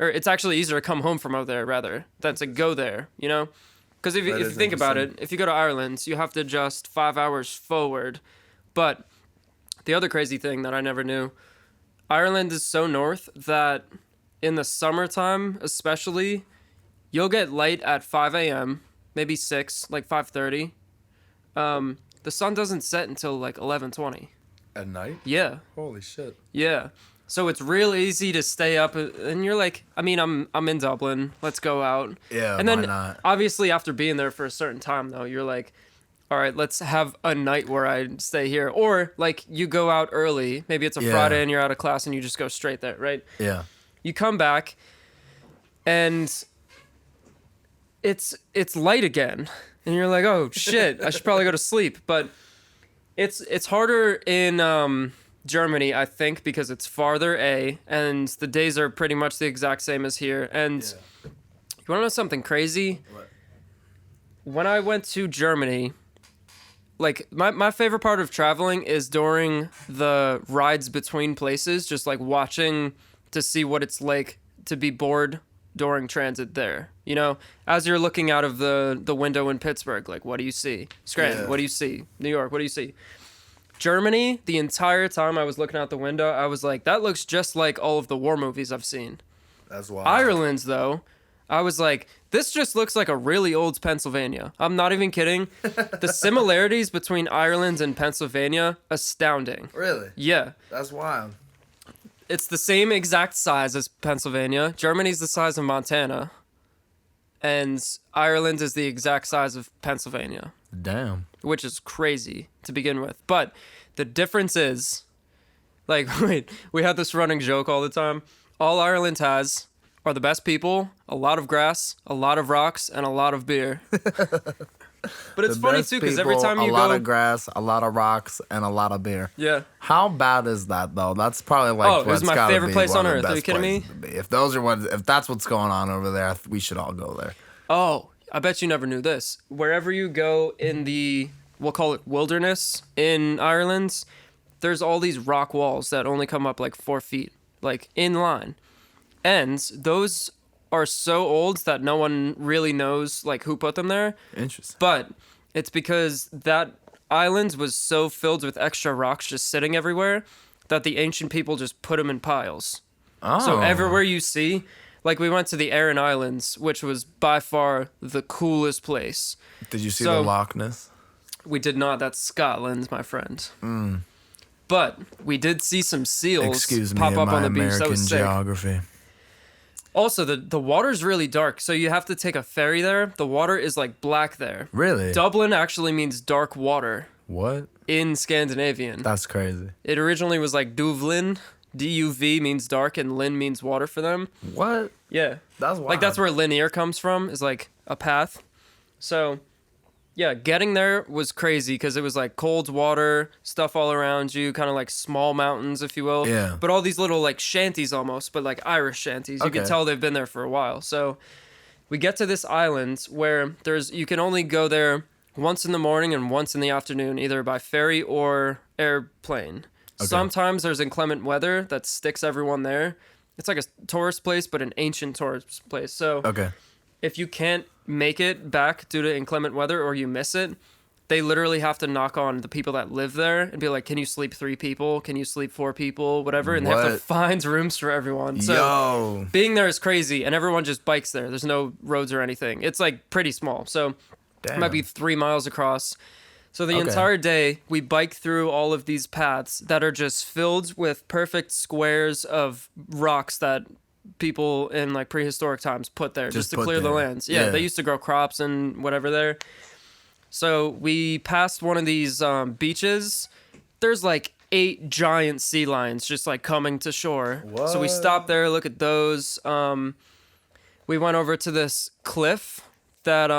Speaker 1: Or it's actually easier to come home from out there, rather, than to go there, you know? Because if you think about it, if you go to Ireland, you have to adjust 5 hours forward. But the other crazy thing that I never knew, Ireland is so north that in the summertime, especially, you'll get light at 5 a.m., maybe 6, like 5:30. The sun doesn't set until like 11:20.
Speaker 2: At night?
Speaker 1: Yeah.
Speaker 2: Holy shit.
Speaker 1: Yeah. So it's real easy to stay up, and you're like, I mean, I'm in Dublin. Let's go out.
Speaker 2: Yeah,
Speaker 1: and then
Speaker 2: why not?
Speaker 1: obviously after being there for a certain time though, you're like, all right, let's have a night where I stay here. Or like you go out early, maybe it's a Friday and you're out of class and you just go straight there, right?
Speaker 2: Yeah.
Speaker 1: You come back and it's light again. And you're like, oh shit, I should probably go to sleep. But it's harder in Germany, I think, because it's farther, and the days are pretty much the exact same as here. And you want to know something crazy?
Speaker 2: What?
Speaker 1: When I went to Germany, like my favorite part of traveling is during the rides between places, just like watching to see what it's like to be bored during transit there. You know, as you're looking out of the window in Pittsburgh, like, what do you see? Scranton, what do you see? New York, what do you see? Germany, the entire time I was looking out the window, I was like, that looks just like all of the war movies I've seen.
Speaker 2: That's wild.
Speaker 1: Ireland, though, I was like, this just looks like a really old Pennsylvania. I'm not even kidding. The similarities between Ireland and Pennsylvania, astounding.
Speaker 2: Really?
Speaker 1: Yeah.
Speaker 2: That's wild.
Speaker 1: It's the same exact size as Pennsylvania. Germany's the size of Montana. And Ireland is the exact size of Pennsylvania.
Speaker 2: Damn.
Speaker 1: Which is crazy to begin with. But the difference is, like, wait, we had this running joke all the time. All Ireland has are the best people, a lot of grass, a lot of rocks, and a lot of beer. But it's funny, too, because every time you go...
Speaker 2: A lot of grass, a lot of rocks, and a lot of beer.
Speaker 1: Yeah.
Speaker 2: How bad is that, though? That's probably like...
Speaker 1: Oh, it was my favorite place on earth. Are you kidding me?
Speaker 2: If that's what's going on over there, we should all go there.
Speaker 1: Oh, I bet you never knew this. Wherever you go in the, we'll call it wilderness in Ireland, there's all these rock walls that only come up like 4 feet, like in line. And those are so old that no one really knows like who put them there.
Speaker 2: Interesting.
Speaker 1: But it's because that island was so filled with extra rocks just sitting everywhere that the ancient people just put them in piles.
Speaker 2: Oh.
Speaker 1: So everywhere you see, like we went to the Aran Islands, which was by far the coolest place.
Speaker 2: Did you see the Loch Ness?
Speaker 1: We did not. That's Scotland, my friend.
Speaker 2: Mm.
Speaker 1: But we did see some seals
Speaker 2: Excuse me,
Speaker 1: pop up on the beach.
Speaker 2: American
Speaker 1: That was sick.
Speaker 2: geography.
Speaker 1: Also, the water's really dark, so you have to take a ferry there. The water is like black there.
Speaker 2: Really?
Speaker 1: Dublin actually means dark water.
Speaker 2: What?
Speaker 1: In Scandinavian.
Speaker 2: That's crazy.
Speaker 1: It originally was like Duvlin. D-U-V means dark and Lin means water for them.
Speaker 2: What?
Speaker 1: Yeah.
Speaker 2: That's wild.
Speaker 1: Like that's where linear comes from, is like a path. So, yeah, getting there was crazy because it was like cold water, stuff all around you, kind of like small mountains, if you will.
Speaker 2: Yeah.
Speaker 1: But all these little like shanties almost, but like Irish shanties. You can tell they've been there for a while. So we get to this island where you can only go there once in the morning and once in the afternoon, either by ferry or airplane. Okay. Sometimes there's inclement weather that sticks everyone there. It's like a tourist place, but an ancient tourist place. So if you can't make it back due to inclement weather or you miss it, they literally have to knock on the people that live there and be like, can you sleep 3 people? Can you sleep 4 people? Whatever. And they have to find rooms for everyone. So being there is crazy, and everyone just bikes there. There's no roads or anything. It's like pretty small. So it might be 3 miles across. So the entire day, we bike through all of these paths that are just filled with perfect squares of rocks that people in like prehistoric times put there just to clear the lands. Yeah, they used to grow crops and whatever there. So we passed one of these beaches. There's like 8 giant sea lions just like coming to shore. What? So we stopped there, look at those. We went over to this cliff that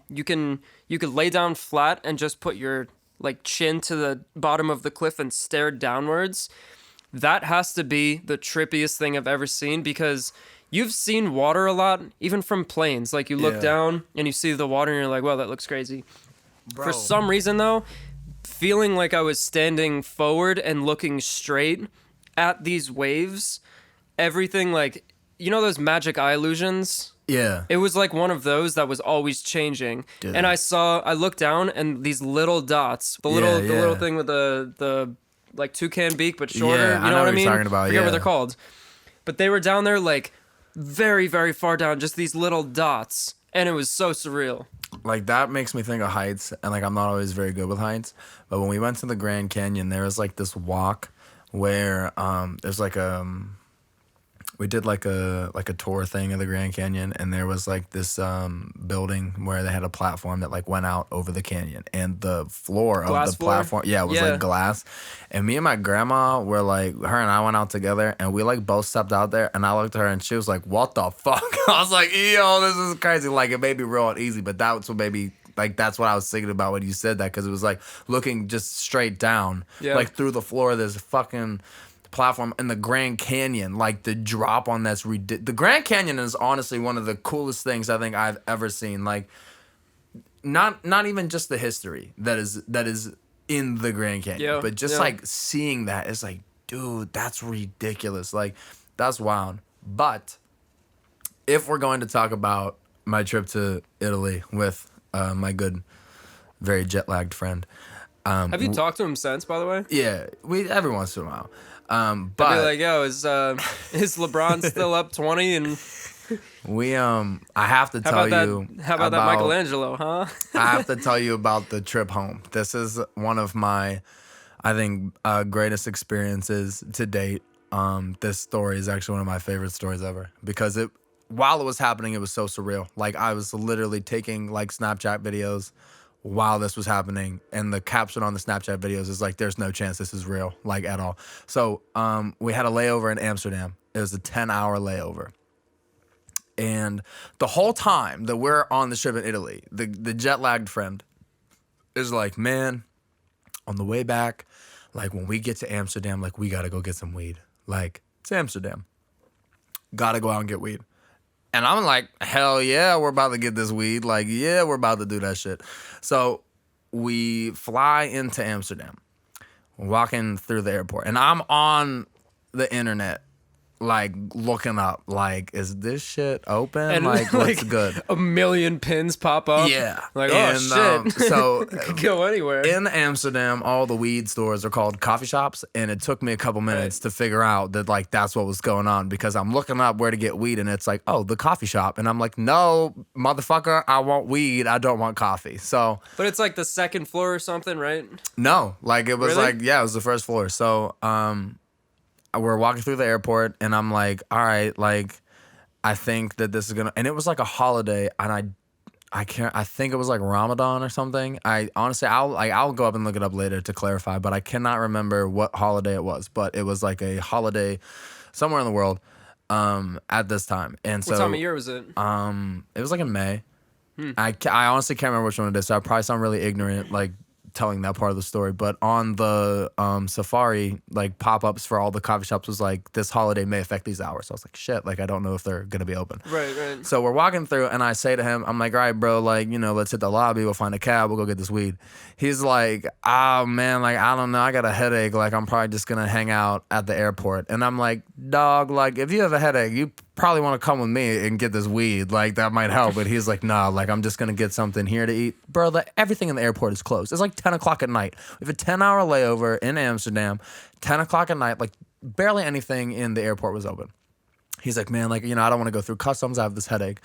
Speaker 1: you could lay down flat and just put your like chin to the bottom of the cliff and stare downwards. That has to be the trippiest thing I've ever seen, because you've seen water a lot, even from planes. Like you look down and you see the water and you're like, well, that looks crazy. Bro. For some reason though, feeling like I was standing forward and looking straight at these waves, everything like, you know those magic eye illusions?
Speaker 2: Yeah.
Speaker 1: It was like one of those that was always changing. Dude. And I looked down and these little dots, the little thing with the like toucan beak but shorter, you know what I mean?
Speaker 2: Talking about,
Speaker 1: I forget what they're called. But they were down there like very, very far down, just these little dots, and it was so surreal.
Speaker 2: like that makes me think of heights, and like I'm not always very good with heights. But when we went to the Grand Canyon, there was like this walk where there's like we did like a tour thing of the Grand Canyon, and there was like this building where they had a platform that like went out over the canyon, and the floor
Speaker 1: Glass
Speaker 2: of the
Speaker 1: floor?
Speaker 2: platform, yeah, it was
Speaker 1: Yeah.
Speaker 2: like glass. And me and my grandma were like, her and I went out together, and we like both stepped out there, and I looked at her, and she was like, "What the fuck?" I was like, "Yo, this is crazy." Like it made me real uneasy, but that's what made me. Like that's what I was thinking about when you said that, because it was like looking just straight down,
Speaker 1: Yeah.
Speaker 2: like through the floor of this fucking platform in the Grand Canyon, like the drop on that's ridiculous. The Grand Canyon is honestly one of the coolest things I think I've ever seen. Like, not even just the history that is in the Grand Canyon,
Speaker 1: Yeah,
Speaker 2: but just
Speaker 1: yeah.
Speaker 2: like seeing that, it's like, dude, that's ridiculous. Like, that's wild. But if we're going to talk about my trip to Italy with my good, very jet lagged friend,
Speaker 1: Have you talked to him since, by the way?
Speaker 2: yeah, we every once in a while.
Speaker 1: I'd
Speaker 2: But
Speaker 1: be like, yo, is LeBron still up 20? And
Speaker 2: we I have to
Speaker 1: how
Speaker 2: tell
Speaker 1: about
Speaker 2: you
Speaker 1: that? How about that Michelangelo, huh?
Speaker 2: I have to tell you about the trip home. This is one of my, I think, greatest experiences to date. This story is actually one of my favorite stories ever, because while it was happening, it was so surreal. Like I was literally taking like Snapchat videos while this was happening, and the caption on the Snapchat videos is like, "There's no chance this is real, like at all." So we had a layover in Amsterdam. It was a 10-hour layover. And the whole time that we're on the trip in Italy, the jet lagged friend is like, "Man, on the way back, like when we get to Amsterdam, like we gotta go get some weed. Like it's Amsterdam, gotta go out and get weed." And I'm like, "Hell yeah, we're about to get this weed. Like, yeah, we're about to do that shit." So we fly into Amsterdam, walking through the airport, and I'm on the internet, like looking up, like, is this shit open?
Speaker 1: And
Speaker 2: Like, what's good?
Speaker 1: A million pins pop up.
Speaker 2: Yeah.
Speaker 1: Like,
Speaker 2: And,
Speaker 1: oh shit.
Speaker 2: so
Speaker 1: It could go anywhere.
Speaker 2: in Amsterdam, all the weed stores are called coffee shops, and it took me a couple minutes to figure out that like that's what was going on, because I'm looking up where to get weed, and it's like, oh, the coffee shop, and I'm like, no, motherfucker, I want weed, I don't want coffee. So
Speaker 1: But it's like the second floor or something, right?
Speaker 2: no, like it was
Speaker 1: Really?
Speaker 2: like, yeah, it was the first floor. So we're walking through the airport, and I'm like, all right, like I think that this is gonna, and it was like a holiday, and I can't. I think it was like Ramadan or something. I honestly, I'll go up and look it up later to clarify, but I cannot remember what holiday it was. But it was like a holiday somewhere in the world at this time. And so
Speaker 1: What time of year was it?
Speaker 2: it was like in May. I honestly can't remember which one it is. So I probably sound really ignorant, like telling that part of the story. But on the Safari, like pop-ups for all the coffee shops was like, this holiday may affect these hours. So I was like, shit, like I don't know if they're gonna be open.
Speaker 1: Right, right.
Speaker 2: So we're walking through, and I say to him, I'm like, all right, bro, like, let's hit the lobby. We'll find a cab. We'll go get this weed. He's like, oh, man, like, I don't know. I got a headache. Like, I'm probably just going to hang out at the airport. And I'm like, dog, like, if you have a headache, you probably want to come with me and get this weed. Like, that might help. But he's like, nah, like, I'm just going to get something here to eat. Bro, everything in the airport is closed. It's like 10 o'clock at night. We have a 10-hour layover in Amsterdam, 10 o'clock at night. Like, barely anything in the airport was open. He's like, man, like, I don't want to go through customs. I have this headache.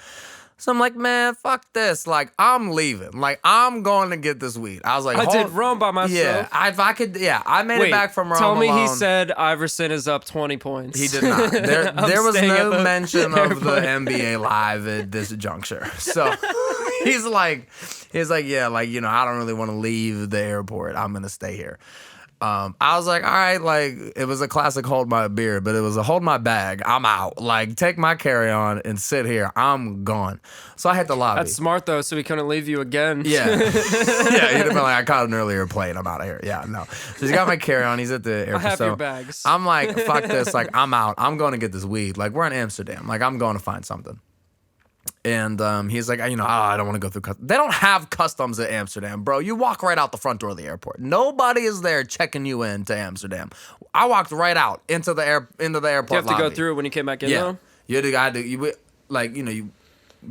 Speaker 2: So I'm like, man, fuck this. Like, I'm leaving. Like, I'm going to get this weed. I was like,
Speaker 1: I did Rome by myself.
Speaker 2: Yeah, if I could, yeah, I made
Speaker 1: Wait,
Speaker 2: it back from Rome
Speaker 1: tell me
Speaker 2: alone.
Speaker 1: he said Iverson is up 20 points.
Speaker 2: He did not.
Speaker 1: I'm
Speaker 2: There was
Speaker 1: staying at
Speaker 2: no
Speaker 1: the
Speaker 2: mention of the
Speaker 1: airport.
Speaker 2: NBA live at this juncture. So he's like, yeah, like, I don't really want to leave the airport. I'm going to stay here. I was like, all right, like, it was a classic hold my beer, but it was a hold my bag. I'm out. Like, take my carry-on and sit here. I'm gone. So I hit the lobby.
Speaker 1: That's smart, though, so he couldn't leave you again.
Speaker 2: Yeah. Yeah, he'd have been like, I caught an earlier plane. I'm out of here. Yeah, no. So he's got my carry-on. He's at the airport.
Speaker 1: I have
Speaker 2: so
Speaker 1: your bags.
Speaker 2: I'm like, fuck this. Like, I'm out. I'm going to get this weed. Like, we're in Amsterdam. Like, I'm going to find something. And he's like, I don't want to go through customs. They don't have customs at Amsterdam, bro. You walk right out the front door of the airport. Nobody is there checking you in to Amsterdam. I walked right out into the airport.
Speaker 1: Do you have to
Speaker 2: lobby.
Speaker 1: go through it when you came back in,
Speaker 2: Yeah,
Speaker 1: though?
Speaker 2: you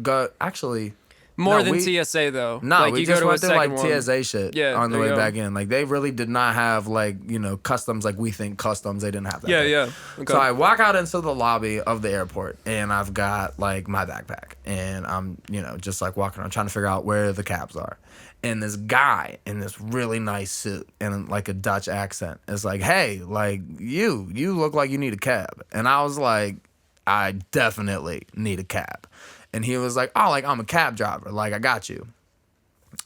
Speaker 2: go. Actually,
Speaker 1: More
Speaker 2: No,
Speaker 1: than TSA though.
Speaker 2: No,
Speaker 1: like
Speaker 2: we
Speaker 1: you
Speaker 2: just
Speaker 1: go to
Speaker 2: went
Speaker 1: a
Speaker 2: through
Speaker 1: second
Speaker 2: like
Speaker 1: one.
Speaker 2: TSA shit
Speaker 1: Yeah,
Speaker 2: on the
Speaker 1: there
Speaker 2: way
Speaker 1: you go.
Speaker 2: back in. Like they really did not have like, customs like we think customs. They didn't have that.
Speaker 1: Yeah,
Speaker 2: there.
Speaker 1: yeah. Okay.
Speaker 2: So I walk out into the lobby of the airport and I've got like my backpack and I'm, just like walking around trying to figure out where the cabs are. And this guy in this really nice suit and like a Dutch accent is like, hey, like you look like you need a cab. And I was like, I definitely need a cab. And he was like, oh, like I'm a cab driver. Like I got you.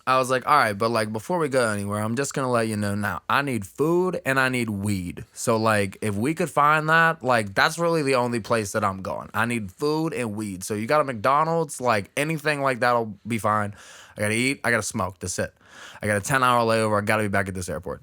Speaker 2: I was like, all right, but like before we go anywhere, I'm just gonna let you know now, I need food and I need weed. So like if we could find that, like that's really the only place that I'm going. I need food and weed. So you got a McDonald's, like anything like that'll be fine. I gotta eat, I gotta smoke, that's it. I got a 10-hour layover, I gotta be back at this airport.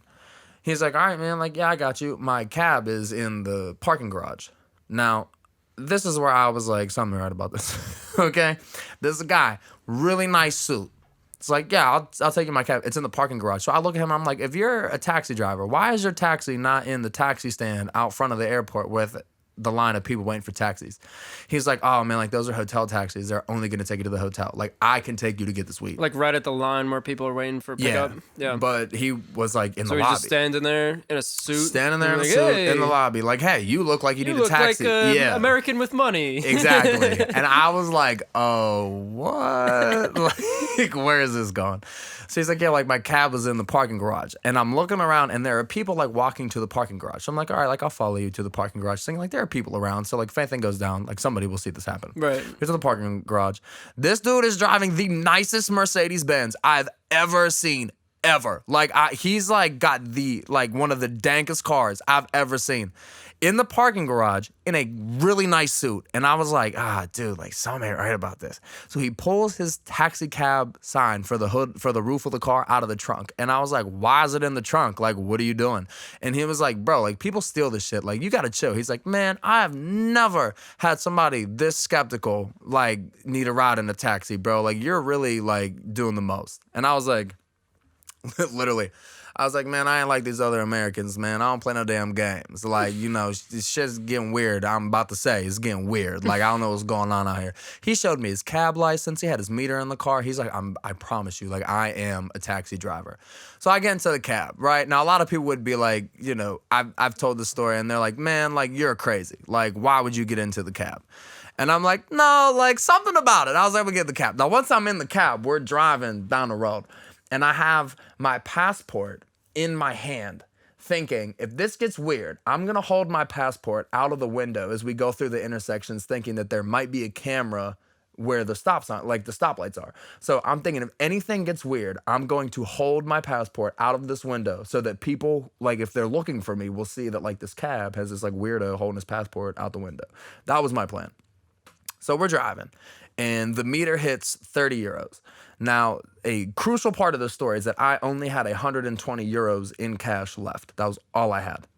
Speaker 2: He's like, all right, man, like, yeah, I got you. My cab is in the parking garage. Now, this is where I was like, something right about this. Okay? This guy, really nice suit. It's like, yeah, I'll take you my cab. It's in the parking garage. So I look at him, I'm like, if you're a taxi driver, why is your taxi not in the taxi stand out front of the airport with the line of people waiting for taxis? He's like, oh man, like those are hotel taxis. They're only gonna take you to the hotel. Like I can take you to get this weed.
Speaker 1: Like right at the line where people are waiting for pickup. Yeah.
Speaker 2: But he was like in
Speaker 1: So
Speaker 2: the
Speaker 1: he's
Speaker 2: lobby.
Speaker 1: just standing there in a suit.
Speaker 2: Standing there in a
Speaker 1: like,
Speaker 2: suit
Speaker 1: hey,
Speaker 2: in the lobby, like, hey, you look like you need
Speaker 1: look
Speaker 2: a taxi.
Speaker 1: like
Speaker 2: yeah,
Speaker 1: American with money.
Speaker 2: exactly. And I was like, oh, what? Like, where is this going? So he's like, yeah, like my cab was in the parking garage. And I'm looking around and there are people like walking to the parking garage. So I'm like, all right, like I'll follow you to the parking garage. Thinking like there are people around. So like if anything goes down, like somebody will see this happen.
Speaker 1: Right.
Speaker 2: Here's the parking garage. This dude is driving the nicest Mercedes-Benz I've ever seen. Ever. Like he's like got the like one of the dankest cars I've ever seen in the parking garage in a really nice suit. And I was like, dude, like something ain't right about this. So he pulls his taxi cab sign for the hood, for the roof of the car out of the trunk. And I was like, why is it in the trunk? Like, what are you doing? And he was like, bro, like people steal this shit. Like you gotta chill. He's like, man, I have never had somebody this skeptical, like need a ride in a taxi, bro. Like you're really like doing the most. And I was like, literally, I was like, man, I ain't like these other Americans, man. I don't play no damn games. Like, this shit's getting weird. I'm about to say it's getting weird. Like, I don't know what's going on out here. He showed me his cab license. He had his meter in the car. He's like, I promise you, like, I am a taxi driver. So I get into the cab, right? Now, a lot of people would be like, I've told this story, and they're like, man, like, you're crazy. Like, why would you get into the cab? And I'm like, no, like, something about it. I was able to get the cab. Now, once I'm in the cab, we're driving down the road. And I have my passport in my hand, thinking, if this gets weird, I'm going to hold my passport out of the window as we go through the intersections, thinking that there might be a camera where the stop sign, like the stoplights are. So I'm thinking if anything gets weird, I'm going to hold my passport out of this window so that people, like if they're looking for me, will see that like this cab has this like weirdo holding his passport out the window. That was my plan. So we're driving and the meter hits 30 euros. Now, a crucial part of the story is that I only had 120 euros in cash left. That was all I had.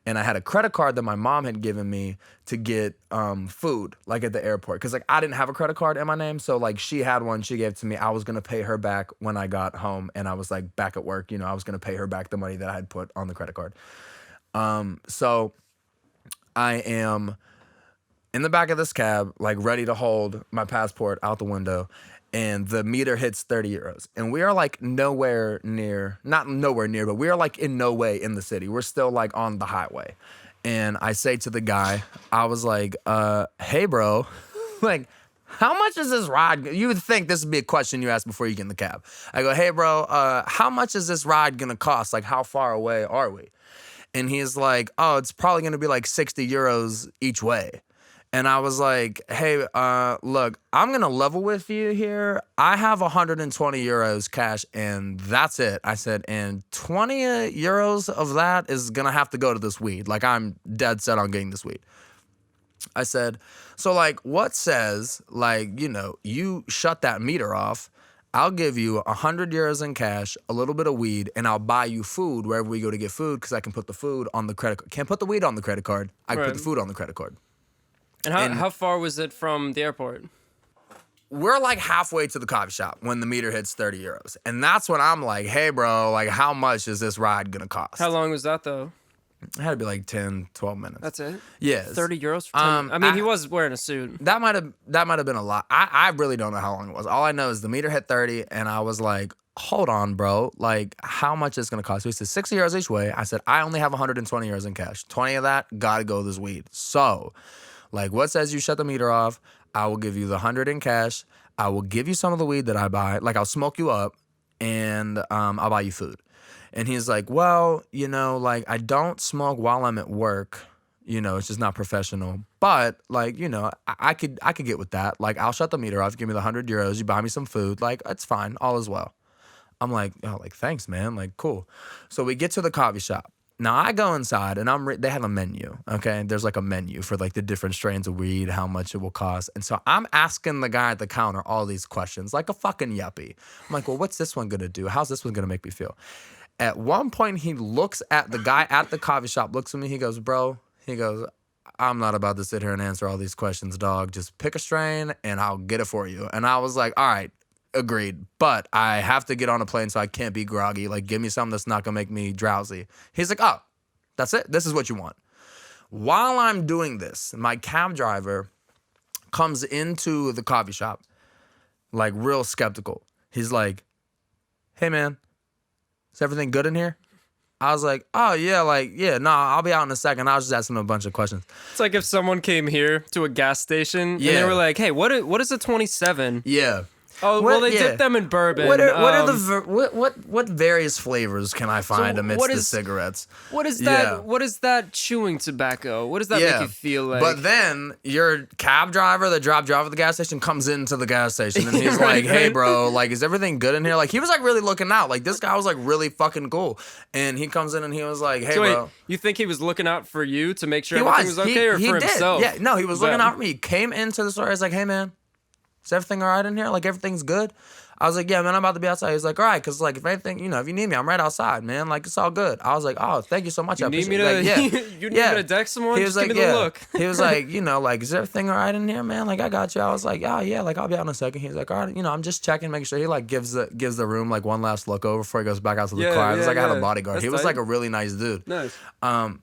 Speaker 2: And I had a credit card that my mom had given me to get food, like at the airport. Because like I didn't have a credit card in my name. So like she had one, she gave it to me. I was going to pay her back when I got home. And I was like back at work, I was going to pay her back the money that I had put on the credit card. So I am in the back of this cab, like ready to hold my passport out the window. And the meter hits 30 euros. And we are like nowhere near, not nowhere near, but we are like in no way in the city. We're still like on the highway. And I say to the guy, I was like, hey bro, like, how much is this ride? You would think this would be a question you ask before you get in the cab. I go, hey bro, how much is this ride gonna cost? Like, how far away are we? And he's like, oh, it's probably gonna be like 60 euros each way. And I was like, hey, look, I'm going to level with you here. I have 120 euros cash, and that's it. I said, and 20 euros of that is going to have to go to this weed. Like, I'm dead set on getting this weed. I said, so, like, what says, like, you shut that meter off. I'll give you 100 euros in cash, a little bit of weed, and I'll buy you food wherever we go to get food because I can put the food on the credit card. Can't put the weed on the credit card. I can put the food on the credit card.
Speaker 1: And how far was it from the airport?
Speaker 2: We're like halfway to the coffee shop when the meter hits 30 euros. And that's when I'm like, hey, bro, like how much is this ride going to cost?
Speaker 1: How long was that though?
Speaker 2: It had to be like 10, 12 minutes.
Speaker 1: That's it?
Speaker 2: Yeah.
Speaker 1: 30 euros for 10 I mean, he was wearing a suit.
Speaker 2: That might have been a lot. I really don't know how long it was. All I know is the meter hit 30, and I was like, hold on, bro. Like, how much is it going to cost? So he said 60 euros each way. I said, I only have 120 euros in cash. 20 of that, gotta go this weed. So, like, what says you shut the meter off? I will give you the 100 in cash. I will give you some of the weed that I buy. Like, I'll smoke you up, and I'll buy you food. And he's like, well, you know, like, I don't smoke while I'm at work. You know, it's just not professional. But, like, you know, I could get with that. Like, I'll shut the meter off. Give me the 100 euros. You buy me some food. Like, it's fine. All is well. I'm like, oh, like, thanks, man. Like, cool. So we get to the coffee shop. Now, I go inside, and they have a menu, okay? There's, like, a menu for, like, the different strains of weed, how much it will cost. And so I'm asking the guy at the counter all these questions, like a fucking yuppie. I'm like, well, what's this one going to do? How's this one going to make me feel? At one point, he looks at the guy at the coffee shop, looks at me, he goes, bro, he goes, I'm not about to sit here and answer all these questions, dog. Just pick a strain, and I'll get it for you. And I was like, all right, agreed. But I have to get on a plane, so I can't be groggy. Like, give me something that's not going to make me drowsy. He's like, oh, that's it? This is what you want. While I'm doing this, my cab driver comes into the coffee shop, like, real skeptical. He's like, hey, man. Is everything good in here? I was like, oh, yeah, I'll be out in a second. I was just asking him a bunch of questions.
Speaker 1: It's like if someone came here to a gas station and they were like, hey, what is a 27?
Speaker 2: Yeah.
Speaker 1: Oh, well, they dip them in bourbon.
Speaker 2: What various flavors can I find amidst the cigarettes?
Speaker 1: What is that? Yeah. What is that chewing tobacco? What does that make you feel like?
Speaker 2: But then your cab driver that dropped you off at the gas station comes into the gas station and he's like, hey, bro, like, is everything good in here? Like, he was like really looking out. Like, this guy was like really fucking cool. And he comes in and he was like, hey, bro.
Speaker 1: You think he was looking out for you to make sure everything was okay or for himself?
Speaker 2: Yeah, no, he was looking out for me. He came into the store. He's like, hey, man. Is everything all right in here? Like, everything's good? I was like, yeah, man, I'm about to be outside. He's like, all right, because, like, if anything, you know, if you need me, I'm right outside, man. Like, it's all good. I was like, oh, thank you so much.
Speaker 1: You need me to,
Speaker 2: like, yeah.
Speaker 1: You need me to deck someone?
Speaker 2: He was
Speaker 1: just
Speaker 2: like,
Speaker 1: give me the look.
Speaker 2: He was like, you know, like, is everything all right in here, man? Like, I got you. I was like, oh, yeah, like, I'll be out in a second. He's like, all right, you know, I'm just checking, making sure. He, like, gives the room, like, one last look over before he goes back out to the car. It was like I had a bodyguard. That's he was, like, a really nice dude.
Speaker 1: Nice.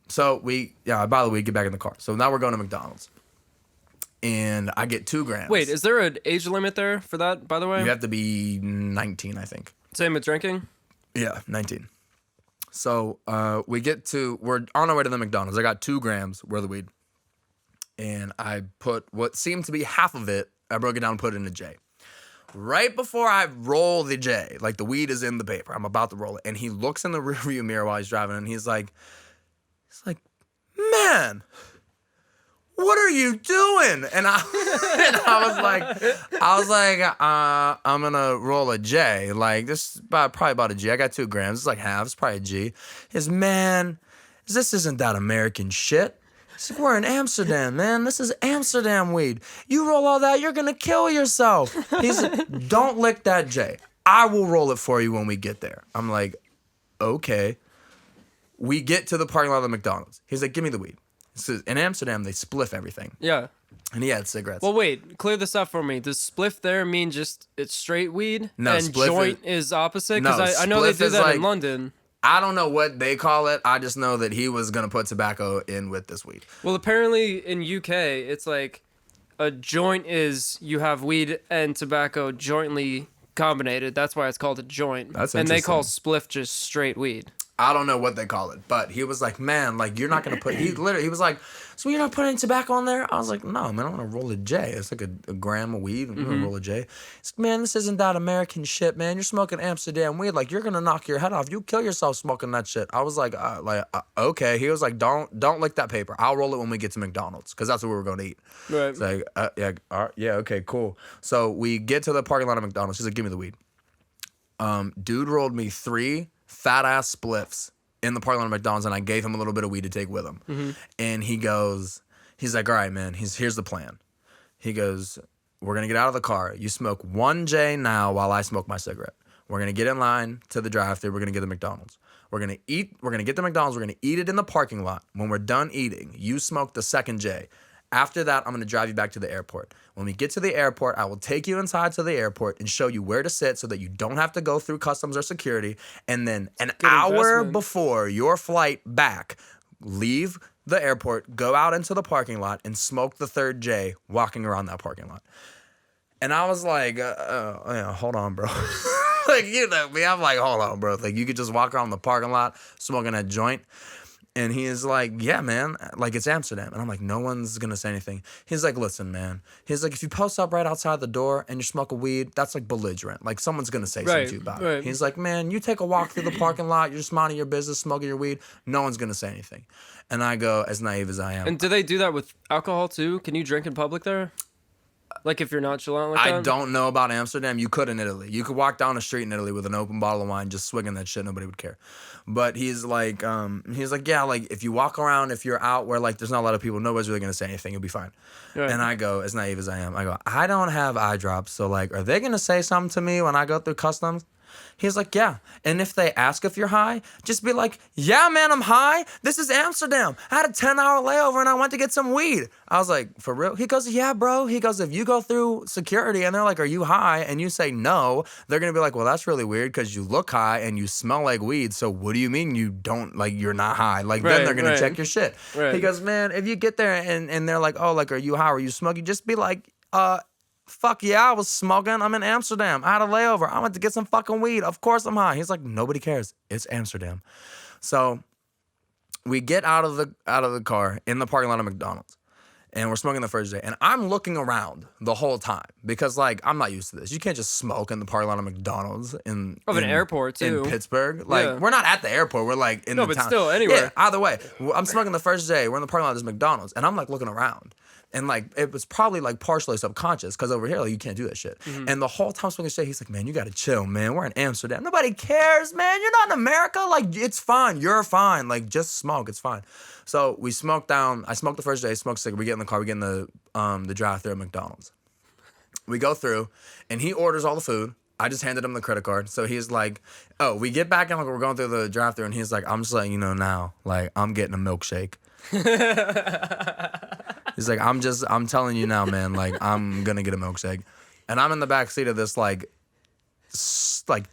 Speaker 2: So by the way, we get back in the car. So now we're going to McDonald's. And I get 2 grams.
Speaker 1: Wait, is there an age limit there for that, by the way?
Speaker 2: You have to be 19, I think.
Speaker 1: Same with drinking?
Speaker 2: Yeah, 19. So we're on our way to the McDonald's. I got 2 grams worth of weed. And I put what seemed to be half of it, I broke it down and put it in a J. Right before I roll the J, like the weed is in the paper, I'm about to roll it. And he looks in the rearview mirror while he's driving and he's like, man, what are you doing? And I was like, I'm gonna roll a J. Like, this is probably about a G. I got 2 grams. It's like half. It's probably a G. His man, this isn't that American shit. He's like, we're in Amsterdam, man. This is Amsterdam weed. You roll all that, you're gonna kill yourself. He's like, don't lick that J. I will roll it for you when we get there. I'm like, okay. We get to the parking lot of the McDonald's. He's like, give me the weed. So in Amsterdam, they spliff everything.
Speaker 1: Yeah.
Speaker 2: And he had cigarettes.
Speaker 1: Well, wait. Clear this up for me. Does spliff there mean just it's straight weed?
Speaker 2: No,
Speaker 1: and joint is opposite?
Speaker 2: No,
Speaker 1: because I know they do that
Speaker 2: like,
Speaker 1: in London.
Speaker 2: I don't know what they call it. I just know that he was going to put tobacco in with this weed.
Speaker 1: Well, apparently in UK, it's like a joint is you have weed and tobacco jointly combinated. That's why it's called a joint.
Speaker 2: That's
Speaker 1: interesting. And they call spliff just straight weed.
Speaker 2: I don't know what they call it, but he was like, man, like, you're not going to put, he was like, so you're not putting tobacco on there? I was like, no, man, I'm going to roll a J. It's like a gram of weed. I'm going to roll a J. He's like, man, this isn't that American shit, man. You're smoking Amsterdam weed. Like, you're going to knock your head off. You kill yourself smoking that shit. I was like, okay. He was like, don't lick that paper. I'll roll it when we get to McDonald's because that's what we were going to eat. Right. It's like, yeah, okay, cool. So we get to the parking lot of McDonald's. He's like, give me the weed. Dude rolled me 3 fat-ass spliffs in the parking lot of McDonald's, and I gave him a little bit of weed to take with him. Mm-hmm. And he's like, all right, man, here's the plan. He goes, we're going to get out of the car. You smoke 1 J now while I smoke my cigarette. We're going to get in line to the drive-thru. We're going to get the McDonald's. We're going to eat. We're going to get the McDonald's. We're going to eat it in the parking lot. When we're done eating, you smoke the 2nd J. After that, I'm going to drive you back to the airport. When we get to the airport, I will take you inside to the airport and show you where to sit so that you don't have to go through customs or security. And then an hour before your flight back, leave the airport, go out into the parking lot, and smoke the third J walking around that parking lot. And I was like, yeah, hold on, bro. Like, you know me, I'm like, hold on, bro. Like, you could just walk around the parking lot smoking a joint. And he is like, yeah, man, like, it's Amsterdam. And I'm like, no one's going to say anything. He's like, listen, man. He's like, if you post up right outside the door and you smoke a weed, that's like belligerent. Like, someone's going to say something to you about it. He's like, man, you take a walk through the parking lot, you're just minding your business, smoking your weed, no one's going to say anything. And I go, as naive as I am.
Speaker 1: And do they do that with alcohol too? Can you drink in public there? Like if you're nonchalant like that?
Speaker 2: I don't know about Amsterdam. You could in Italy. You could walk down the street in Italy with an open bottle of wine, just swigging that shit. Nobody would care. But he's like, yeah, like if you walk around, if you're out where like there's not a lot of people, nobody's really gonna say anything. You'll be fine. Right. And I go, as naive as I am, I go, I don't have eye drops, so like, are they gonna say something to me when I go through customs? He's like, yeah. And if they ask if you're high, just be like, yeah, man, I'm high. This is Amsterdam. I had a 10-hour layover and I went to get some weed. I was like, for real? He goes, yeah, bro. He goes, if you go through security and they're like, are you high? And you say no, they're going to be like, well, that's really weird because you look high and you smell like weed. So what do you mean you don't, like, you're not high? Like, then they're going to check your shit. Right. He goes, man, if you get there and they're like, oh, like, are you high? Are you smoking? Just be like, fuck yeah, I was smoking. I'm in Amsterdam. I had a layover. I went to get some fucking weed. Of course I'm high. He's like, nobody cares. It's Amsterdam. So we get out of the car in the parking lot of McDonald's. And we're smoking the first day. And I'm looking around the whole time. Because, like, I'm not used to this. You can't just smoke in the parking lot of McDonald's in
Speaker 1: an airport, too.
Speaker 2: In Pittsburgh. Like, we're not at the airport. We're, like, in the town.
Speaker 1: No, but still, anywhere.
Speaker 2: Yeah, either way. I'm smoking the first day. We're in the parking lot of this McDonald's. And I'm, like, looking around. And, like, it was probably, like, partially subconscious because over here, like, you can't do that shit. Mm-hmm. And the whole time smoking shit, he's like, man, you got to chill, man. We're in Amsterdam. Nobody cares, man. You're not in America. Like, it's fine. You're fine. Like, just smoke. It's fine. So we smoked down. I smoked the first day. Smoked cigarette. We get in the car. We get in the drive-thru at McDonald's. We go through, and he orders all the food. I just handed him the credit card. So he's like, oh, we get back and like, we're going through the drive-thru, and he's like, I'm just letting you know now, like, I'm getting a milkshake. He's like, I'm telling you now, man, like, I'm gonna get a milkshake. And I'm in the back seat of this, like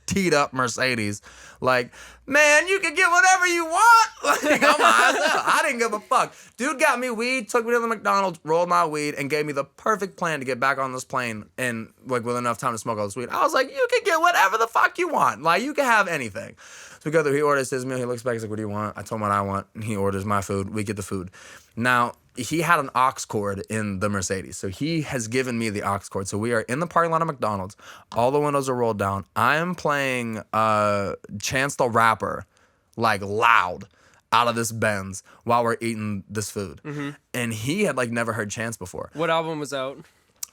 Speaker 2: teed up Mercedes. Like, man, you can get whatever you want. Like, I'm high as hell. I didn't give a fuck. Dude got me weed, took me to the McDonald's, rolled my weed, and gave me the perfect plan to get back on this plane and, like, with enough time to smoke all this weed. I was like, you can get whatever the fuck you want. Like, you can have anything. So we go through, he orders his meal, he looks back, he's like, what do you want? I told him what I want, and he orders my food. We get the food. Now, he had an aux cord in the Mercedes. So he has given me the aux cord. So we are in the parking lot of McDonald's. All the windows are rolled down. I am playing Chance the Rapper, like, loud out of this Benz while we're eating this food. Mm-hmm. And he had, like, never heard Chance before.
Speaker 1: What album was out?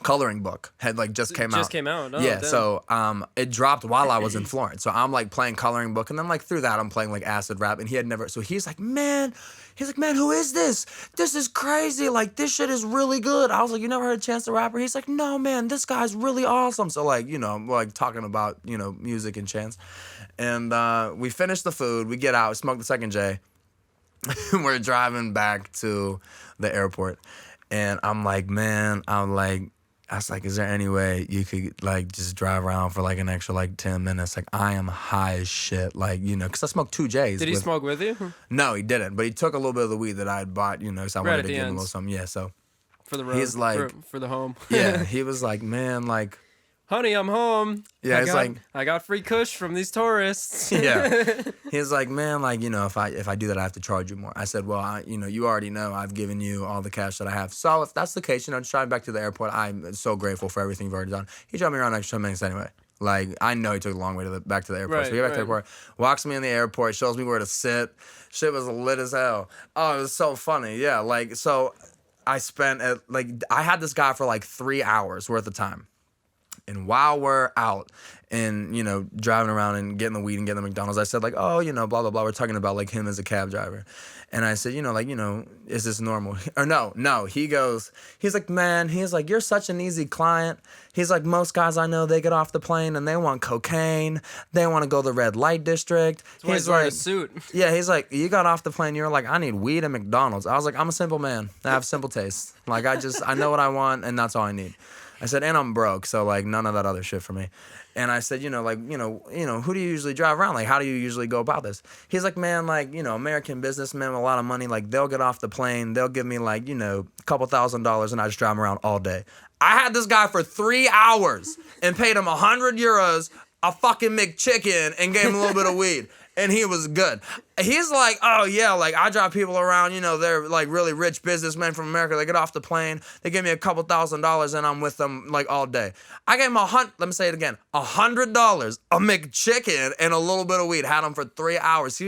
Speaker 2: Coloring Book had like just came out.
Speaker 1: Just came out. Oh,
Speaker 2: yeah.
Speaker 1: damn.
Speaker 2: So it dropped while I was in Florence. So I'm like playing Coloring Book, and then like through that I'm playing like acid rap, and he had never. So he's like, man, who is this? This is crazy. Like, this shit is really good. I was like, you never heard Chance the Rapper? He's like, no, man, this guy's really awesome. So like, you know, we're like talking about, you know, music and Chance, and we finish the food. We get out, smoke the second J. We're driving back to the airport, and I'm like, man, I was like, is there any way you could, like, just drive around for, like, an extra, like, 10 minutes? Like, I am high as shit. Like, you know, because I smoked 2 J's.
Speaker 1: Did he smoke with you?
Speaker 2: No, he didn't. But he took a little bit of the weed that I had bought, you know, because I wanted to give him a little something. Yeah, so.
Speaker 1: For the road.
Speaker 2: He's like.
Speaker 1: For the home.
Speaker 2: Yeah, he was like, man, like.
Speaker 1: Honey, I'm home.
Speaker 2: Yeah,
Speaker 1: I got free kush from these tourists.
Speaker 2: Yeah. He's like, man, like, you know, if I do that, I have to charge you more. I said, well, you know, you already know I've given you all the cash that I have. So if that's the case, you know, just driving back to the airport, I'm so grateful for everything you've already done. He drove me around an extra 10 minutes anyway. Like, I know he took a long way back to the airport.
Speaker 1: Right,
Speaker 2: so we get back to the airport, walks me in the airport, shows me where to sit. Shit was lit as hell. Oh, it was so funny. Yeah, like, so I had this guy for like 3 hours worth of time. And while we're out and, you know, driving around and getting the weed and getting the McDonald's, I said, like, oh, you know, blah, blah, blah. We're talking about, like, him as a cab driver. And I said, you know, like, you know, is this normal? Or no. He's like, man, he's like, you're such an easy client. He's like, most guys I know, they get off the plane and they want cocaine. They want to go to the red light district.
Speaker 1: He's wearing a suit.
Speaker 2: Yeah, he's like, you got off the plane. You're like, I need weed and McDonald's. I was like, I'm a simple man. I have simple tastes. Like, I know what I want and that's all I need. I said, and I'm broke, so like none of that other shit for me. And I said, who do you usually drive around? Like, how do you usually go about this? He's like, man, like, American businessmen with a lot of money, like they'll get off the plane, they'll give me like, a couple $1,000 and I just drive them around all day. I had this guy for 3 hours and paid him 100 euros, a fucking McChicken, and gave him a little bit of weed. And he was good. He's like, oh yeah, like I drive people around, they're like really rich businessmen from America. They get off the plane, they give me a couple $1,000 and I'm with them like all day. I gave him let me say it again, $100, a McChicken, and a little bit of weed. Had him for 3 hours.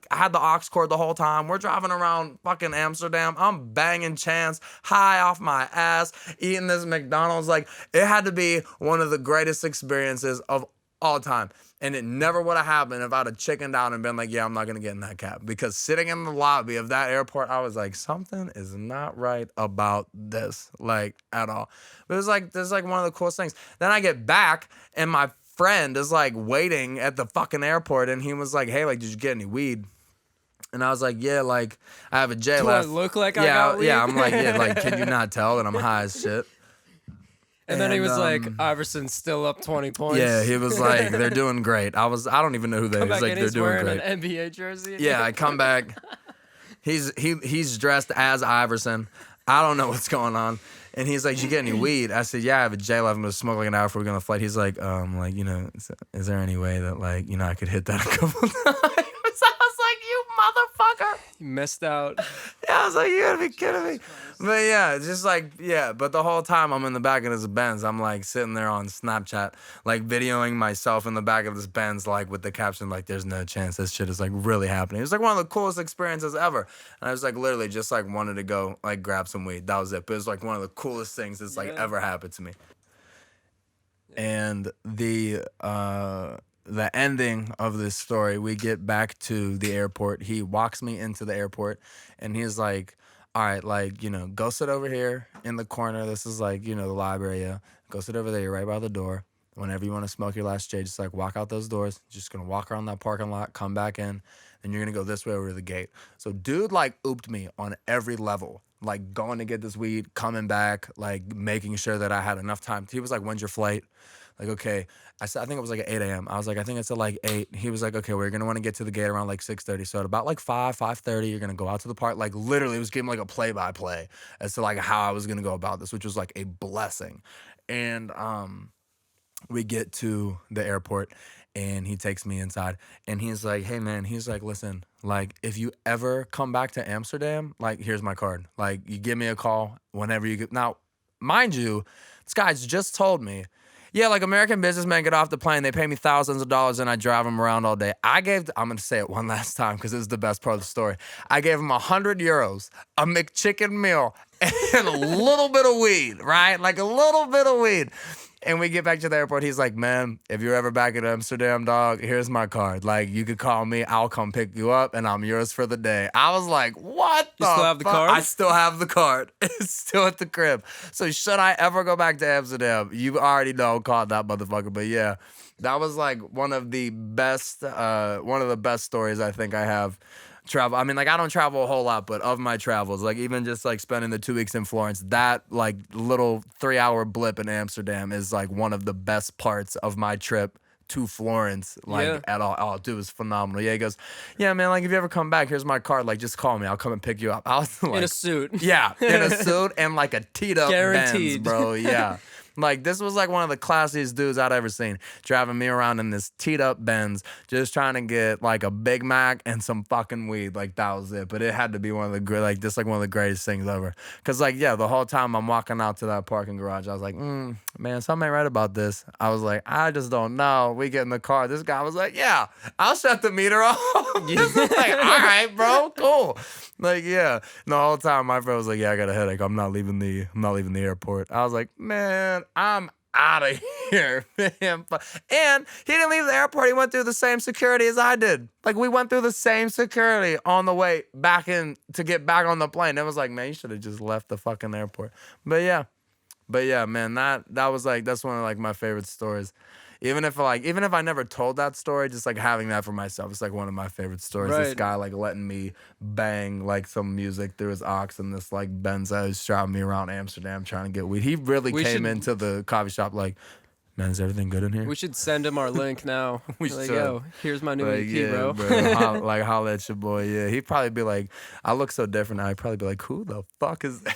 Speaker 2: I had the aux cord the whole time. We're driving around fucking Amsterdam. I'm banging chants, high off my ass, eating this McDonald's. Like, it had to be one of the greatest experiences of all time. And it never would have happened if I'd have chickened out and been like, yeah, I'm not going to get in that cab. Because sitting in the lobby of that airport, I was like, something is not right about this, like, at all. But it was like, this is like one of the coolest things. Then I get back and my friend is like waiting at the fucking airport and he was like, hey, like, did you get any weed? And I was like, yeah, like, I have a J left.
Speaker 1: Do I look like I got weed?
Speaker 2: Yeah, I'm like, yeah, like, can you not tell that I'm high as shit?
Speaker 1: And then he was like, Iverson's still up 20 points.
Speaker 2: Yeah, he was like, they're doing great. I don't even know who they are. He's like, they're doing great.
Speaker 1: Wearing an NBA jersey.
Speaker 2: Yeah, I come back. He's dressed as Iverson. I don't know what's going on. And he's like, did you get any weed? I said, yeah, I have a J11. I'm going to smoke like an hour before we go on the flight. He's like, is there any way that like, I could hit that a couple times? I was like, you motherfucker.
Speaker 1: You missed out.
Speaker 2: Yeah, I was like, you gotta be kidding me. But yeah, just like, yeah. But the whole time I'm in the back of this Benz, I'm like sitting there on Snapchat, like videoing myself in the back of this Benz, like with the caption, like, there's no chance this shit is like really happening. It was like one of the coolest experiences ever. And I was like literally just like wanted to go like grab some weed. That was it. But it was like one of the coolest things that's like ever happened to me. And the ending of this story, we get back to the airport. He walks me into the airport and he's like, all right, like, go sit over here in the corner. This is like, the library. Yeah. Go sit over there. You're right by the door. Whenever you want to smoke your last J, just like walk out those doors. Just going to walk around that parking lot, come back in, and you're going to go this way over to the gate. So dude like ooped me on every level, like going to get this weed, coming back, like making sure that I had enough time. He was like, when's your flight? Like, okay. I think it was like at 8 a.m. I was like, I think it's at like 8. He was like, okay, we're going to want to get to the gate around like 6:30. So at about like 5:30, you're going to go out to the park. Like literally, it was giving like a play-by-play as to like how I was going to go about this, which was like a blessing. And we get to the airport and he takes me inside and he's like, hey man, he's like, listen, like if you ever come back to Amsterdam, like here's my card. Like you give me a call whenever you get. Now, mind you, this guy's just told me, yeah, like American businessmen get off the plane, they pay me thousands of dollars and I drive them around all day. I'm going to say it one last time because it's the best part of the story. I gave him 100 euros, a McChicken meal, and a little bit of weed, right? Like a little bit of weed. And we get back to the airport. He's like, man, if you're ever back in Amsterdam, dog, here's my card. Like, you could call me. I'll come pick you up, and I'm yours for the day. I was like, what the
Speaker 1: You still have the card?
Speaker 2: I still have the card. It's still at the crib. So should I ever go back to Amsterdam, you already know, call that motherfucker. But yeah, that was like one of the best stories I think I have. Travel. I mean, like I don't travel a whole lot, but of my travels, like even just like spending the 2 weeks in Florence, that like little 3-hour blip in Amsterdam is like one of the best parts of my trip to Florence, like at all. Oh, dude, it was phenomenal. Yeah, he goes, yeah, man, like if you ever come back, here's my card. Like just call me. I'll come and pick you up. I was like,
Speaker 1: in a suit.
Speaker 2: Yeah, in a suit and like a teed up Benz,
Speaker 1: Guaranteed.
Speaker 2: bro. Yeah. Like, this was like one of the classiest dudes I'd ever seen, driving me around in this teed-up Benz, just trying to get, like, a Big Mac and some fucking weed. Like, that was it. But it had to be one of the one of the greatest things ever. Because, like, yeah, the whole time I'm walking out to that parking garage, I was like, man, something ain't right about this. I was like, I just don't know. We get in the car. This guy was like, yeah, I'll shut the meter off. This is like, all right, bro, cool. Like, yeah. And the whole time, my friend was like, yeah, I got a headache. I'm not leaving the airport. I was like, man, I'm out of here, man. And he didn't leave the airport. He went through the same security as I did. Like, we went through the same security on the way back in to get back on the plane. It was like, man, you should have just left the fucking airport. But yeah, man, that was like, that's one of like my favorite stories. Even if I never told that story, just like having that for myself, it's like one of my favorite stories. This
Speaker 1: Right.
Speaker 2: guy like letting me bang like some music through his aux and this like Benzo who's driving me around Amsterdam trying to get weed. He really came into the coffee shop like, man, is everything good in here?
Speaker 1: We should send him our link now.
Speaker 2: We
Speaker 1: like,
Speaker 2: should.
Speaker 1: yo, here's my new
Speaker 2: Like,
Speaker 1: EP,
Speaker 2: yeah,
Speaker 1: bro.
Speaker 2: like holla at your boy. Yeah, he'd probably be like, I look so different now. He'd probably be like, who the fuck is that?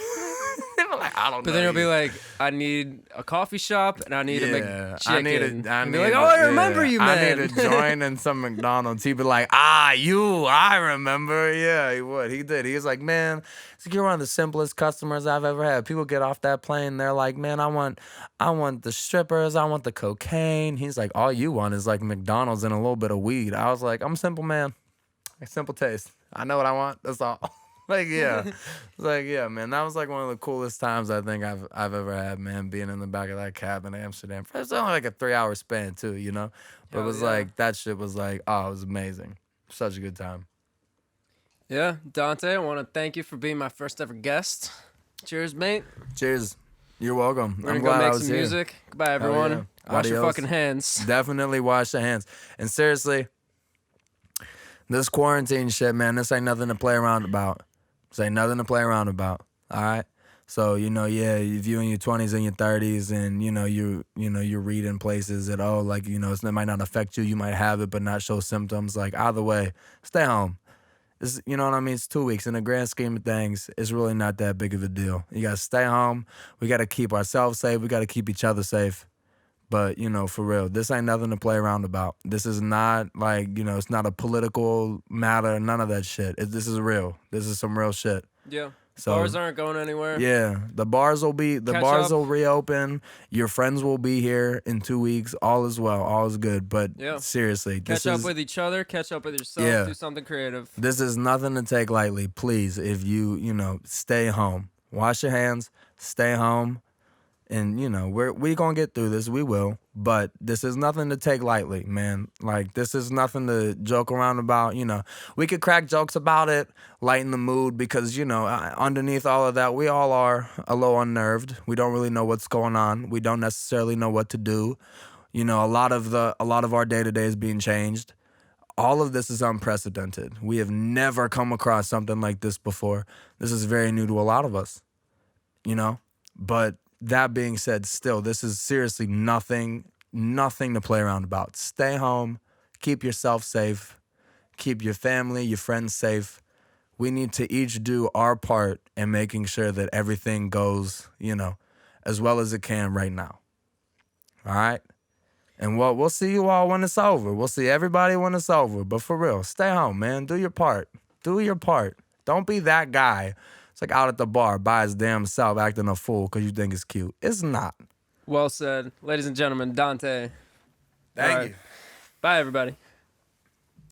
Speaker 2: Like, I don't know.
Speaker 1: But then he'll be
Speaker 2: you.
Speaker 1: like, I need a coffee shop and I need a McChicken.
Speaker 2: I need
Speaker 1: He'll be like, oh, I remember you, man.
Speaker 2: I need a joint and some McDonald's. He'd be like, I remember. Yeah, he would. He did. He was like, man, you're one of the simplest customers I've ever had. People get off that plane, they're like, man, I want the strippers, I want the cocaine. He's like, all you want is like McDonald's and a little bit of weed. I was like, I'm a simple man. Like, simple taste. I know what I want. That's all. Like, yeah. It's like, yeah, man. That was like one of the coolest times I think I've ever had, man, being in the back of that cab in Amsterdam. It was only like a 3-hour span too, you know? But it was like, that shit was like, oh, it was amazing. Such a good time.
Speaker 1: Yeah, Dante, I want to thank you for being my first ever guest. Cheers, mate.
Speaker 2: Cheers. You're welcome.
Speaker 1: We're
Speaker 2: I'm
Speaker 1: gonna
Speaker 2: glad
Speaker 1: go
Speaker 2: I
Speaker 1: make
Speaker 2: was
Speaker 1: some
Speaker 2: here.
Speaker 1: music. Goodbye, everyone.
Speaker 2: yeah.
Speaker 1: Wash your
Speaker 2: Adios.
Speaker 1: fucking hands.
Speaker 2: Definitely wash your hands. And seriously, this quarantine shit, man, this ain't nothing to play around about. This ain't nothing to play around about. All right? So, you know, yeah, if you in your 20s and your 30s and, you're reading places that, oh, like, it might not affect you. You might have it but not show symptoms. Like, either way, stay home. You know what I mean? It's 2 weeks. In the grand scheme of things, it's really not that big of a deal. You got to stay home. We got to keep ourselves safe. We got to keep each other safe. But, for real, this ain't nothing to play around about. This is not like, it's not a political matter, none of that shit. This is real. This is some real shit.
Speaker 1: Yeah.
Speaker 2: So,
Speaker 1: Bars aren't going anywhere.
Speaker 2: Yeah, the bars will will reopen. Your friends will be here in 2 weeks. All is well. All is good. But seriously,
Speaker 1: catch up with each other. Catch up with yourself.
Speaker 2: Yeah.
Speaker 1: Do something creative.
Speaker 2: This is nothing to take lightly. Please, if you stay home. Wash your hands. Stay home. And, we going to get through this. We will. But this is nothing to take lightly, man. Like, this is nothing to joke around about. We could crack jokes about it, lighten the mood, because, underneath all of that, we all are a little unnerved. We don't really know what's going on. We don't necessarily know what to do. A lot of our day-to-day is being changed. All of this is unprecedented. We have never come across something like this before. This is very new to a lot of us, But that being said, still, this is seriously nothing to play around about. Stay home, keep yourself safe, keep your family, your friends safe. We need to each do our part in making sure that everything goes, as well as it can right now. All right? And we'll see you all when it's over. We'll see everybody when it's over. But for real, stay home, man. Do your part. Do your part. Don't be that guy. It's like out at the bar by his damn self acting a fool because you think it's cute. It's not.
Speaker 1: Well said. Ladies and gentlemen, Dante.
Speaker 2: Thank you.
Speaker 1: Bye, everybody.